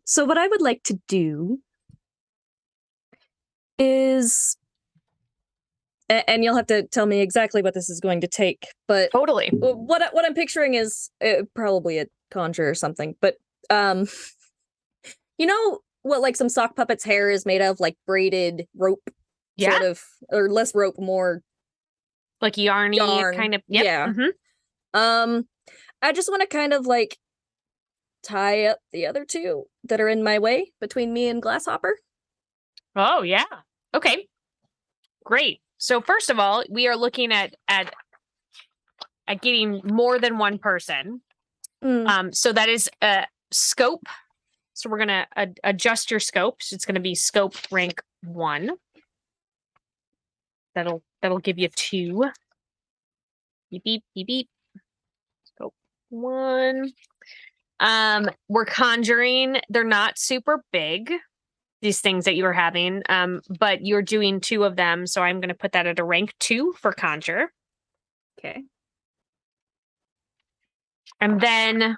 So what I would like to do is, and you'll have to tell me exactly what this is going to take, but totally. What I'm picturing is probably a conjure or something, but you know what, like some sock puppet's hair is made of, like braided rope, sort of, or less rope, more like yarn kind of. Yep. Yeah. Mm-hmm. I just want to kind of like tie up the other two that are in my way between me and Glasshopper. Oh yeah. Okay. Great. So first of all, we are looking at getting more than one person. So that is scope. So we're gonna adjust your scopes. It's gonna be scope rank 1. That'll give you 2. Beep beep beep beep. Scope 1. We're conjuring. They're not super big, these things that you were having. But you're doing 2 of them, so I'm gonna put that at a rank 2 for conjure. Okay. And then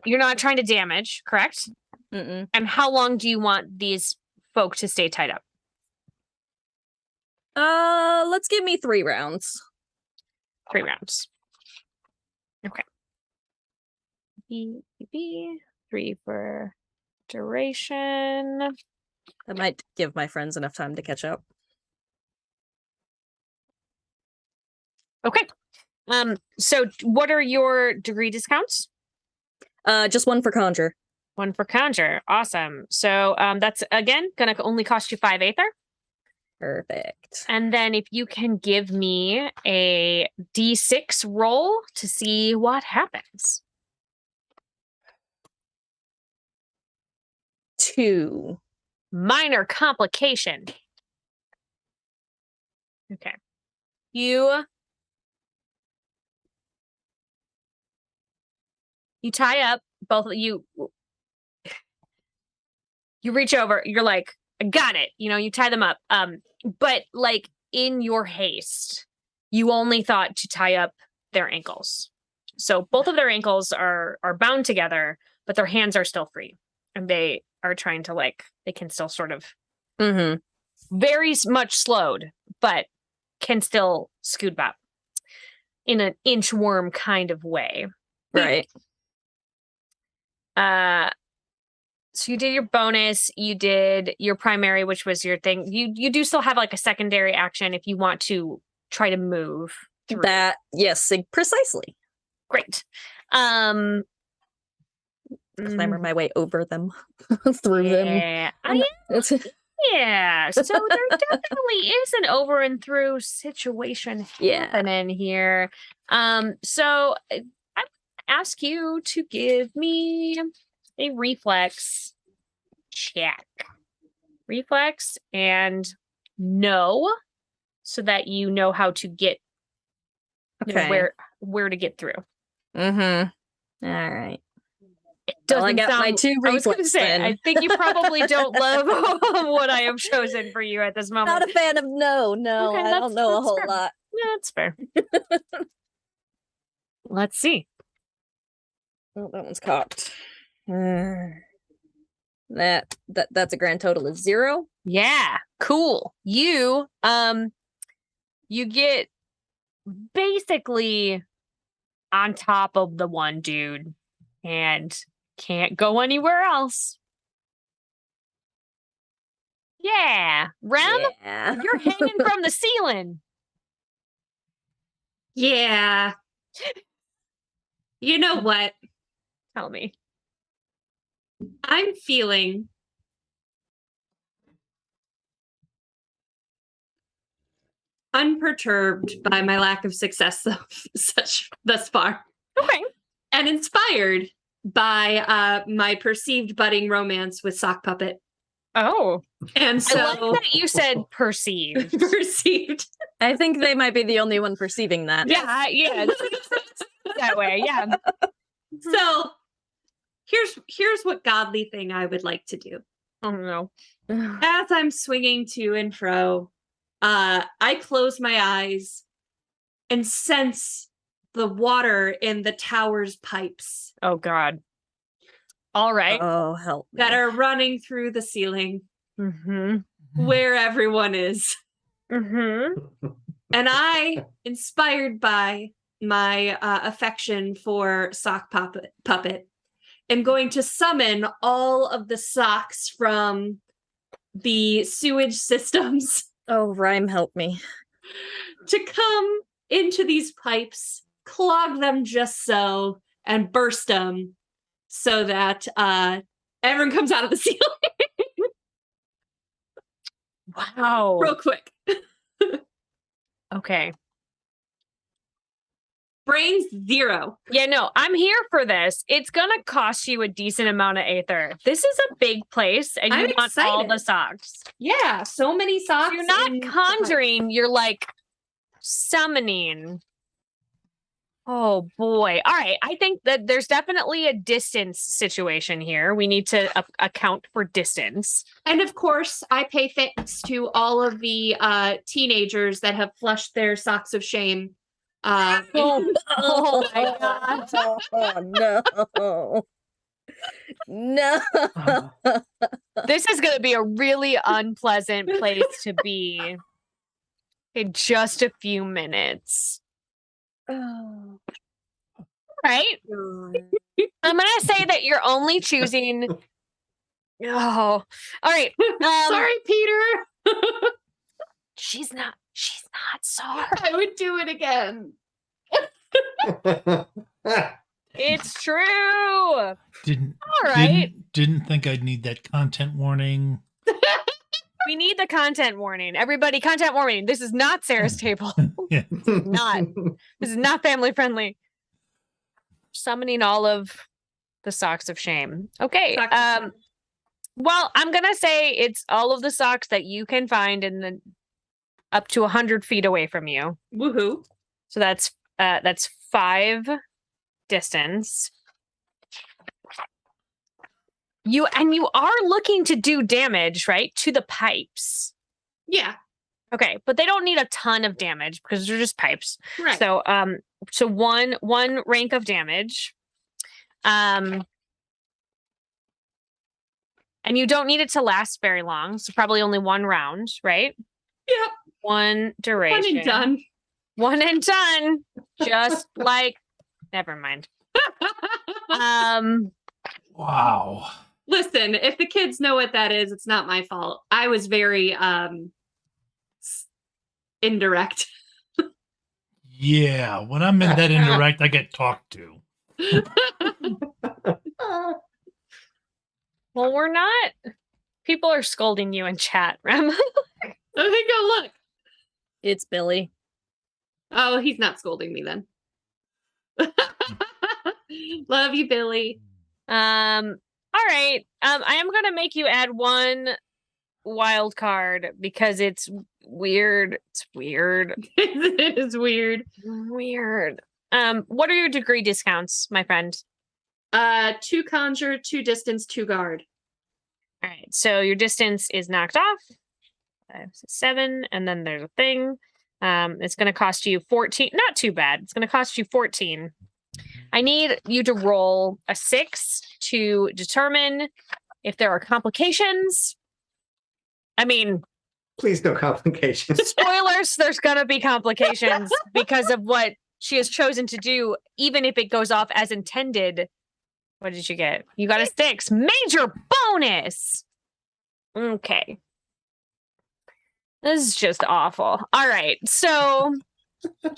you're not trying to damage, correct? Mm-mm. And how long do you want these folk to stay tied up? Let's give me 3 rounds. 3 rounds. Okay. B 3 for duration. That might give my friends enough time to catch up. Okay. So what are your degree discounts? Just 1 for conjure. 1 for conjure. Awesome. So that's again gonna only cost you 5 aether. Perfect. And then if you can give me a D6 roll to see what happens. 2. Minor complication. Okay. You tie up both of you. You reach over, you're like, I got it. You tie them up. But like in your haste, you only thought to tie up their ankles. So both of their ankles are bound together, but their hands are still free. And they are trying to they can still sort of very much slowed, but can still scoot about in an inchworm kind of way. Right. So you did your bonus, you did your primary, which was your thing. You do still have a secondary action if you want to try to move through. That, yes, precisely. Great. Clamber my way over them, through them. Yeah. So there definitely is an over and through situation happening here. So I ask you to give me a reflex check. Reflex and know, so that you know how to get where to get through. All right. It doesn't I got sound, my 2 reflex. I was gonna say, then. I think you probably don't love what I have chosen for you at this moment. Not a fan of no. Okay, I don't know a whole fair. lot. That's fair. Let's see. Oh, that one's cocked. That's a grand total of 0. Yeah, cool. You get basically on top of the one dude and can't go anywhere else. Yeah, Rem, Yeah. you're hanging from the ceiling. Yeah. You know what? Tell me. I'm feeling unperturbed by my lack of success thus far. Okay. And inspired by my perceived budding romance with Sock Puppet. Oh. And so I like that you said perceived. perceived. I think they might be the only one perceiving that. Yeah. That way, yeah. So here's what godly thing I would like to do. Oh no. As I'm swinging to and fro, I close my eyes and sense the water in the tower's pipes. Oh God. All right. Oh, help me. That are running through the ceiling Mm-hmm. where everyone is. Mm-hmm. And I, inspired by my affection for Sock Puppet, am going to summon all of the socks from the sewage systems. Oh, Rhyme, help me. To come into these pipes, clog them just so, and burst them so that everyone comes out of the ceiling. Wow. Real quick. Okay. Brains 0. Yeah, no, I'm here for this. It's gonna cost you a decent amount of Aether. This is a big place, and you I'm want all the excited. socks. Yeah, so many socks. You're not in the conjuring, you're like summoning. Oh boy. All right. I think that there's definitely a distance situation here. We need to account for distance. And of course, I pay thanks to all of the teenagers that have flushed their socks of shame. Oh my God. Oh, no. No. This is going to be a really unpleasant place to be in just a few minutes. Oh, Right? I'm going to say that you're only choosing. Oh, all right. Sorry, Peter. She's not sorry. I would do it again. It's true. Didn't All right. didn't think I'd need that content warning. We need the content warning. Everybody, content warning. This is not Sarah's table. Yeah. This is not family friendly. Summoning all of the socks of shame. Okay. Socks of shame. Well, I'm gonna say it's all of the socks that you can find in the up to 100 feet away from you. Woohoo. So that's 5 distance. You are looking to do damage, right? To the pipes. Yeah. Okay, but they don't need a ton of damage because they're just pipes. Right. So one rank of damage. And you don't need it to last very long, so probably only 1 round, right? Yep. 1 duration. 1 and done. 1 and done. Just like never mind. Wow. Listen, if the kids know what that is, it's not my fault. I was very indirect. Yeah, when I'm in that indirect, I get talked to. Well, we're not. People are scolding you in chat, Rem. Okay, go look. it's Billy. Oh, he's not scolding me then. Love you, Billy. All right. I am gonna make you add 1 wild card because it's weird. It's weird. It is weird. Weird. What are your degree discounts, my friend? 2 conjure, 2 distance, 2 guard. All right. So your distance is knocked off. 7, and then there's a thing. It's gonna cost you 14. Not too bad. It's gonna cost you 14. I need you to roll a 6 to determine if there are complications. I mean, Please, no complications. spoilers, there's going to be complications because of what she has chosen to do, even if it goes off as intended. What did you get? You got a 6. Major bonus. Okay. This is just awful. All right. So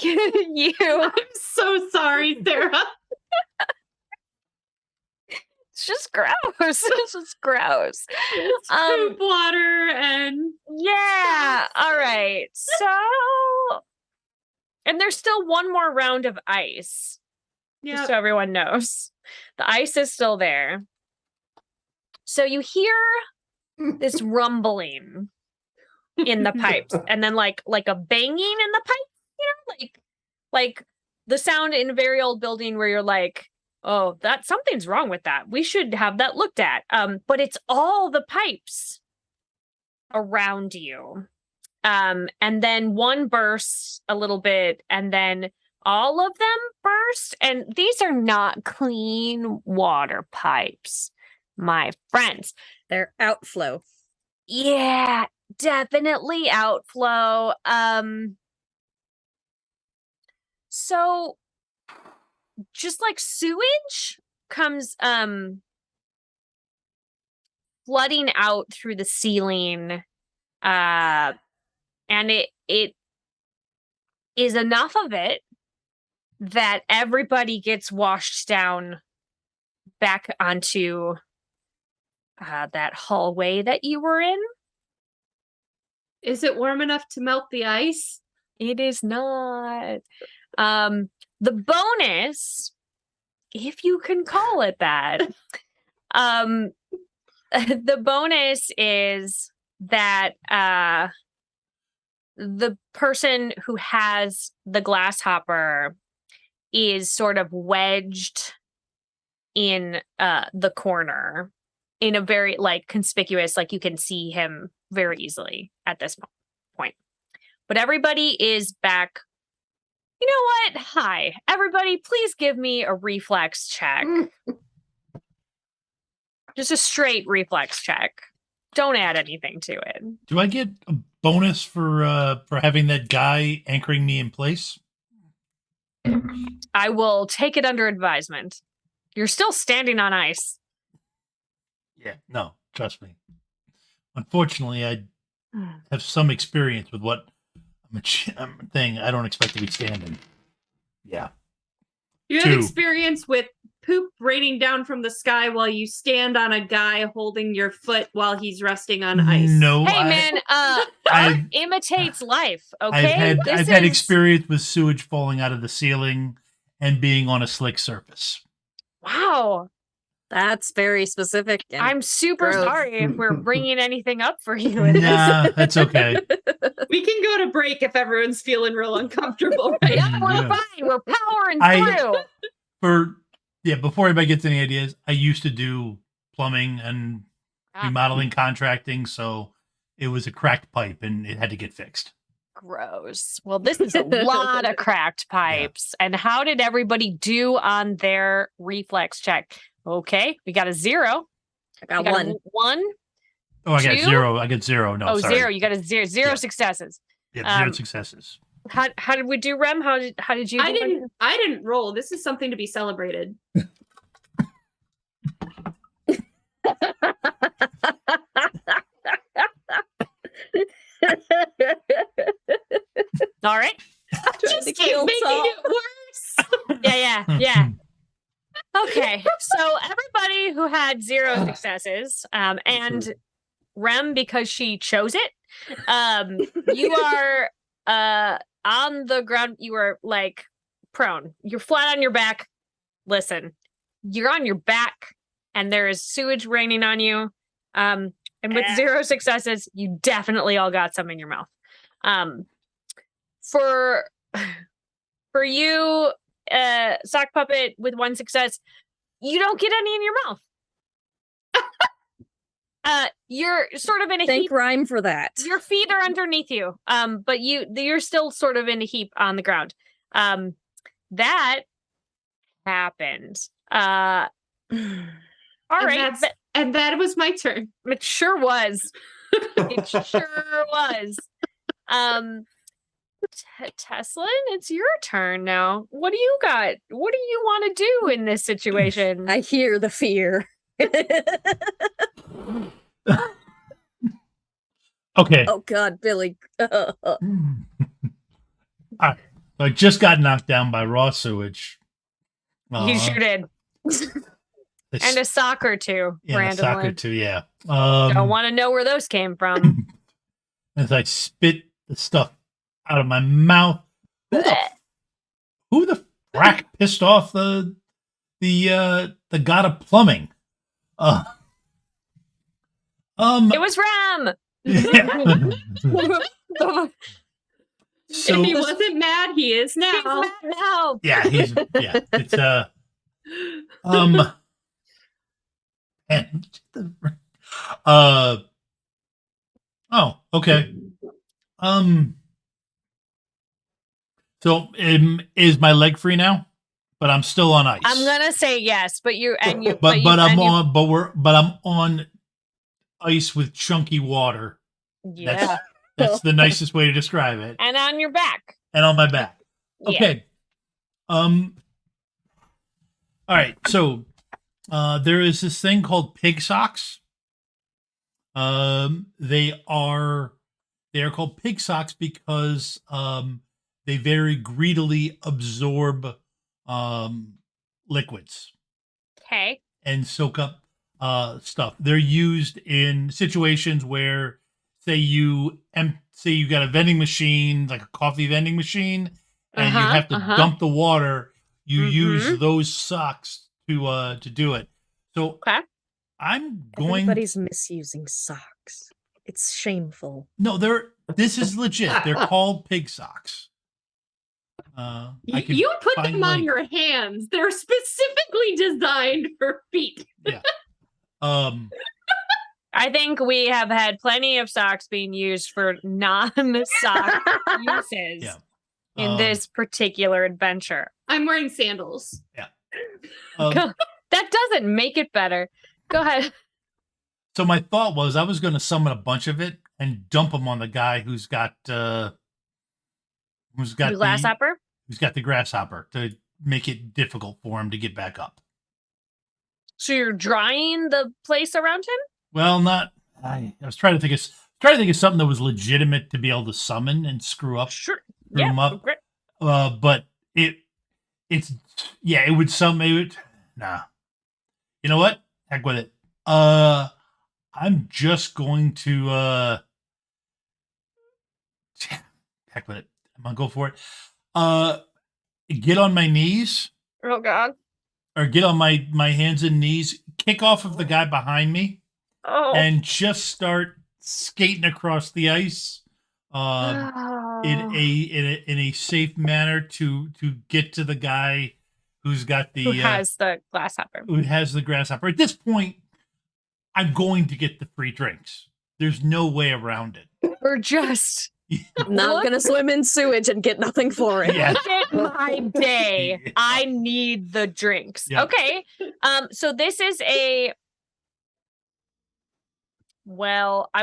you. I'm so sorry, Sarah. It's just gross. It's just gross. It's poop water and Yeah. All right. So, and there's still 1 more round of ice. yeah. Just so everyone knows, the ice is still there. So you hear this rumbling in the pipes, and then like a banging in the pipe. Like the sound in a very old building where you're like, oh, that something's wrong with that. We should have that looked at. But it's all the pipes around you. And then 1 bursts a little bit, and then all of them burst. And these are not clean water pipes, my friends. They're outflow. Yeah, definitely outflow. So just like sewage comes flooding out through the ceiling, and it is enough of it that everybody gets washed down back onto that hallway that you were in. Is it warm enough to melt the ice? It is not. The bonus, if you can call it that, the bonus is that the person who has the glass hopper is sort of wedged in the corner in a very like conspicuous, like you can see him very easily at this point. But everybody is back. You know what? Hi, everybody, please give me a reflex check. Just a straight reflex check. Don't add anything to it. Do I get a bonus for having that guy anchoring me in place? I will take it under advisement. You're still standing on ice. Yeah, no, trust me. Unfortunately, I have some experience with what thing I don't expect to be standing. Yeah. You have 2. experience with poop raining down from the sky while you stand on a guy holding your foot while he's resting on ice. No, Hey, man, art imitates life, okay? I've had experience with sewage falling out of the ceiling and being on a slick surface. Wow. That's very specific. I'm super gross. sorry if we're bringing anything up for you. Nah, that's okay. We can go to break if everyone's feeling real uncomfortable. Right? Yeah, we're Yeah. fine. We're powering through. Before anybody gets any ideas, I used to do plumbing and remodeling contracting, so it was a cracked pipe and it had to get fixed. Gross. Well, this is a lot of cracked pipes. Yeah. And how did everybody do on their reflex check? Okay, we got a 0. I got 1. 1. Oh, I got 2? 0. I got 0. No, sorry. 0. You got a 0. 0 successes. Yeah, 0 successes. How did we do, Rem? How did you? I didn't roll. This is something to be celebrated. All right. Just keep making it worse. Yeah. Okay, so everybody who had 0 successes, and Rem, because she chose it, you are on the ground. You are like prone. You're flat on your back. Listen, you're on your back, and there is sewage raining on you. And with 0 successes, you definitely all got some in your mouth. For you, sock puppet, with 1 success, you don't get any in your mouth. You're sort of in a heap. Rhyme for that. Your feet are underneath you. But you're still sort of in a heap on the ground. That happened. All right. And that was my turn. It sure was. It sure was. Teslin, it's your turn now. What do you got? What do you want to do in this situation? I hear the fear. Okay. Oh God, Billy. I just got knocked down by raw sewage. You sure did. And a sock or two, randomly. A sock or two, yeah. Don't want to know where those came from. As I spit the stuff out of my mouth. Who the frack pissed off the god of plumbing? It was Rem. Yeah. So, if he wasn't mad, he is now. He's mad now. It's oh, okay. So is my leg free now? But I'm still on ice. I'm gonna say yes, but I'm on ice with chunky water. Yeah. That's the nicest way to describe it. And on your back. And on my back. Okay. Yeah. All right. So there is this thing called pig socks. They are called pig socks because they very greedily absorb liquids. Okay. And soak up stuff. They're used in situations where, say you got a vending machine, like a coffee vending machine, and you have to dump the water. You use those socks to do it. So Okay. I'm going. Everybody's misusing socks. It's shameful. No, this is legit. They're called pig socks. You put them on your hands. They're specifically designed for feet. Yeah. I think we have had plenty of socks being used for non-sock uses Yeah. in this particular adventure. I'm wearing sandals. Yeah. That doesn't make it better. Go ahead. So my thought was I was going to summon a bunch of it and dump them on the guy who's got the grasshopper. Who's got the grasshopper to make it difficult for him to get back up. So you're drying the place around him? Well, not. I was trying to think of something that was legitimate to be able to summon and screw up. Sure. Screw him up. Great. But it would nah. You know what? Heck with it. I'm just going to heck with it. I'm gonna go for it. Get on my knees. Oh God. Or get on my hands and knees, kick off of the guy behind me, and just start skating across the ice in a safe manner to get to the guy who has the grasshopper. Who has the grasshopper. At this point, I'm going to get the free drinks. There's no way around it. We're just not gonna swim in sewage and get nothing for it. Yeah. Look at my day. Yeah. I need the drinks. Yeah. Okay. So this is I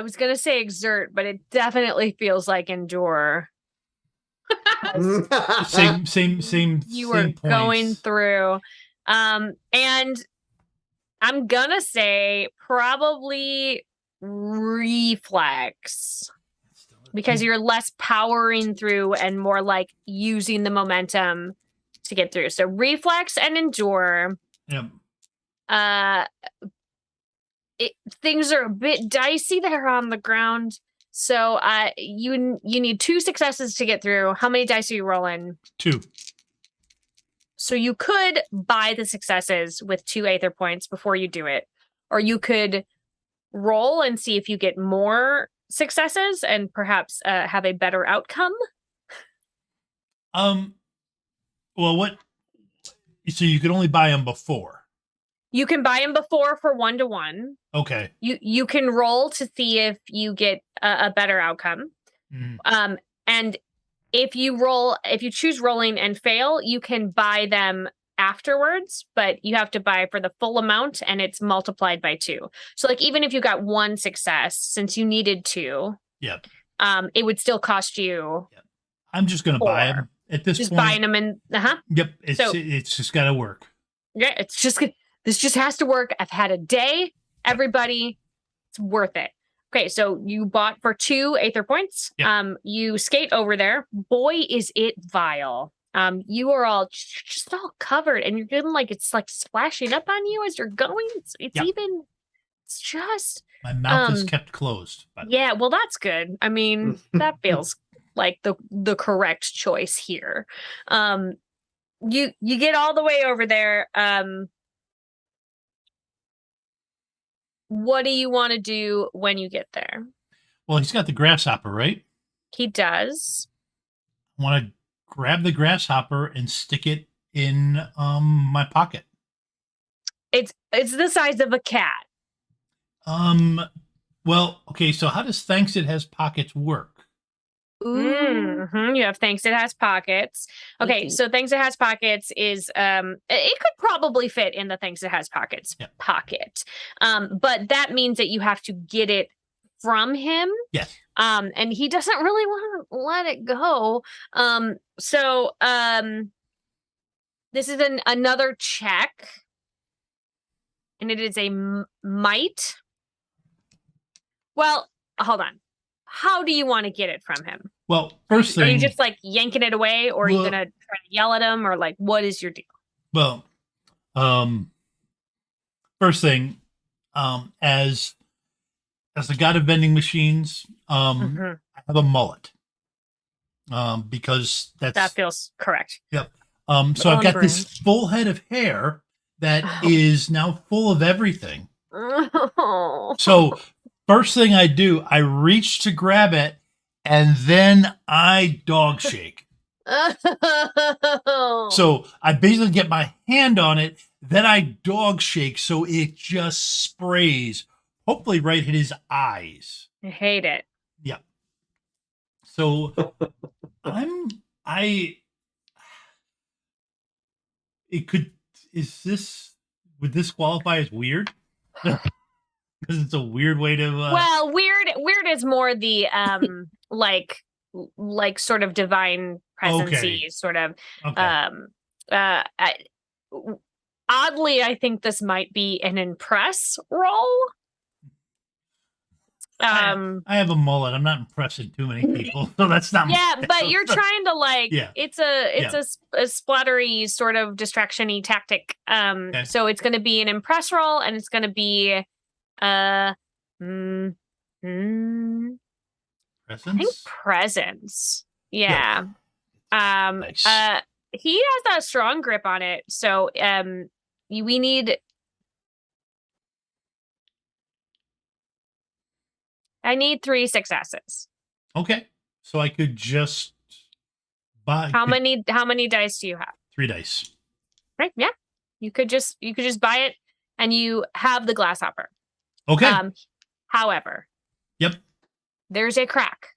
was gonna say exert, but it definitely feels like endure. Same. You were going through. And I'm gonna say probably reflex. Because you're less powering through and more like using the momentum to get through. So reflex and endure. Yep. Things are a bit dicey there on the ground. So you need 2 successes to get through. How many dice are you rolling? 2. So you could buy the successes with 2 Aether points before you do it. Or you could roll and see if you get more successes and perhaps have a better outcome. Well, what? So you could only buy them before. You can buy them before for 1-to-1. Okay. You can roll to see if you get a better outcome. Mm. And if you choose rolling and fail, you can buy them afterwards, but you have to buy for the full amount and it's multiplied by 2. So like even if you got 1 success, since you needed 2, Yep. It would still cost you. Yep. I'm just going to buy them at this just point. buying them and Yep. It's just got to work. Yeah, this just has to work. I've had a day. Everybody, it's worth it. Okay, so you bought for 2 Aether points. Yep. You skate over there. Boy, is it vile. You are all just all covered, and you're getting like it's like splashing up on you as you're going. It's just my mouth is kept closed. Yeah, well, that's good. I mean, that feels like the correct choice here. You get all the way over there. What do you want to do when you get there? Well, he's got the grasshopper, right? He does. I want to grab the grasshopper and stick it in my pocket. It's the size of a cat. Well, okay, so how does Thanks It Has Pockets work? Mm-hmm. You have Thanks It Has Pockets. Okay, so Thanks It Has Pockets is it could probably fit in the Thanks It Has Pockets pocket. But that means that you have to get it from him. Yes. And he doesn't really want to let it go. So this is another check. And it is a might. Well, hold on. How do you want to get it from him? Well, first thing... Are you just like yanking it away, or are you going to try to yell at him, or like, what is your deal? Well, first thing, as the god of vending machines, I have a mullet. because That that's feels correct. yep. So I've On got this brand. full head of hair that is now full of everything. So first thing I do, I reach to grab it, and then I dog shake. So I basically get my hand on it, then I dog shake so it just sprays. Hopefully right in his eyes. I hate it. Yeah. So it could, would this qualify as weird? Because it's a weird way to Well, weird is more the like sort of divine presency Okay. sort of okay. Oddly, I think this might be an impress roll. I have a mullet. I'm not impressing too many people, so that's not Yeah, but you're trying to like Yeah. it's a splattery sort of distraction-y tactic. Okay. So it's going to be an impress roll, and it's going to be I think presence. presence. Yeah. Nice. He has that strong grip on it, so we need. I need 3 successes. Okay, so I could just buy How many dice do you have? 3 dice. Right? Yeah. You could just buy it, and you have the glass hopper. Okay. However, Yep. there's a crack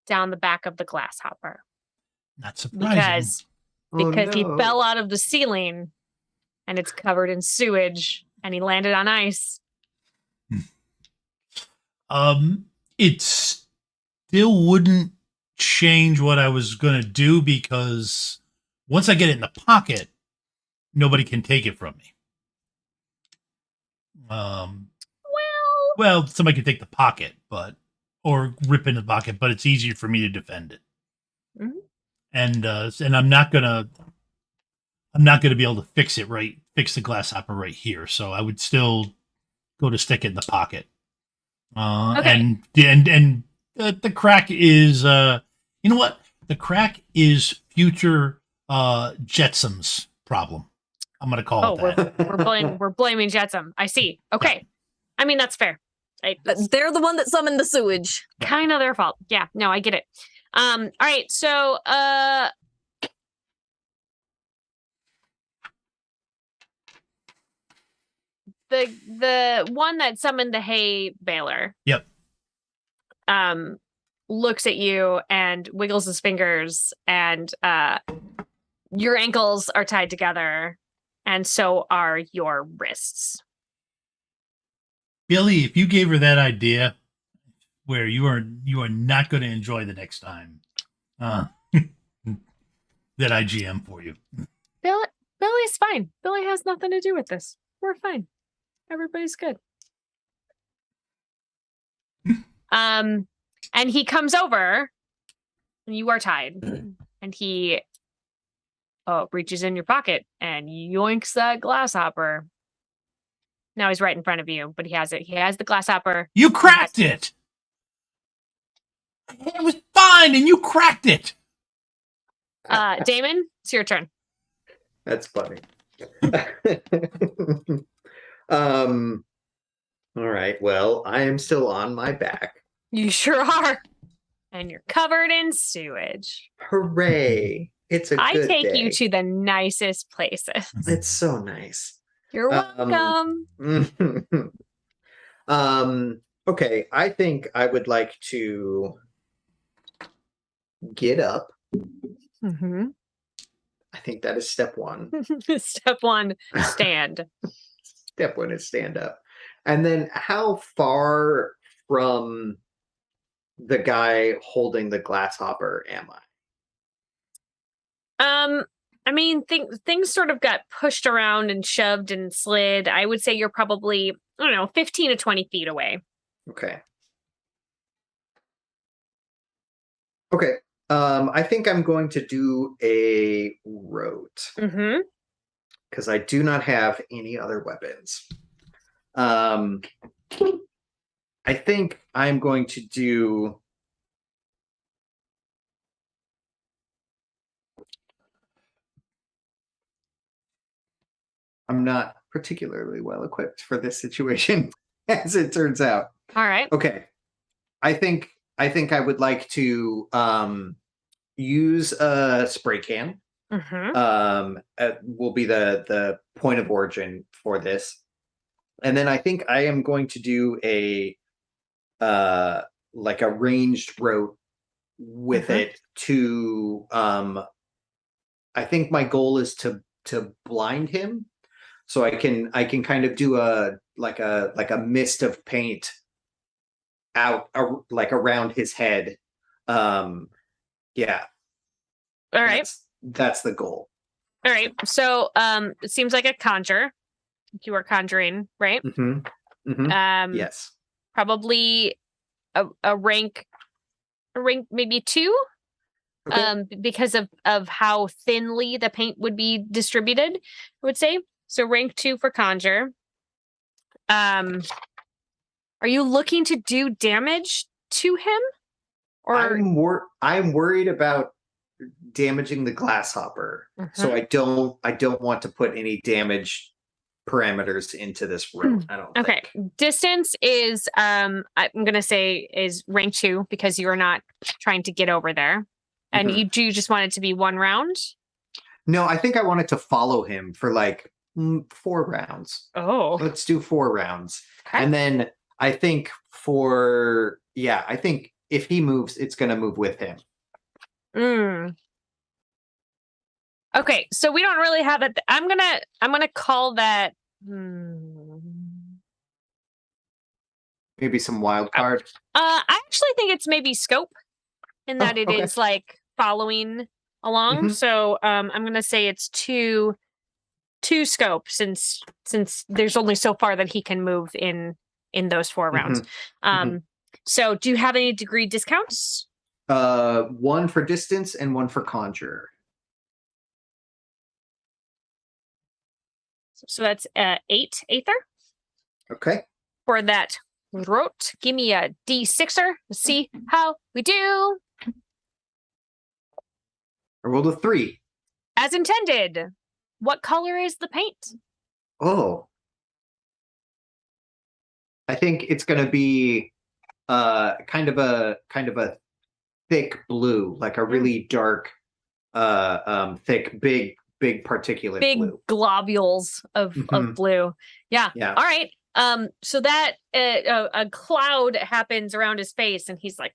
down the back of the glass hopper Not surprising. because he no. fell out of the ceiling, and it's covered in sewage, and he landed on ice. It still wouldn't change what I was gonna do because once I get it in the pocket, nobody can take it from me. Well, somebody can take the pocket, or rip in the pocket, but it's easier for me to defend it. Mhm. And I'm not gonna be able to fix the glass hopper right here. So I would still go to stick it in the pocket. Okay. And the crack is you know what? The crack is future Jetsams problem. I'm gonna call it that. We're blaming Jetsam. I see. Okay. I mean, that's fair. They're the one that summoned the sewage. Kind of their fault. Yeah, no, I get it. All right, so the one that summoned the hay baler Yep. looks at you and wiggles his fingers, and your ankles are tied together, and so are your wrists. Billy, if you gave her that idea where you are not going to enjoy the next time that I GM for you. Billy's fine. Billy has nothing to do with this. We're fine. Everybody's good. And he comes over, and you are tied, and he reaches in your pocket and yoinks that glass hopper. Now he's right in front of you, but he has it. He has the glass hopper. You cracked it. It was fine, and you cracked it. Damon, it's your turn. That's funny. All right. Well, I am still on my back. You sure are. And you're covered in sewage. Hooray. It's a good I take day. you to the nicest places. It's so nice. You're welcome. Okay, I think I would like to get up. Mm-hmm. I think that is step 1. Step 1, stand. Step 1 is stand up. And then how far from the guy holding the glass hopper am I? I mean, things sort of got pushed around and shoved and slid. I would say you're probably, 15 to 20 feet away. Okay. Okay. I think I'm going to do a rote. Mm-hmm. Because I do not have any other weapons. I think I'm going to do I'm not particularly well equipped for this situation, as it turns out. All right. Okay. I think I would like to use a spray can. Will be the point of origin for this. And then I think I am going to do a like a ranged rope with it to I think my goal is to blind him, so I can kind of do a mist of paint out like around his head. Yeah. All right. That's the goal. All right. So it seems like a conjure. You are conjuring, right? Yes. Probably a rank maybe 2. Okay. Because of how thinly the paint would be distributed, I would say. So rank 2 for conjure. Are you looking to do damage to him? Or I'm worried about damaging the glasshopper. So I don't want to put any damage parameters into this room. I don't think. Distance is I'm gonna say is rank 2 because you are not trying to get over there. And you just want it to be 1 round? No, I think I wanted to follow him for like 4 rounds. Oh. Let's do 4 rounds. Okay. And then I think I think if he moves, it's gonna move with him. Okay, so we don't really have it. I'm gonna call that maybe some wild card. I actually think it's maybe scope in that it is like following along. So I'm gonna say it's two scope since there's only so far that he can move in those 4 rounds. So do you have any degree discounts? 1 for distance and 1 for conjure. So that's 8 Aether. Okay. For that rote, give me a D6er. Let's see how we do. I rolled a 3. As intended. What color is the paint? Oh. I think it's going to be kind of a thick blue, like a really dark thick big particulate blue. Globules of blue. Yeah. All right. So that a cloud happens around his face and he's like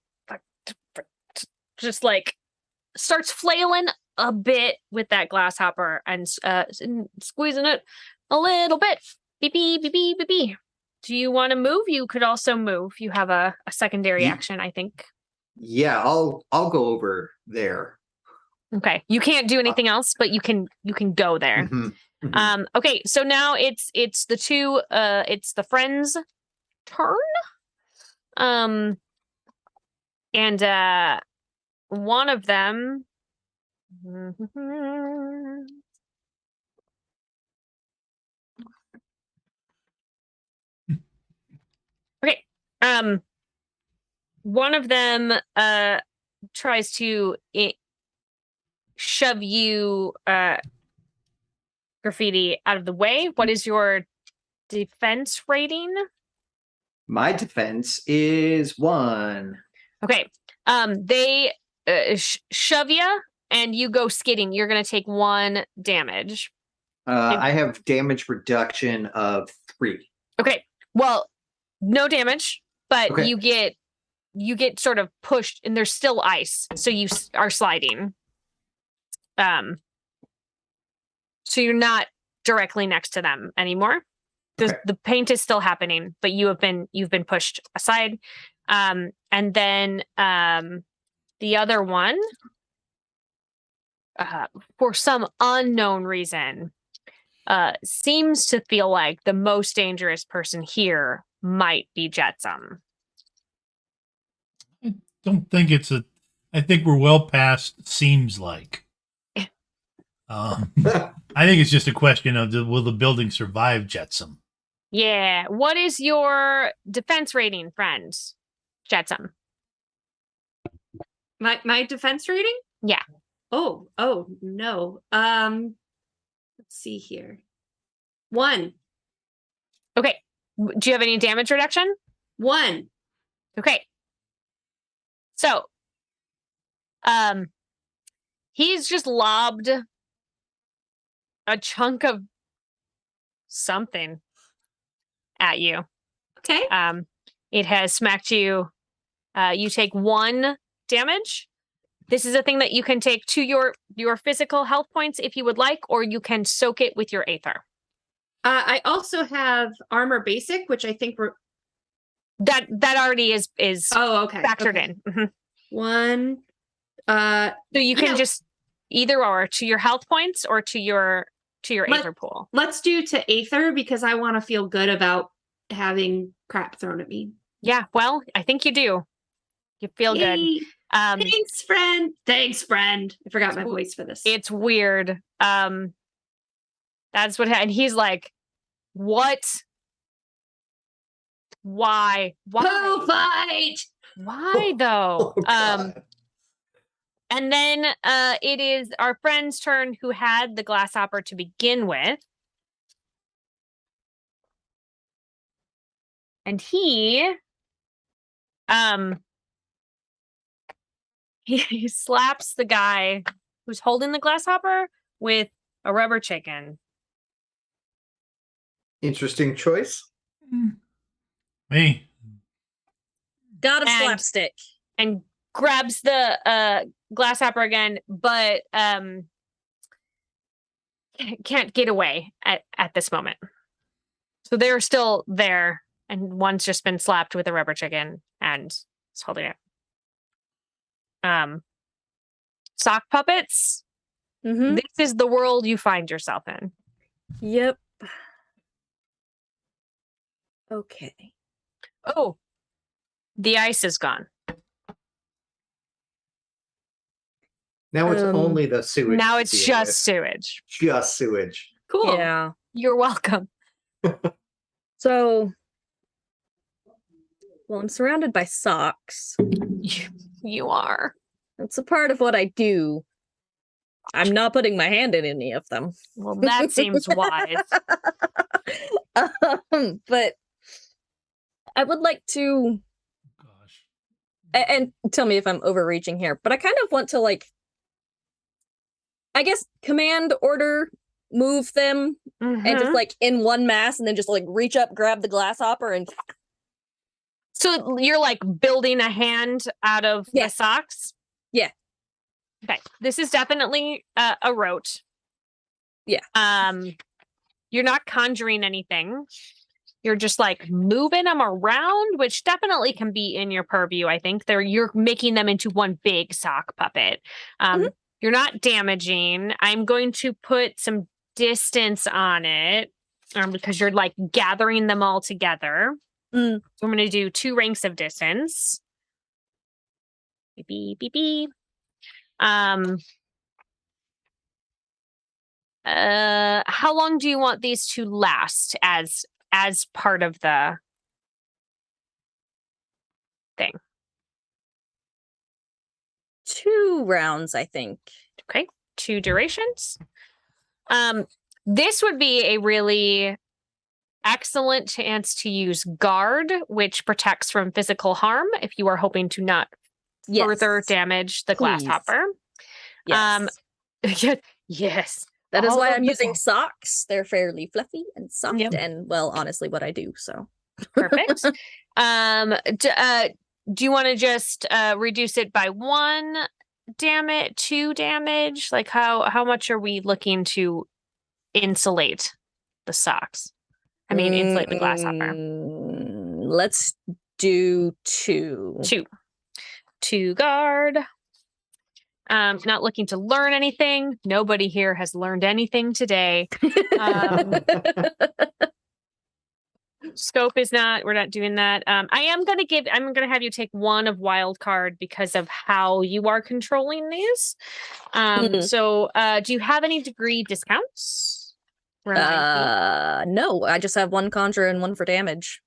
just like starts flailing a bit with that glasshopper and squeezing it a little bit. Beep, beep, beep, beep, beep, beep. Do you want to move? You could also move. You have a secondary action, I think. Yeah, I'll go over there. Okay. You can't do anything else, but you can go there. Okay, so now it's the friend's turn. And one of them okay. One of them tries to shove you Graffiti out of the way. What is your defense rating? My defense is 1. Okay. They shove you and you go skidding. You're going to take 1 damage. I have damage reduction of 3. Okay. Well, no damage, but you get sort of pushed and there's still ice. So you are sliding. So you're not directly next to them anymore. The paint is still happening, but you've been pushed aside. And then the other one, for some unknown reason, seems to feel like the most dangerous person here might be Jetsam. I don't think I think we're well past seems like. I think it's just a question of will the building survive Jetsam? Yeah. What is your defense rating, friends? Jetsam. My defense rating? Yeah. Oh no. Let's see here. 1. Okay. Do you have any damage reduction? 1. Okay. So, he's just lobbed a chunk of something at you. Okay. It has smacked you. You take 1 damage. This is a thing that you can take to your physical health points if you would like, or you can soak it with your aether. I also have armor basic, which I think we're that already is okay factored okay. in. Mm-hmm. 1. So you can just either or to your health points or to your aether pool. Let's do to aether because I want to feel good about having crap thrown at me. Yeah, well, I think you do. You feel Yay. good. Thanks, friend. Thanks, friend. I forgot my voice for this. It's weird. That's what and he's like, what? Why? Go fight! Why though? Oh, God. And then it is our friend's turn who had the grasshopper to begin with. And he slaps the guy who's holding the grasshopper with a rubber chicken. Interesting choice. Hey, Got a slapstick. And grabs the grasshopper again, but can't get away at this moment. So they're still there, and one's just been slapped with a rubber chicken and is holding it. Sock puppets. Mm-hmm. This is the world you find yourself in. Yep. Okay. Oh, the ice is gone. Now it's only the sewage. Now to it's deal just with. sewage. Just sewage. Cool. Yeah. You're welcome. So, well, I'm surrounded by socks. You are. That's a part of what I do. I'm not putting my hand in any of them. Well, that seems wise. But I would like to, gosh. and tell me if I'm overreaching here, but I kind of want to, like, I guess, command order move them and just, like, in one mass and then just, like, reach up, grab the grasshopper and... So you're, like, building a hand out of the socks? Yeah. Okay. This is definitely a rote. Yeah. You're not conjuring anything. You're just, like, moving them around, which definitely can be in your purview, I think. You're making them into one big sock puppet. You're not damaging. I'm going to put some distance on it because you're, like, gathering them all together. So I'm going to do 2 ranks of distance. Beep, beep, beep. How long do you want these to last as part of the thing? 2 rounds, I think. Okay, 2 durations. This would be a really excellent chance to use guard, which protects from physical harm if you are hoping to not further damage the grasshopper. Yes. Yes. That is All why of I'm the using socks. They're fairly fluffy and soft Yep. and, well, honestly, what I do, so. Perfect. Do you want to just reduce it by 1 damage, 2 damage? Like how much are we looking to insulate the socks? I mean, insulate the grasshopper. Let's do 2. 2 guard. Not looking to learn anything. Nobody here has learned anything today. Scope is not, we're not doing that. I'm going to have you take 1 of wild card because of how you are controlling these. So do you have any degree discounts? No, I just have 1 conjure and 1 for damage.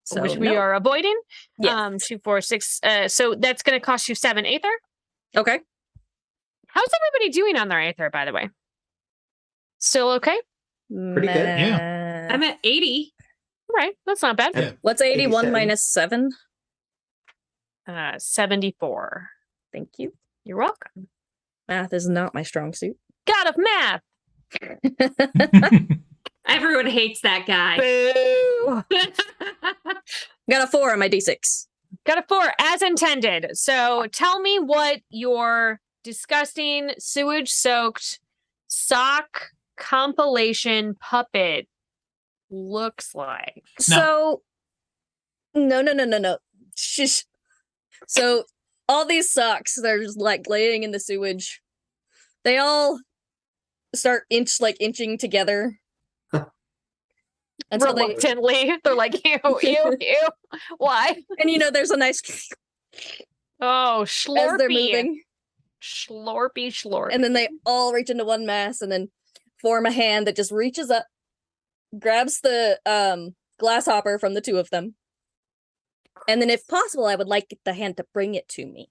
So, which we are avoiding. Yes. 2, 4, 6. So that's going to cost you 7 aether. Okay. How's everybody doing on their aether, by the way? Still okay? Pretty good. Yeah. I'm at 80. Right. That's not bad. Yeah. What's 81 87. minus 7? 74. Thank you. You're welcome. Math is not my strong suit. God of math. Everyone hates that guy. Boo. Got a 4 on my d6. Got a 4 as intended. So tell me what your disgusting sewage soaked sock compilation puppet looks like. So, no. Shush. So, all these socks, they're just like laying in the sewage. They all start inching together. Until Reluctantly, they're like, ew. Why? And there's a nice Oh, as they're slurpy. moving. Slurpy. And then they all reach into one mass and then form a hand that just reaches up, grabs the glass hopper from the two of them. And then if possible, I would like the hand to bring it to me.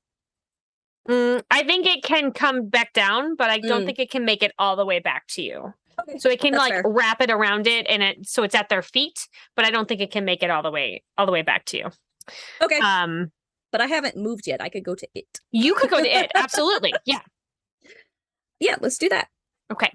I think it can come back down, but I don't think it can make it all the way back to you. Okay, so it can that's like fair. wrap it around it and so it's at their feet, but I don't think it can make it all the way back to you. Okay. But I haven't moved yet. I could go to it. You could go to it. Absolutely. Yeah. Yeah, let's do that. Okay.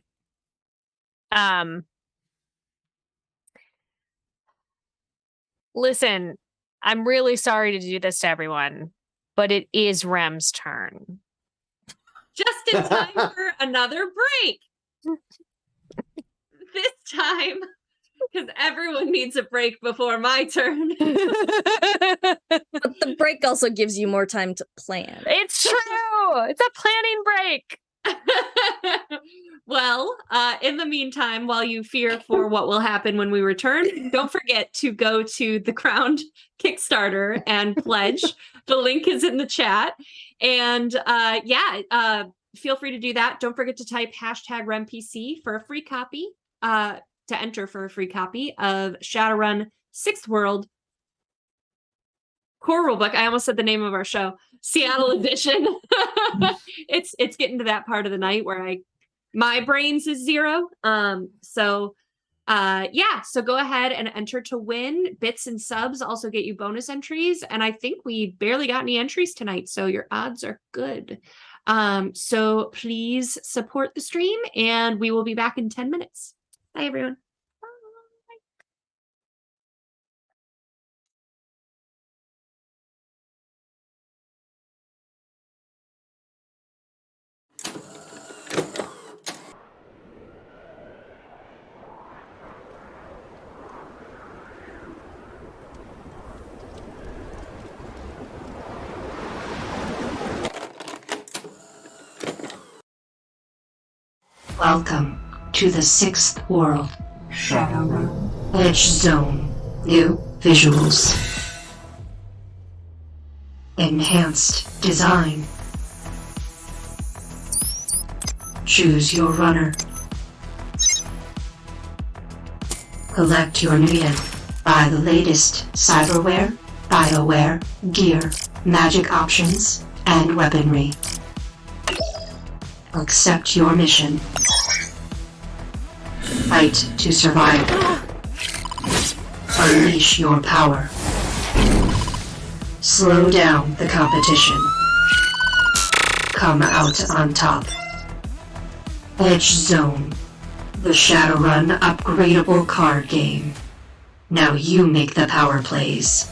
Listen, I'm really sorry to do this to everyone, but it is Rem's turn. Just in time for another break. This time, because everyone needs a break before my turn. But the break also gives you more time to plan. It's true. It's a planning break. Well, in the meantime, while you fear for what will happen when we return, don't forget to go to the Crowned Kickstarter and pledge. The link is in the chat. And feel free to do that. Don't forget to type #RemPC for a free copy, to enter for a free copy of Shadowrun 6th World Core Rulebook. I almost said the name of our show, Seattle Edition. It's getting to that part of the night where my brains is 0. So go ahead and enter to win. Bits and subs also get you bonus entries. And I think we barely got any entries tonight, so your odds are good. So please support the stream and we will be back in 10 minutes. Bye, everyone. Welcome to the 6th World, Shadowrun Edge Zone. New visuals. Enhanced design. Choose your runner. Collect your Nuyen. Buy the latest cyberware, bioware, gear, magic options, and weaponry. Accept your mission. Fight to survive. Unleash your power. Slow down the competition. Come out on top. Edge Zone, the Shadowrun upgradable card game. Now you make the power plays.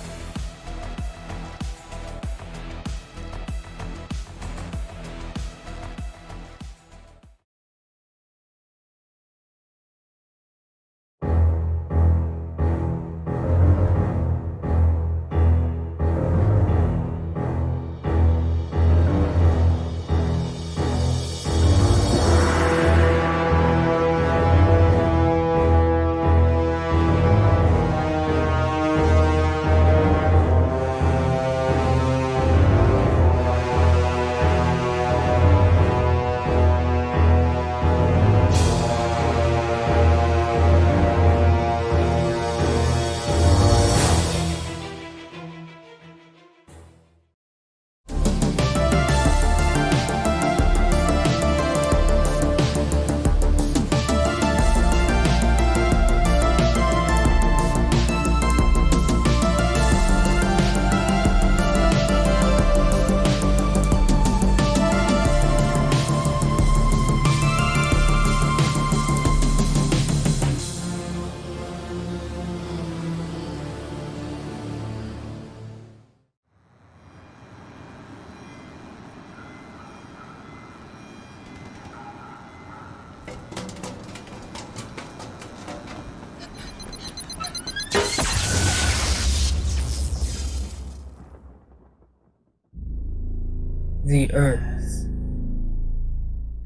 The earth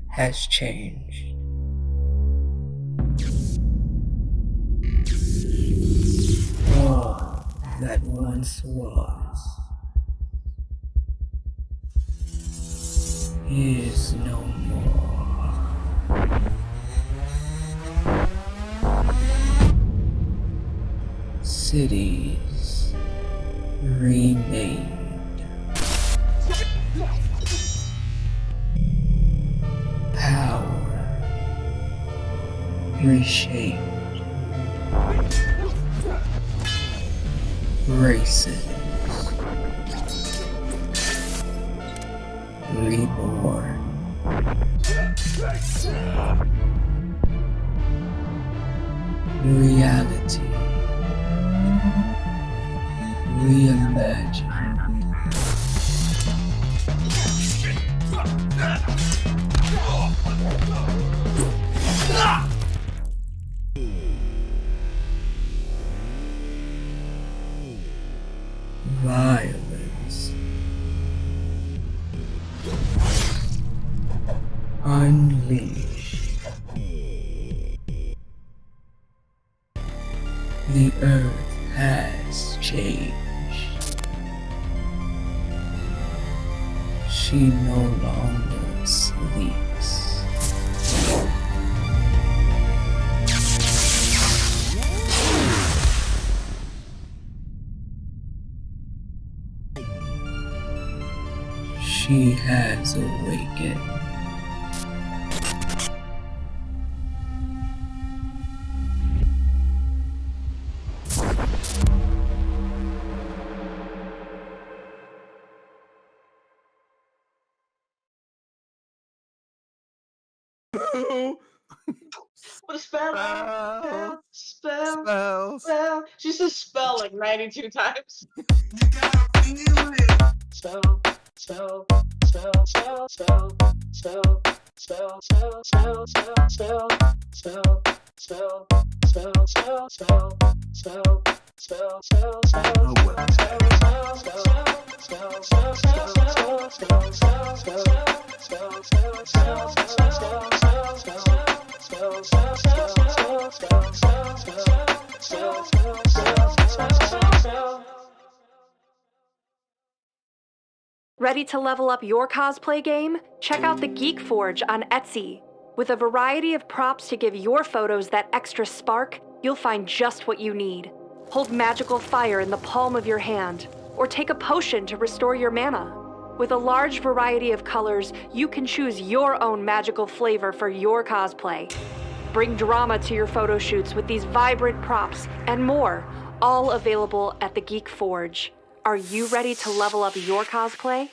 has changed. All that once was is no more. Cities remade. Power reshaped. Races reborn. Reality reimagined. Violence unleashed. The earth has changed. She no longer sleeps. She has awakened. What a spell! Spell. She says spell like 92 times. Spell. Spell. Spell. Spell. Spell. Spell. Spell. Spell. Spell. Spell. Spell. Spell. Spell. Spell. Spell. Spell. Spell. Spell. Spell. Ready to level up your cosplay game? Check out the Geek Forge on Etsy. With a variety of props to give your photos that extra spark, you'll find just what you need. Hold magical fire in the palm of your hand, or take a potion to restore your mana. With a large variety of colors, you can choose your own magical flavor for your cosplay. Bring drama to your photo shoots with these vibrant props and more, all available at the Geek Forge. Are you ready to level up your cosplay?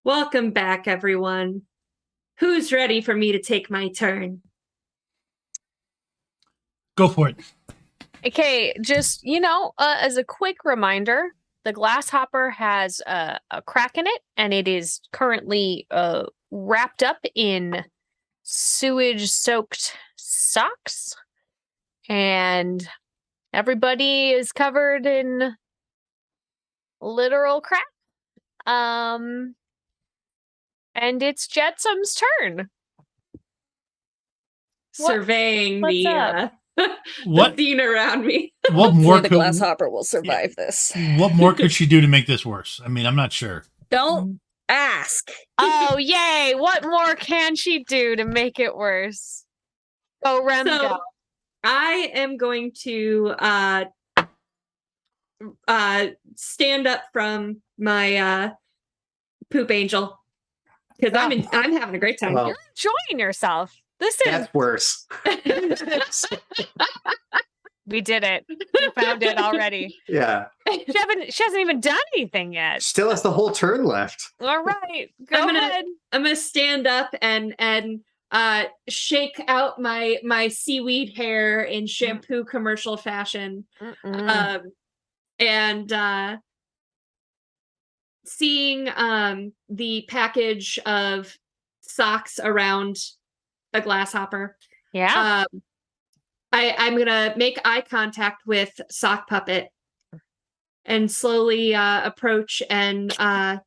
Welcome back, everyone. Who's ready for me to take my turn? Go for it. Okay, just, as a quick reminder, the glass hopper has a crack in it, and it is currently wrapped up in sewage-soaked socks. And everybody is covered in literal crap. And it's Jetsam's turn. Surveying what's the up? What? the scene around me. What more Hopefully the could glass hopper will survive this. what more could she do to make this worse? I mean, I'm not sure. Don't ask. Oh, yay! What more can she do to make it worse? Go, Rem, So go. I am going to stand up from my poop angel because I'm having a great time. Well, You're enjoying yourself. This is that's worse. we did it. We found it already. Yeah. She hasn't even done anything yet. Still has the whole turn left. All right. Go ahead. I'm gonna stand up and shake out my seaweed hair in shampoo commercial fashion. And seeing the package of socks around a glass hopper. Yeah. I'm gonna make eye contact with Sock Puppet and slowly approach and kind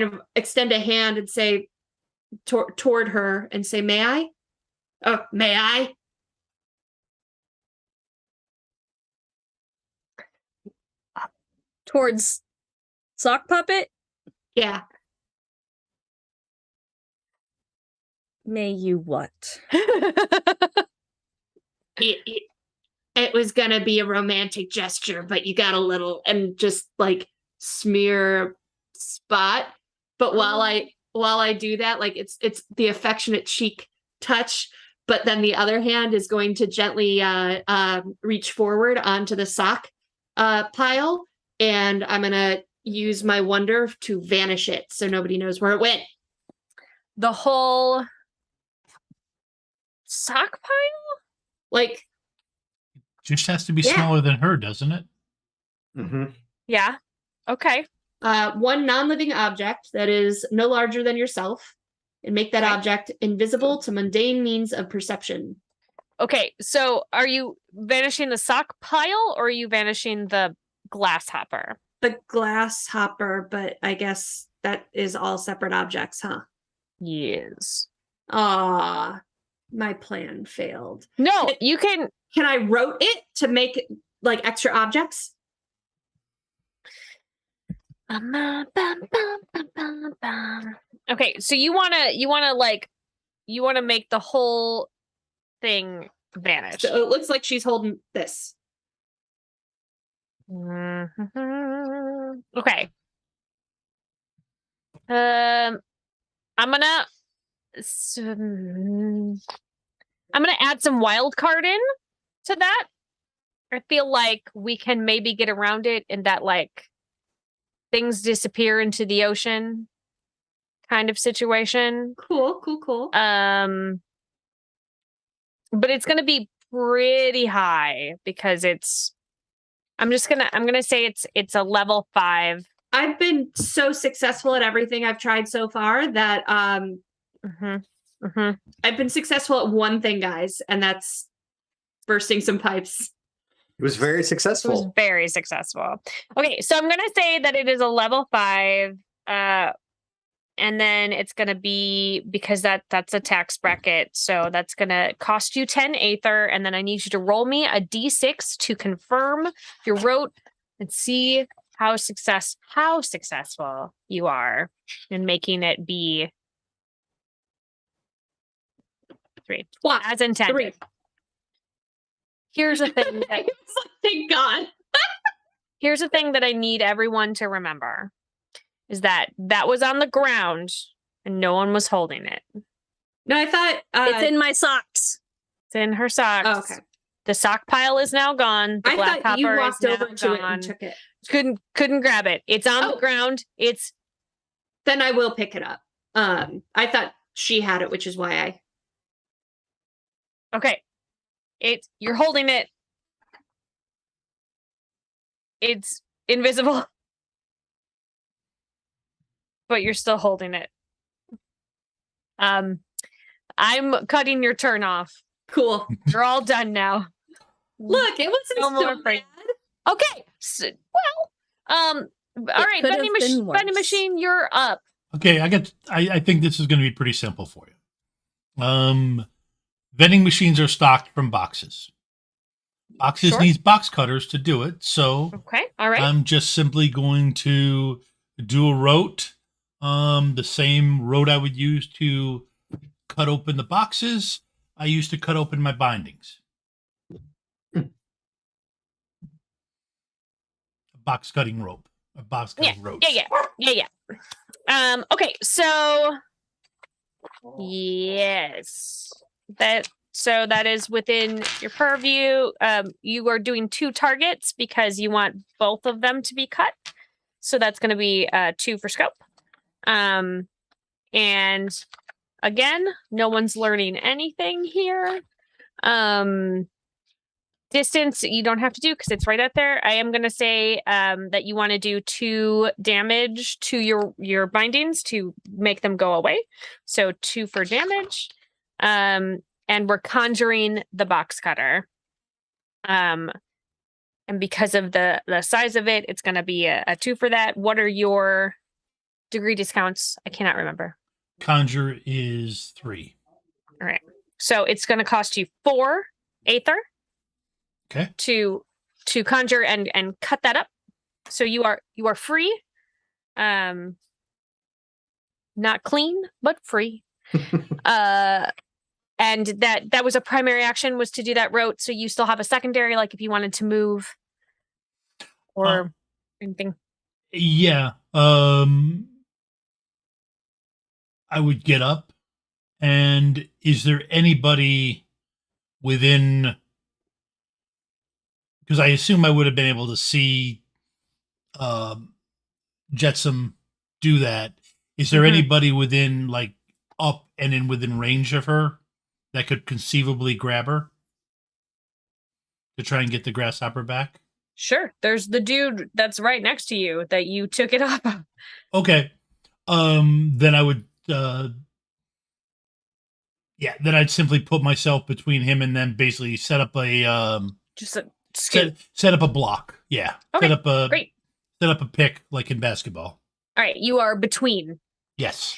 of extend a hand and say toward her and say, "May I? Oh, may I?" Towards Sock Puppet? Yeah. May you what? It was gonna be a romantic gesture, but you got a little and just like smear spot. But while I do that, like it's the affectionate cheek touch, but then the other hand is going to gently reach forward onto the sock pile, and I'm gonna use my wonder to vanish it so nobody knows where it went. The whole sock pile? Like, Just has to be Yeah. smaller than her, doesn't it? Mm-hmm. Yeah. Okay. one non-living object that is no larger than yourself, and make that Okay. object invisible to mundane means of perception. Okay. So are you vanishing the sock pile or are you vanishing the glass hopper? The glass hopper, but I guess that is all separate objects, huh? Yes. Ah, my plan failed. No, you can. Can I rote it to make like extra objects? Okay, so you wanna make the whole thing vanish. So it looks like she's holding this. Okay. I'm gonna add some wild card in to that. I feel like we can maybe get around it in that like things disappear into the ocean kind of situation. Cool. But it's gonna be pretty high because I'm gonna say it's a level 5. I've been so successful at everything I've tried so far that I've been successful at one thing, guys, and that's bursting some pipes. It was very It was successful. very successful. Okay, so I'm gonna say that it is a level 5, and then it's gonna be because that's a tax bracket, so that's gonna cost you 10 Aether, and then I need you to roll me a D6 to confirm your rote and see how successful you are in making it be 3 What? as intended. 3. Here's the thing that It's like, thank God. here's the thing that I need everyone to remember is that was on the ground and no one was holding it. No, I thought It's in my socks. It's in her socks. Oh, okay. The sock pile is now gone. The I glass thought you hopper walked is over now to it gone. and took it. Couldn't grab it. It's on the Oh. ground. It's Then I will pick it up. I thought she had it, which is why I. Okay. You're holding it. It's invisible. But you're still holding it. I'm cutting your turn off. Cool. You're all done now. Look, it wasn't No more so break. bad. Okay. All right, could have been vending worse. machine, you're up. Okay, I think this is going to be pretty simple for you. Vending machines are stocked from boxes. Boxes Sure. needs box cutters to do it, so Okay. All right. I'm just simply going to do a rote, the same rote I would use to cut open the boxes. I used to cut open my bindings. A box cutting rope. A box cutting rope. Yeah. Okay, so yes. That is within your purview. You are doing 2 targets because you want both of them to be cut. So that's going to be 2 for scope. And again, no one's learning anything here. Distance you don't have to do because it's right out there. I am going to say that you want to do 2 damage to your bindings to make them go away. So 2 for damage. And we're conjuring the box cutter. And because of the size of it, it's going to be a 2 for that. What are your degree discounts? I cannot remember. Conjure is 3. All right. So it's going to cost you 4 Aether. Okay. To conjure and cut that up. So you are free. Not clean, but free. And that was a primary action, was to do that rote. So you still have a secondary, like if you wanted to move or anything. Yeah. I would get up. And is there anybody within, because I assume I would have been able to see Jetsam do that. Is there anybody within, like, up and in within range of her that could conceivably grab her to try and get the grasshopper back? Sure. There's the dude that's right next to you that you took it off of. Okay. Then I would then I'd simply put myself between him and then basically set up a Just a set up a block. Yeah. Okay, Great. Set up a pick like in basketball. All right, you are between. Yes.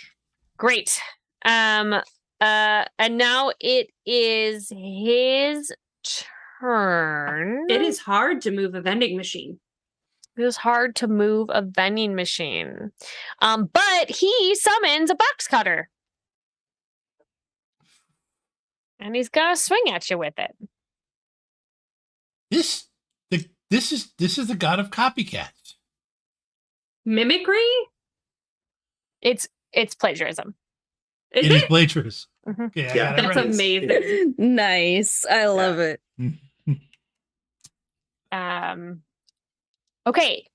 Great. And now it is his turn. It is hard to move a vending machine. It was hard to move a vending machine. But he summons a box cutter. And he's gonna swing at you with it. This is the god of copycats. Mimicry? It's plagiarism. It is plagiarism. Mhm. Okay, I Yeah. got it That's right. amazing. Nice. I love it. Okay.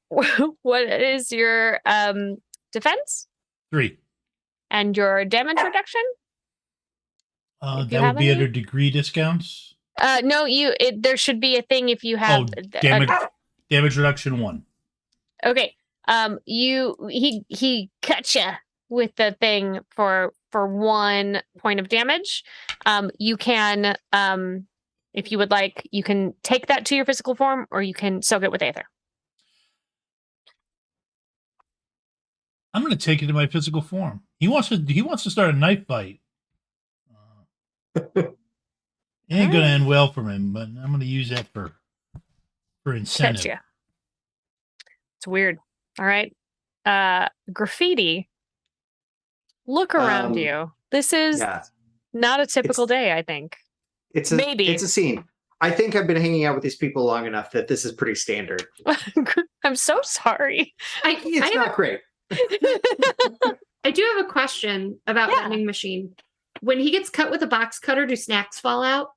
What is your defense 3. and your damage reduction? If you That have would be any? under degree discounts. No, there should be a thing if you have Damage reduction 1. okay. He cut you with the thing for 1 point of damage. You can if you would like, you can take that to your physical form, or you can soak it with Aether. I'm going to take it to my physical form. He wants to start a knife fight. It ain't going to end well for him, but I'm going to use that for incentive. Catch you. It's weird. All right. Graffiti. Look around you. This is not a typical day, I think. It's a scene. I think I've been hanging out with these people long enough that this is pretty standard. I'm so sorry. It's not great. I do have a question about vending machine. When he gets cut with a box cutter, do snacks fall out?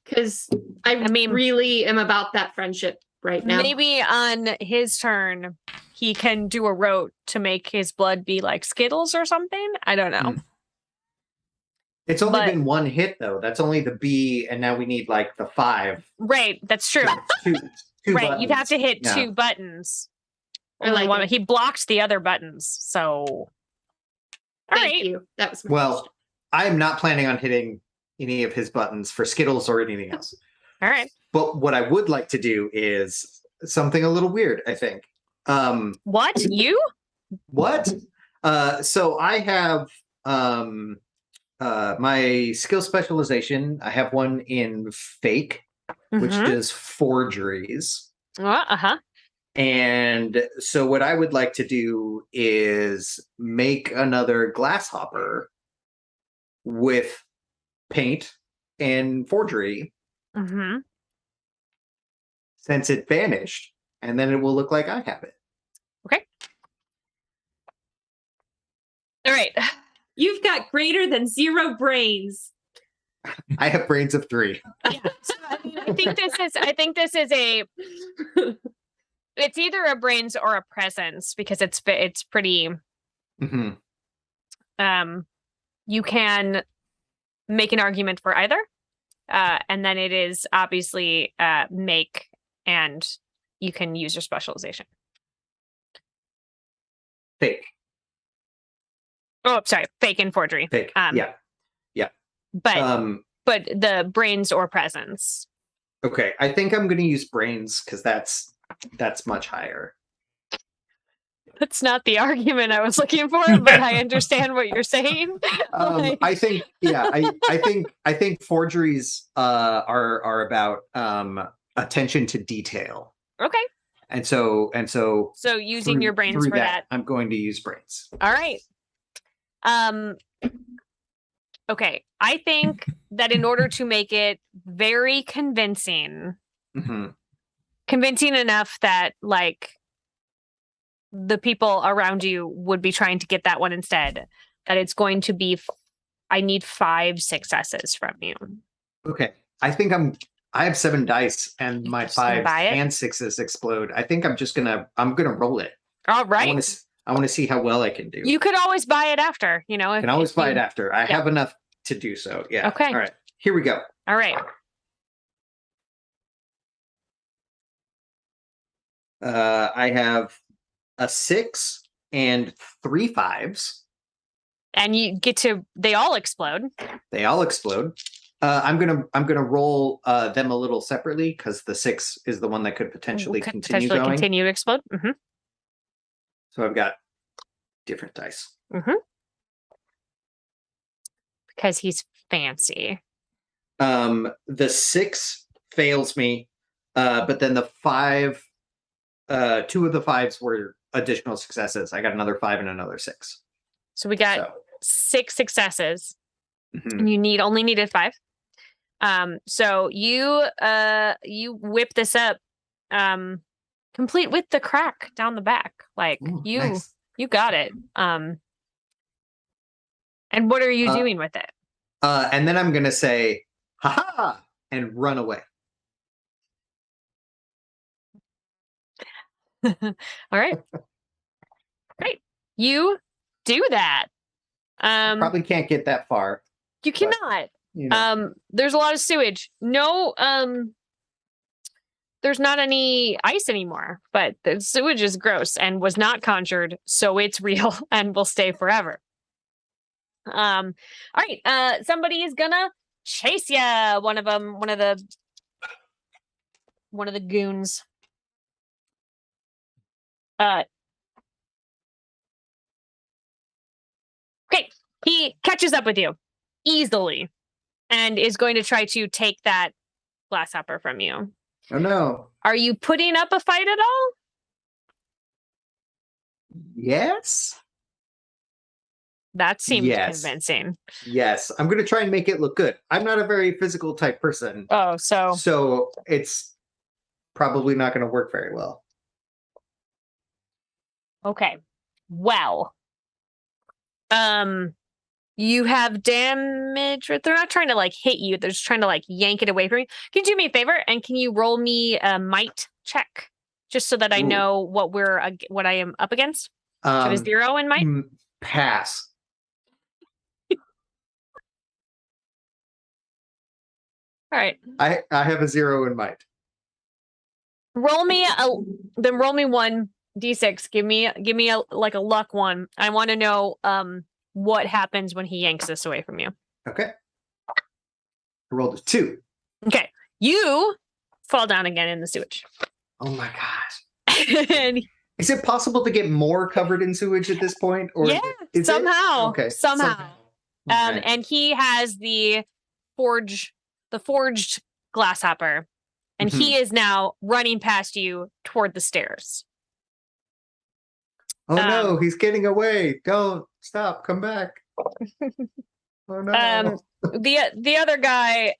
Because I mean, really am about that friendship right now. Maybe on his turn, he can do a rote to make his blood be like Skittles or something. I don't know. It's only But- been one hit though. That's only the B, and now we need like the 5. Right, that's true. Two Right, you'd have buttons. to hit Yeah. 2 buttons. I like One- it. He blocked the other buttons, so. All Thank right. you. That was my Well, question. I'm not planning on hitting any of his buttons for Skittles or anything else. All right. But what I would like to do is something a little weird, I think. What? You? What? So I have my skill specialization. I have one in fake, which Mhm. does forgeries. Uh-huh. And so what I would like to do is make another glass hopper with paint and forgery Mm-hmm. since it vanished, and then it will look like I have it. All right. You've got greater than 0 brains. I have brains of 3. Yeah. So, I mean, I think this is a it's either a brains or a presence because it's pretty Hmm. You can make an argument for either. And then it is obviously make, and you can use your specialization. Fake. Oh, sorry, fake and forgery. Fake. Yeah. But the brains or presence. Okay. I think I'm going to use brains because that's much higher. That's not the argument I was looking for, but I understand what you're saying. Like- I think, yeah, I think forgeries are about attention to detail, Okay. and so So using your brains through for that. I'm going to use brains. All right. Okay. I think that in order to make it very convincing, Hmm. convincing enough that like the people around you would be trying to get that one instead, that it's going to be I need 5 successes from you. Okay. I think I have 7 dice and my Just gonna 5 buy it? and 6s explode. I think I'm gonna roll it. All I right. want to see how well I can do. You could always buy it after, you know. I can always if buy you- it after. I Yeah. have enough to do so. Yeah. Okay. All right. Here we go. All right. I have a 6 and 3 5s. And you get to they all explode. They all explode. I'm gonna roll them a little separately because the 6 is the one that could potentially Could continue potentially going. continue to explode. Mm-hmm. So I've got different dice. Mm-hmm. Because he's fancy. The 6 fails me, but then the 5, 2 of the 5s were additional successes. I got another 5 and another 6. So we got So, 6 successes. mhm. And you only needed 5. So you whip this up, complete with the crack down the back. Like Ooh, you nice. you got it. And what are you Uh, doing with it? And then I'm gonna say, "Ha ha!" and run away. All right. Great. You do that. Probably can't get that far. You cannot. You know. There's a lot of sewage. No, there's not any ice anymore, but the sewage is gross and was not conjured, so it's real and will stay forever. All right. Somebody is gonna chase ya. One of the goons. Okay, he catches up with you easily and is going to try to take that glass hopper from you. Oh no. Are you putting up a fight at all? Yes. That seems Yes. convincing. Yes. I'm gonna try and make it look good. I'm not a very physical type person, Oh, so so it's probably not gonna work very well. okay. Well, you have damage. They're not trying to like hit you. They're just trying to like yank it away from you. Can you do me a favor and can you roll me a might check, just so that I Ooh. know what I am up against. Do you have a 0 in mind? Pass. All right. I have a 0 in mind. Roll me one d6. Give me a a luck one. I want to know what happens when he yanks this away from you. Okay. I rolled a 2. Okay. You fall down again in the sewage. Oh my gosh. And Is it possible to get more covered in sewage at this point? Or yeah, is somehow. it? Okay. Somehow. Okay. And he has the forged glass hopper. And he is now running past you toward the stairs. Oh no, he's getting away. Don't stop. Come back. Oh no. The other guy,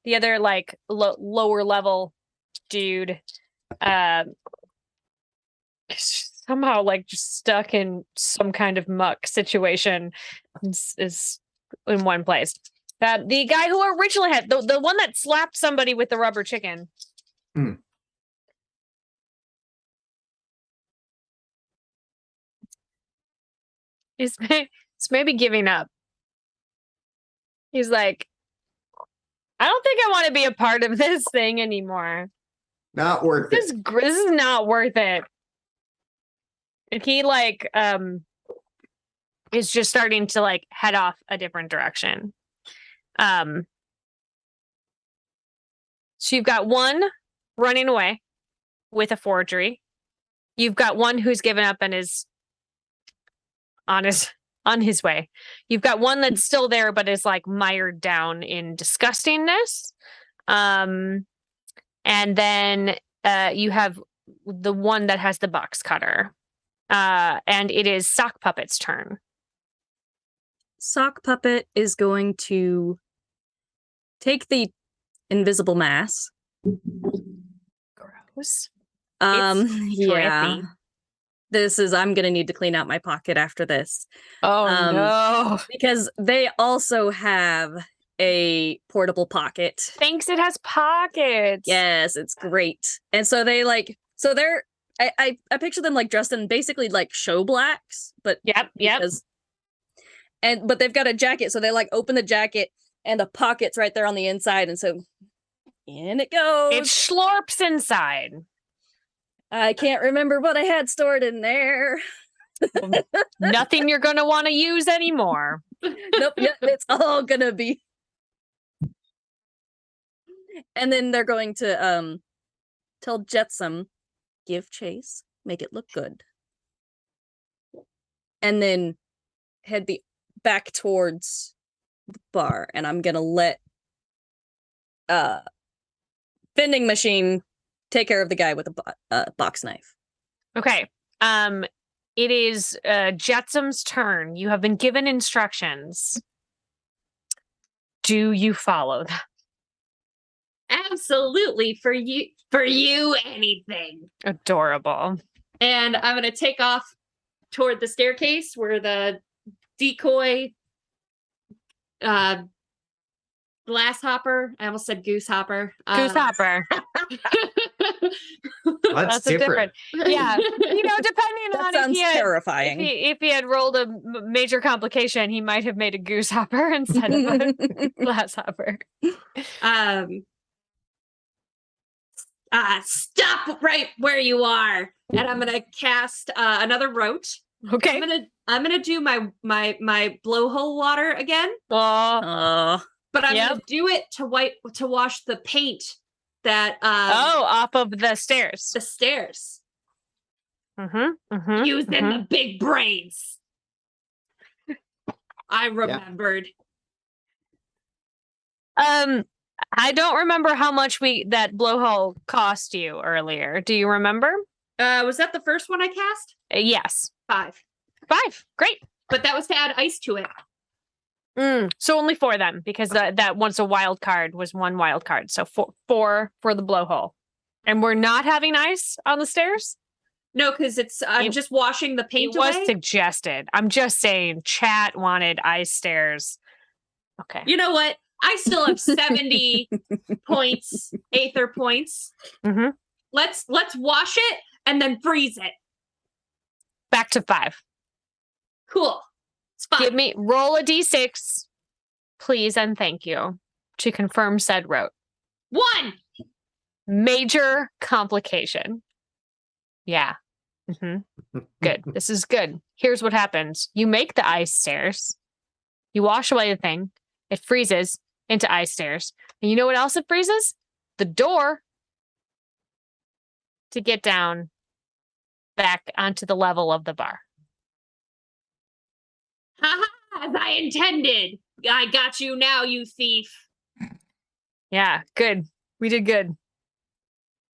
the other like lower level dude, somehow like just stuck in some kind of muck situation is in one place. The guy who originally had the one that slapped somebody with the rubber chicken. Is maybe giving up. He's like, I don't think I want to be a part of this thing anymore. Not worth This is not worth it. And he like is just starting to like head off a different direction. So you've got one running away with a forgery. You've got one who's given up and is on his way. You've got one that's still there but is like mired down in disgustingness. And then you have the one that has the box cutter. And it is Sock Puppet's turn. Sock Puppet is going to take the invisible mass. Gross. Yeah. I'm gonna need to clean out my pocket after this. Oh no. Because they also have a portable pocket. Thanks, it has pockets. Yes, it's great. And so they're I picture them like dressed in basically like show blacks, but yep. But they've got a jacket, so they like open the jacket and the pocket's right there on the inside, and so in it goes. It slurps inside. I can't remember what I had stored in there. Nothing you're gonna want to use anymore. Nope, yep, it's all gonna be. And then they're going to tell Jetsam, give chase, make it look good. And then head back towards the bar, and I'm gonna let vending machine take care of the guy with a box knife. Okay. It is Jetsam's turn. You have been given instructions. Do you follow them? Absolutely. For you, anything. Adorable. And I'm going to take off toward the staircase where the decoy glass hopper. I almost said goose hopper. Goose hopper. That's different. Yeah, depending that on sounds terrifying. If he had rolled a major complication, he might have made a goose hopper instead of a glass hopper. Stop right where you are, and I'm gonna cast another rote. Okay, I'm gonna do my blowhole water again. But I'm gonna do it to wash the paint that off of the stairs. The stairs. Using the big brains. I remembered. I don't remember how much that blowhole cost you earlier. Do you remember? Was that the first one I cast? Yes. 5. Great. But that was to add ice to it. So only 4 then, because that once a wild card was 1 wild card. So 4 for the blowhole. And we're not having ice on the stairs? No, because I'm just washing the paint away. It was suggested. I'm just saying chat wanted ice stairs. Okay. You know what? I still have 70 points, Aether points. Mm-hmm. Let's wash it and then freeze it. Back to 5. Cool. It's fine. Roll a d6, please, and thank you, to confirm said route. 1. Major complication. Yeah. Good. This is good. Here's what happens. You make the ice stairs. You wash away the thing. It freezes into ice stairs. And you know what else it freezes? The door to get down back onto the level of the bar. Haha, as I intended. I got you now, you thief. Yeah, good. We did good.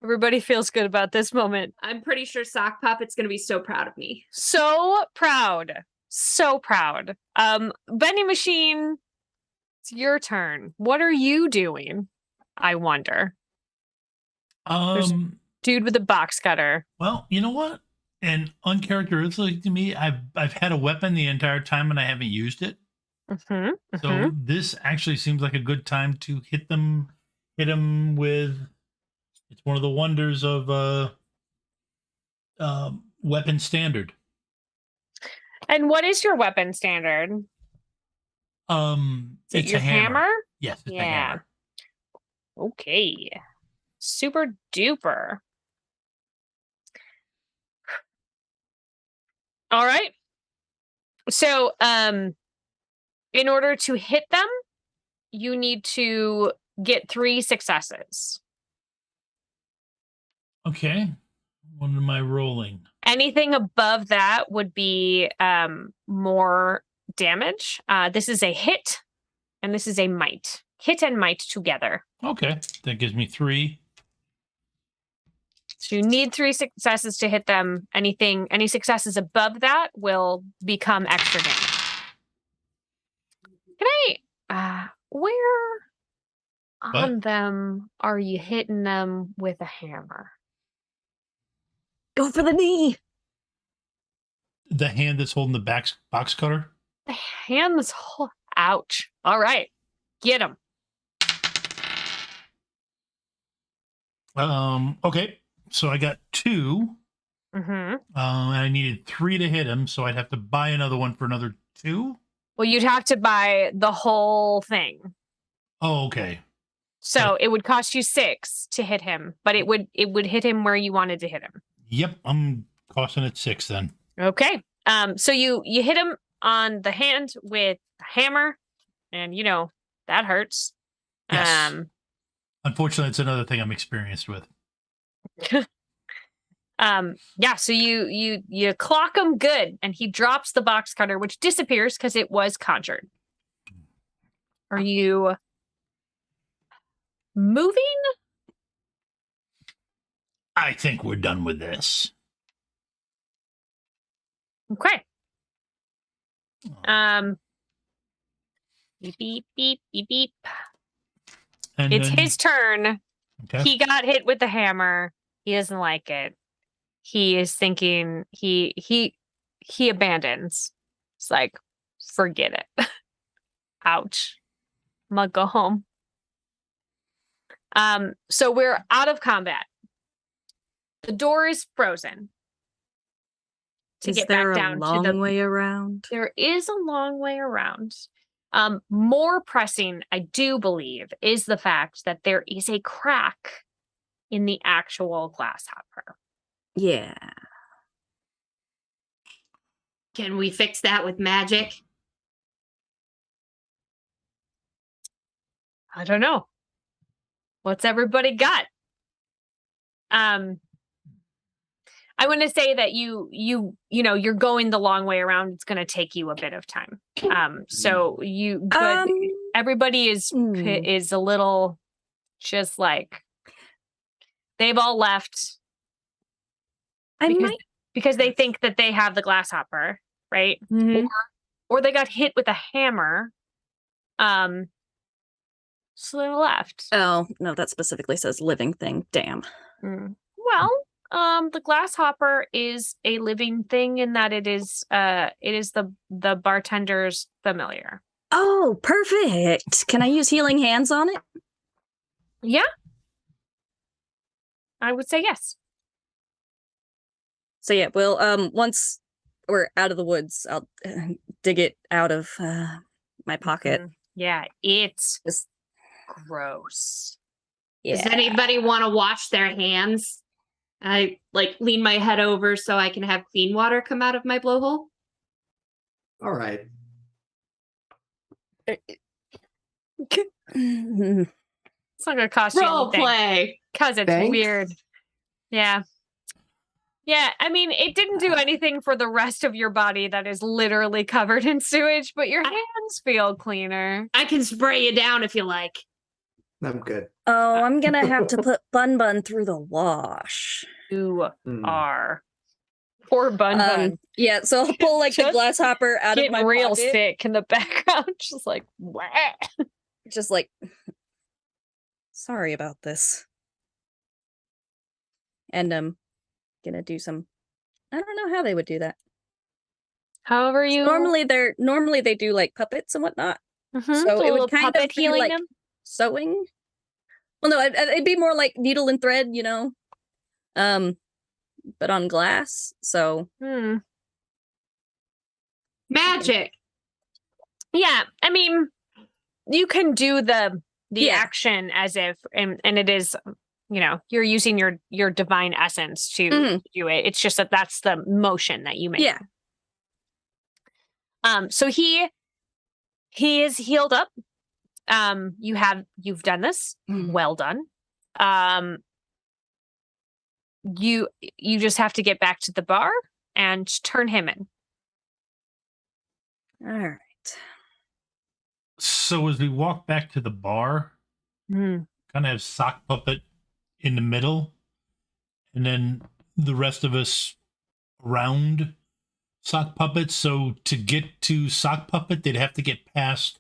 Everybody feels good about this moment. I'm pretty sure Sock Puppet's going to be so proud of me. So proud. So proud. Vending machine, it's your turn. What are you doing? I wonder. There's dude with a box cutter. Well, you know what? And uncharacteristic to me, I've had a weapon the entire time and I haven't used it. So this actually seems like a good time to hit them with. It's one of the wonders of weapon standard. And what is your weapon standard? It's your a hammer. hammer? Yes, it's a hammer. Okay. Super duper. All right. So, in order to hit them, you need to get 3 successes. Okay. What am I rolling? Anything above that would be more damage. This is a hit, and this is a might. Hit and might together. Okay. That gives me 3. So you need 3 successes to hit them. Any successes above that will become extra damage. Can where on them are you hitting them with a hammer? Go for the knee. The hand that's holding the box cutter? The hand that's ouch. All right. Get him. Okay. So I got 2. And I needed 3 to hit him, so I'd have to buy another one for another 2. Well, you'd have to buy the whole thing. Oh, okay. So it would cost you 6 to hit him, but it would hit him where you wanted to hit him. Yep, I'm costing it 6 then. Okay. So you hit him on the hand with a hammer, and that hurts. Yes. Unfortunately, it's another thing I'm experienced with. Yeah, so you clock him good, and he drops the box cutter, which disappears because it was conjured. Are you moving? I think we're done with this. Okay. Beep, beep, beep, beep, beep. And it's his turn. Okay. He got hit with the hammer. He doesn't like it. He is thinking he abandons. It's like, forget it. Ouch. I'm gonna go home. So we're out of combat. The door is frozen. To get back down a long to the way around? There is a long way around. More pressing, I do believe, is the fact that there is a crack in the actual glass hopper. Yeah. Can we fix that with magic? I don't know. What's everybody got? I want to say that you're going the long way around. It's going to take you a bit of time. So everybody is a little just like they've all left because they think that they have the glass hopper, right? Mm-hmm. Or they got hit with a hammer. So they left. Oh, no, that specifically says living thing. Damn. Well, the glass hopper is a living thing in that it is the bartender's familiar. Oh, perfect. Can I use healing hands on it? Yeah. I would say yes. So yeah, well, once we're out of the woods, I'll dig it out of my pocket. Yeah, it's Just, gross. Does yeah. anybody want to wash their hands? I like lean my head over so I can have clean water come out of my blowhole. All right. It's not gonna cost you Role anything. play. Because it's Thanks. weird. Yeah. Yeah, I mean, it didn't do anything for the rest of your body that is literally covered in sewage, but your hands feel cleaner. I can spray you down if you like. I'm good. Oh, I'm gonna have to put Bun Bun through the wash. You Hmm. are. Poor Bun Bun. Yeah, so I'll pull like the Just glass hopper out of Getting my real pocket. sick in the background. Just like, wah. Just like, sorry about this. And gonna do some. I don't know how they would do that. However you Normally they do like puppets and whatnot. Mhm, So a it little would kind of puppet be healing like them. sewing. Well, no, it'd be more like needle and thread, you know. But on glass. So Magic. Yeah, I mean, you can do the Yeah. action as if, and it is, you know, you're using your divine essence to Mhm. do it. It's just that that's the motion that you make. Yeah. So he is healed up. You've done this. Well done. You just have to get back to the bar and turn him in. All right. So as we walk back to the bar, kind of have Sock Puppet in the middle, and then the rest of us around Sock Puppet. So to get to Sock Puppet, they'd have to get past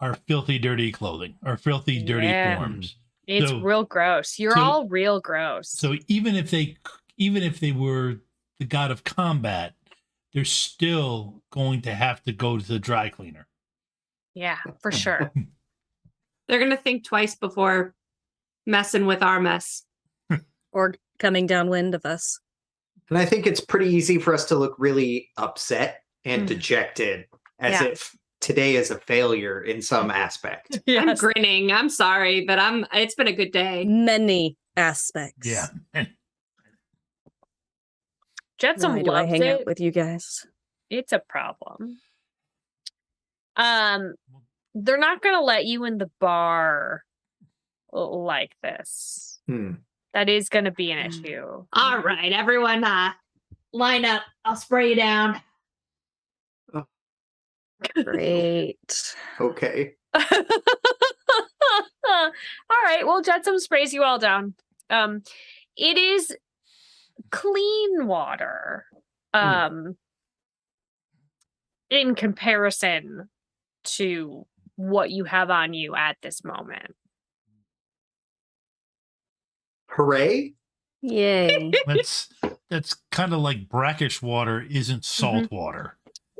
our filthy, dirty clothing, our filthy, dirty Yeah. forms. It's So- real gross. You're so- all real gross. So even if they were the god of combat, they're still going to have to go to the dry cleaner. Yeah, for sure. They're gonna think twice before messing with our mess. Or coming downwind of us. And I think it's pretty easy for us to look really upset and dejected, as Yeah. if today is a failure in some aspect. I'm grinning. I'm sorry, but it's been a good day. Many aspects. Yeah. Jetsam Why do I loves hang it. out with you guys? It's a problem. They're not gonna let you in the bar like this. That is gonna be an issue. All right, everyone, line up. I'll spray you down. Great. Okay. All right. Well, Jetsam sprays you all down. It is clean water. In comparison to what you have on you at this moment. Hooray. Yay. That's kind of like brackish water isn't salt water.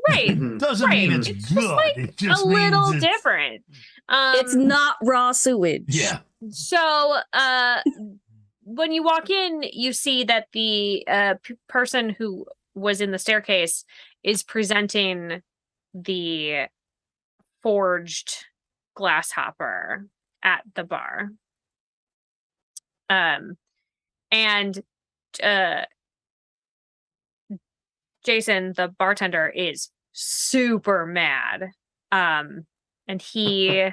Right. Doesn't mean it's It's good. just like it just a little means it's, different. It's not raw sewage. Yeah. So, when you walk in, you see that the person who was in the staircase is presenting the forged glass hopper at the bar. And Jason, the bartender, is super mad. And he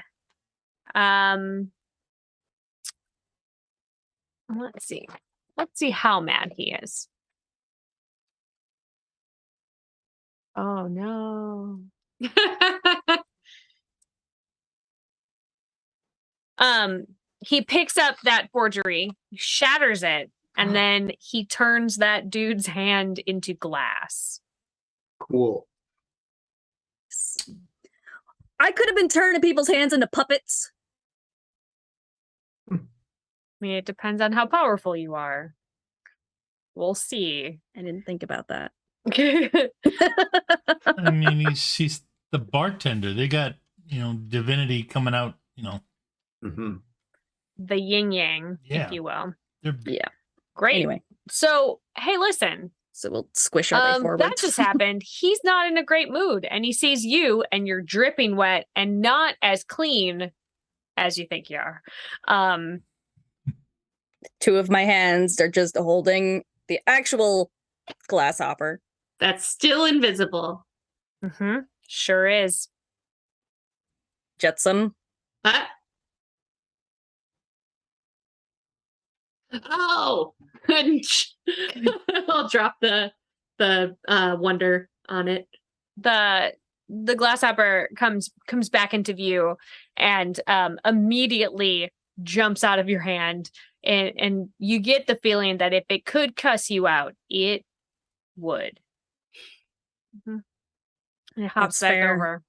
let's see how mad he is. Oh no. He picks up that forgery, shatters it, and then he turns that dude's hand into glass. Cool. I could have been turning people's hands into puppets. I mean, it depends on how powerful you are. We'll see. I didn't think about that. I mean, he's the bartender. They got divinity coming out, Mhm. The yin yang, Yeah. if you will. Yeah. Great. Anyway, So, hey, listen. so we'll squish our way forward. That just happened. He's not in a great mood, and he sees you, and you're dripping wet and not as clean as you think you are. Two of my hands are just holding the actual glass hopper. That's still invisible. Sure is. Jetsam. Huh? Oh, I'll drop the wonder on it. The glasshopper comes back into view and immediately jumps out of your hand, and you get the feeling that if it could cuss you out, it would. It hops That's back fair. over.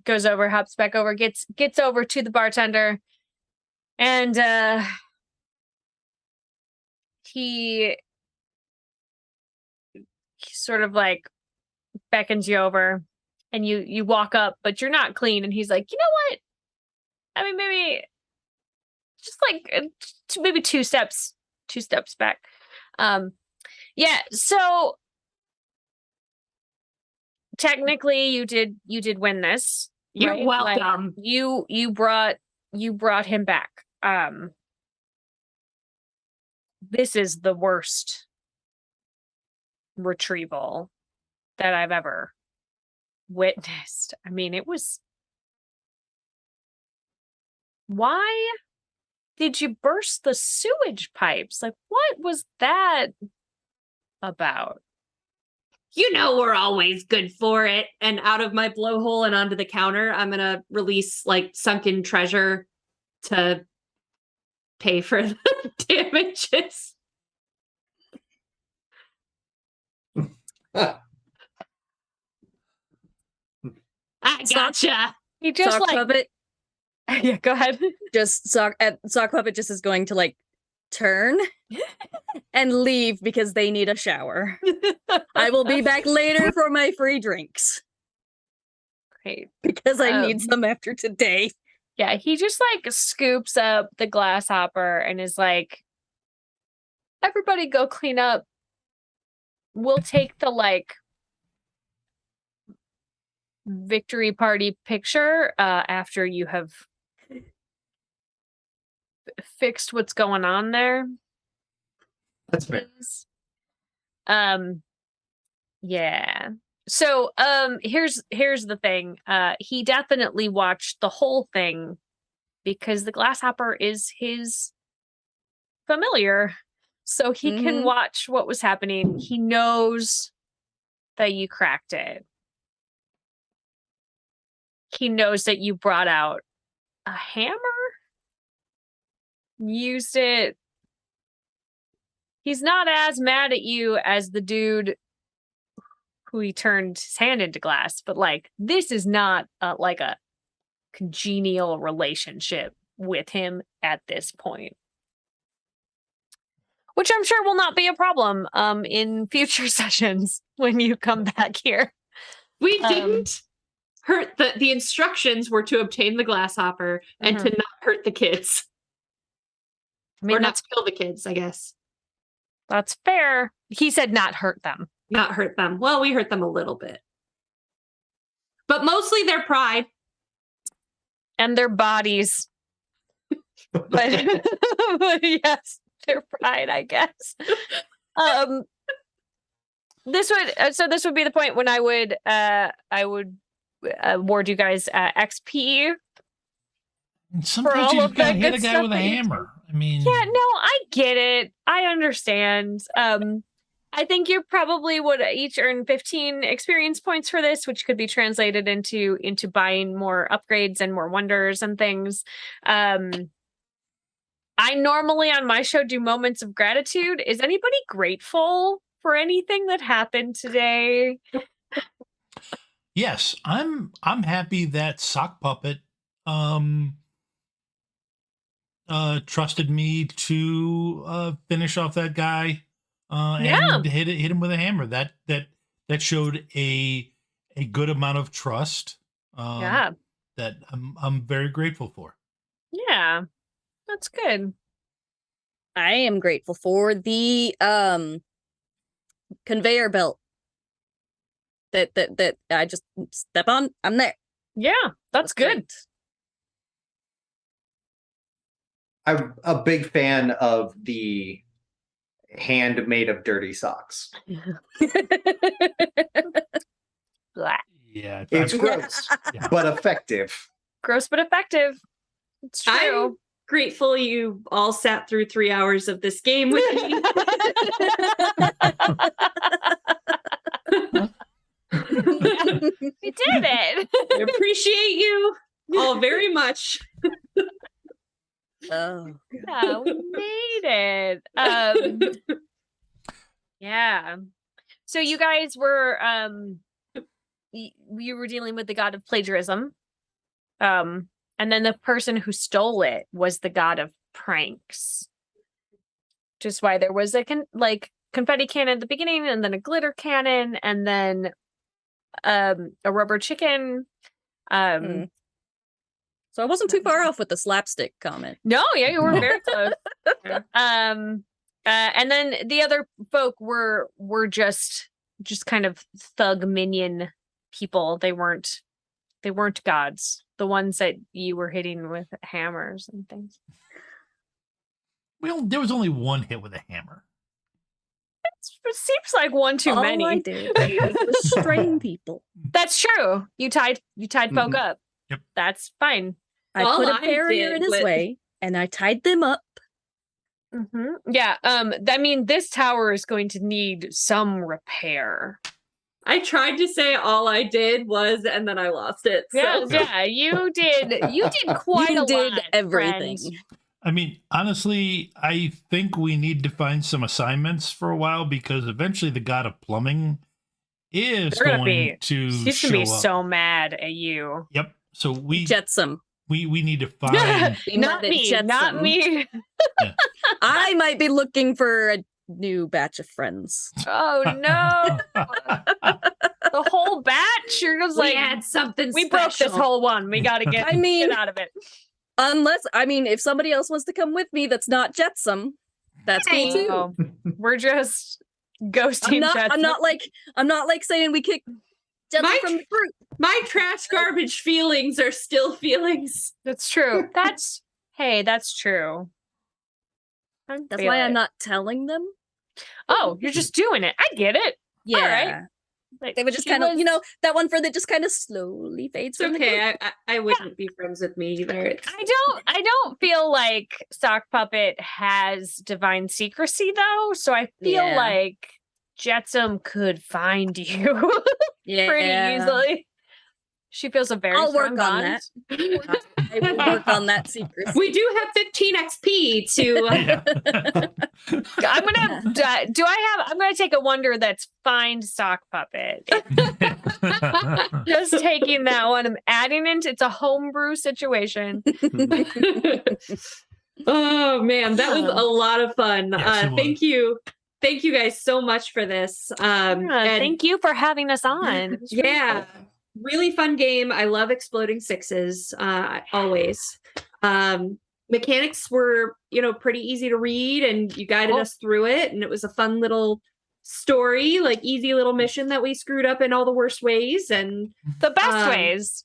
Goes over, hops back over, gets over to the bartender, and he sort of like beckons you over, and you walk up, but you're not clean, and he's like, you know what? I mean, maybe just like maybe two steps back. Yeah. So technically, you did win this. You're right? welcome. Like, you brought him back. This is the worst retrieval that I've ever witnessed. I mean, it was. Why did you burst the sewage pipes? Like, what was that about? You know we're always good for it. And out of my blowhole and onto the counter, I'm gonna release like sunken treasure to pay for the damages. I gotcha. He just Sock like Puppet. Yeah, go ahead. Just Sock Puppet just is going to like turn and leave because they need a shower. I will be back later for my free drinks Great. because I need some after today. Yeah, he just like scoops up the glass hopper and is like, everybody go clean up. We'll take the like victory party picture after you have fixed what's going on there. That's fair. Yeah. So here's the thing. He definitely watched the whole thing because the glasshopper is his familiar. So he can watch what was happening. He knows that you cracked it. He knows that you brought out a hammer, used it. He's not as mad at you as the dude who he turned his hand into glass, but like this is not like a congenial relationship with him at this point, which I'm sure will not be a problem in future sessions when you come back here. We didn't hurt the instructions were to obtain the glasshopper and to not hurt the kids. I mean, or not kill the kids, I guess. That's fair. He said not hurt them. Not hurt them. Well, we hurt them a little bit. But mostly their pride. And their bodies. but yes, their pride, I guess. This would be the point when I would award you guys XP. And sometimes you just gotta hit a guy with a hammer. I mean, yeah, no, I get it. I understand. I think you probably would each earn 15 experience points for this, which could be translated into buying more upgrades and more wonders and things. I normally on my show do moments of gratitude. Is anybody grateful for anything that happened today? Yes, I'm happy that Sock Puppet trusted me to finish off that guy and hit him with a hammer. That showed a good amount of trust. Yeah. that I'm very grateful for. Yeah, that's good. I am grateful for the conveyor belt that I just step on. I'm there. Yeah, that's good. great. I'm a big fan of the hand made of dirty socks. Blah. Yeah, It's gross, but effective. Gross but effective. It's true. I'm grateful you all sat through 3 hours of this game with me. We did it. I appreciate you all very much. Oh, Yeah, we made it. Yeah. So you guys were you were dealing with the god of plagiarism. And then the person who stole it was the god of pranks. Just why there was a confetti cannon at the beginning, and then a glitter cannon, and then a rubber chicken. So I wasn't too far off with the slapstick comment. No, yeah, you were very close. And then the other folk were just kind of thug minion people. They weren't gods. The ones that you were hitting with hammers and things. Well, there was only one hit with a hammer. It seems like one too All many. I did was restrain people. That's true. You tied folk up. Yep. That's fine. I All put a I barrier did in his was- way, and I tied them up. Yeah. I mean, this tower is going to need some repair. I tried to say all I did was, and then I lost it. So. Yeah. You did quite You a did lot. everything. friend. I mean, honestly, I think we need to find some assignments for a while because eventually the god of plumbing is They're gonna going to She's show gonna be up. so mad at you. Yep. So we Jetsam. we need to find. We Not might me. Jetsam. Not me. I might be looking for a new batch of friends. Oh no. The whole batch. You're just We like, had something we broke this special. whole one. We gotta get, I mean- get out of it. If somebody else wants to come with me that's not Jetsam, that's cool too. Oh, we're just ghosting I'm not like saying we kick Jetsam My- from the group. My trash garbage feelings are still feelings. That's true. That's true. That's why I'm not telling them. Oh, you're just doing it. I get it. Yeah. right. Like, They would just she kind of, was- that one friend that just kind of slowly fades It's from the group. okay. I wouldn't be friends with me either. I don't feel like Sock Puppet has divine secrecy though, so I feel Yeah. like Jetsam could find you Yeah. pretty easily. She feels a very I'll strong work on bond. that. I will work on that secrecy. We do have 15 XP to. Yeah. I'm gonna take a wonder that's find Sock Puppet. Just taking that one, I'm adding it. It's a homebrew situation. Oh man, that was a lot of fun. Yes, it was. Thank you guys so much for this. Yeah, And thank you for having us on. It was really yeah, cool. really fun game. I love exploding sixes. Always. Mechanics were, pretty easy to read, and you guided Cool. us through it, and it was a fun little story, like easy little mission that we screwed up in all the worst ways, and The best ways.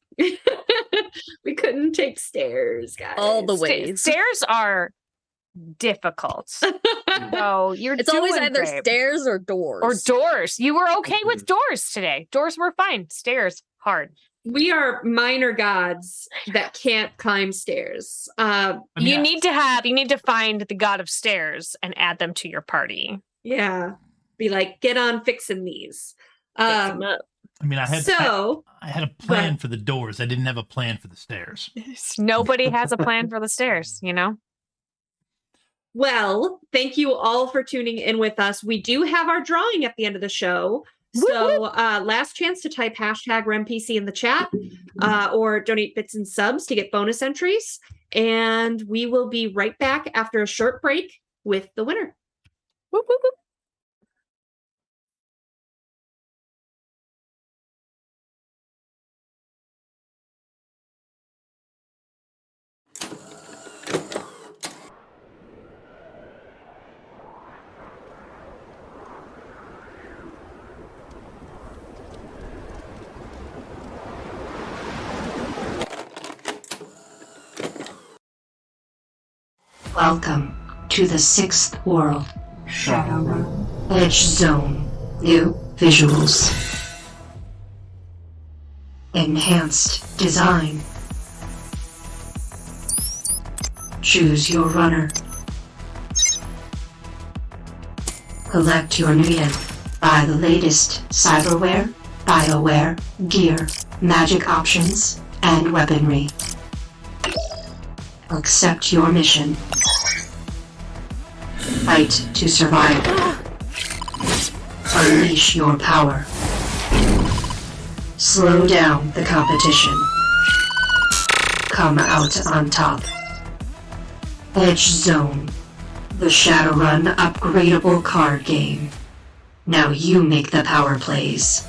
we couldn't take stairs, guys. All the ways. Stairs are difficult. So you're It's always doing either great. stairs or doors. or doors. You were okay with doors today. Doors were fine. Stairs hard. We are minor gods that can't climb stairs. I mean, You need to find the god of stairs and add them to your party. Yeah. Be like, get on fixing these. Fix 'em up. I mean, I had a plan for the doors. I didn't have a plan for the stairs. Nobody has a plan for the stairs, Well, thank you all for tuning in with us. We do have our drawing at the end of the show. So last chance to type hashtag RemPC in the chat or donate bits and subs to get bonus entries. And we will be right back after a short break with the winner. Whoop, whoop, whoop. Welcome to the 6th world, Shadowrun. Edge Zone. New visuals. Enhanced design. Choose your runner. Collect your media. Buy the latest cyberware, bioware, gear, magic options, and weaponry. Accept your mission. Fight to survive. Unleash your power. Slow down the competition. Come out on top. Edge Zone. The Shadowrun upgradable card game. Now you make the power plays.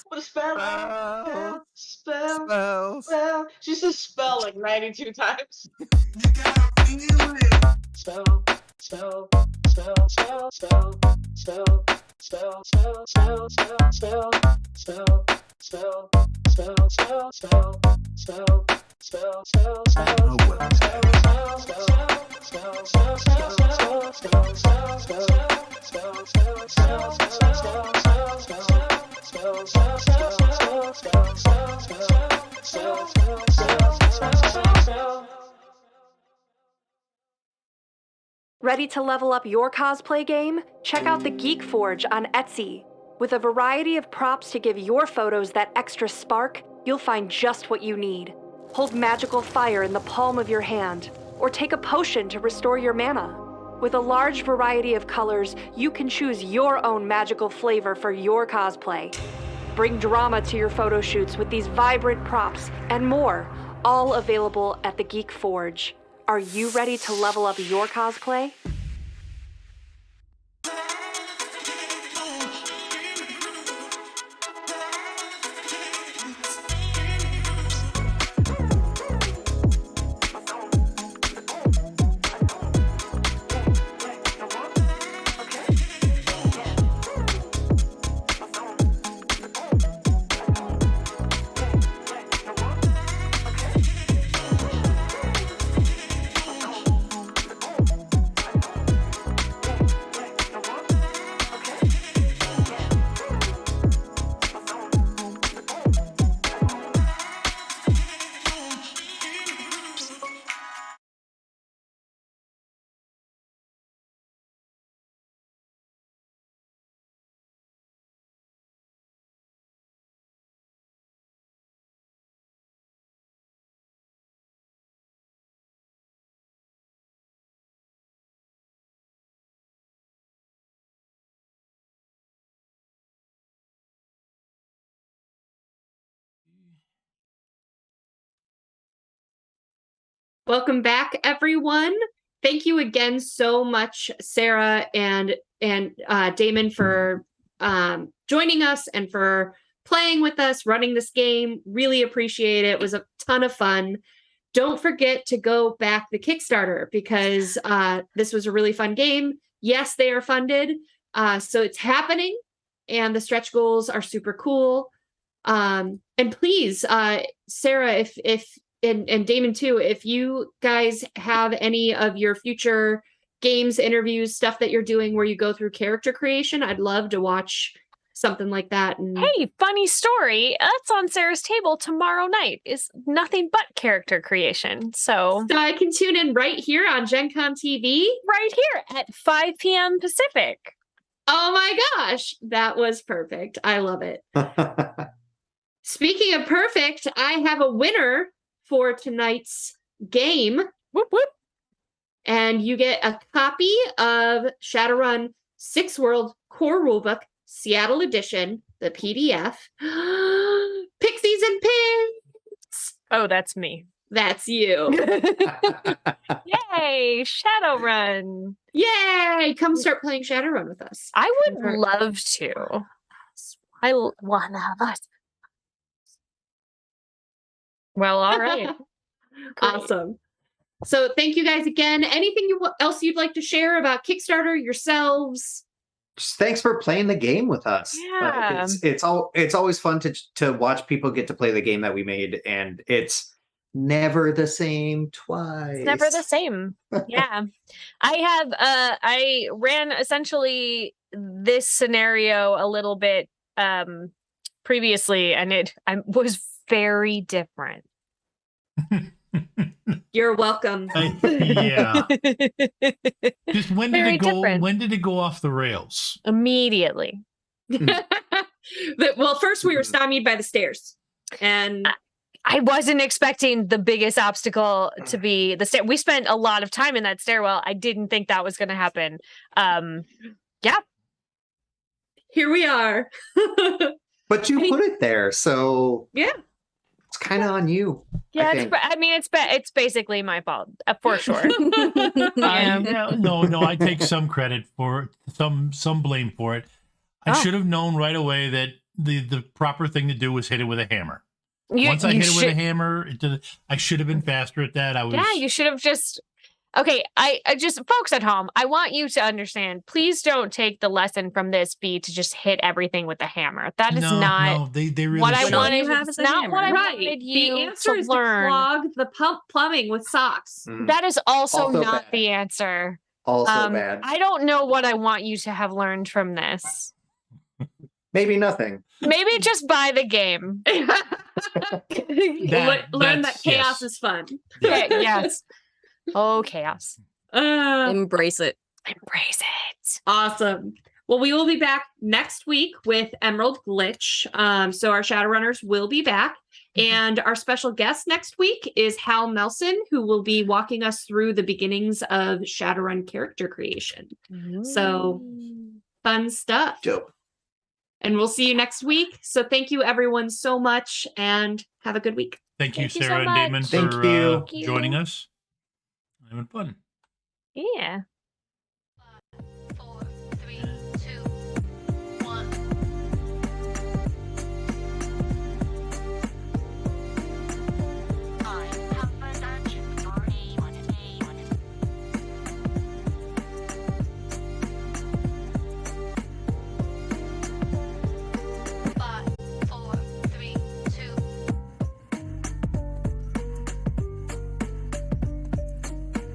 What a spell. She says spell like 92 times. Ready to level up your cosplay game? Check out the Geek Forge on Etsy. With a variety of props to give your photos that extra spark, you'll find just what you need. Hold magical fire in the palm of your hand, or take a potion to restore your mana. With a large variety of colors, you can choose your own magical flavor for your cosplay. Bring drama to your photo shoots with these vibrant props and more, all available at the Geek Forge. Are you ready to level up your cosplay? Welcome back, everyone. Thank you again so much, Sarah and Damon, for joining us and for playing with us, running this game. Really appreciate it. It was a ton of fun. Don't forget to go back the Kickstarter because this was a really fun game. Yes, they are funded, so it's happening, and the stretch goals are super cool. And please, Sarah, if and Damon too, if you guys have any of your future games, interviews, stuff that you're doing where you go through character creation, I'd love to watch something like that. And Hey, funny story. That's on Sarah's table tomorrow night. Is nothing but character creation. So I can tune in right here on Gen Con TV. right here at 5 p.m. Pacific. Oh my gosh, that was perfect. I love it. Speaking of perfect, I have a winner for tonight's game. Whoop whoop. And you get a copy of Shadowrun 6 World Core Rulebook, Seattle Edition, the PDF. Pixies and Pins! Oh, that's me. That's you. Yay! Shadowrun. Yay! Come start playing Shadowrun with us. I would love to. One of us. Well, all right. Awesome. So thank you guys again. Anything else you'd like to share about Kickstarter, yourselves? Just thanks for playing the game with us. Yeah. It's always fun to watch people get to play the game that we made, and it's never the same twice. It's never the same. Yeah. I ran essentially this scenario a little bit previously, and it was very different. You're welcome. Yeah. Just when did Very it go? different. When did it go off the rails? Immediately. Well, first we were stymied by the stairs. And I wasn't expecting the biggest obstacle to be the stair. We spent a lot of time in that stairwell. I didn't think that was going to happen. Yeah. Here we are. But you put it there, so yeah, it's kind of on you. Yeah, I think. it's basically my fault for sure. No, I take some credit for it, some blame for it. I should have known right away that the proper thing to do was hit it with a hammer. Once I hit it with a hammer, I should have been faster at that. You should have just. Okay, I just folks at home, I want you to understand. Please don't take the lesson from this be to just hit everything with a hammer. That is not they really what I shouldn't. wanted. have It's as a not hammer. what I right. wanted The you answer to is learn. to clog the plumbing with socks. That is also not bad. the answer. Also bad. I don't know what I want you to have learned from this. Maybe nothing. Maybe just buy the game. Learn that chaos is fun. Yes. Oh, chaos. Embrace it. Embrace it. Awesome. Well, we will be back next week with Emerald Glitch. So our Shadowrunners will be back. And our special guest next week is Hal Melson, who will be walking us through the beginnings of Shadowrun character creation. So fun stuff. Dope. And we'll see you next week. So thank you everyone so much and have a good week. Thank you, Thank you so Sarah and much. Damon, Thank for you. joining us. Having fun. Yeah.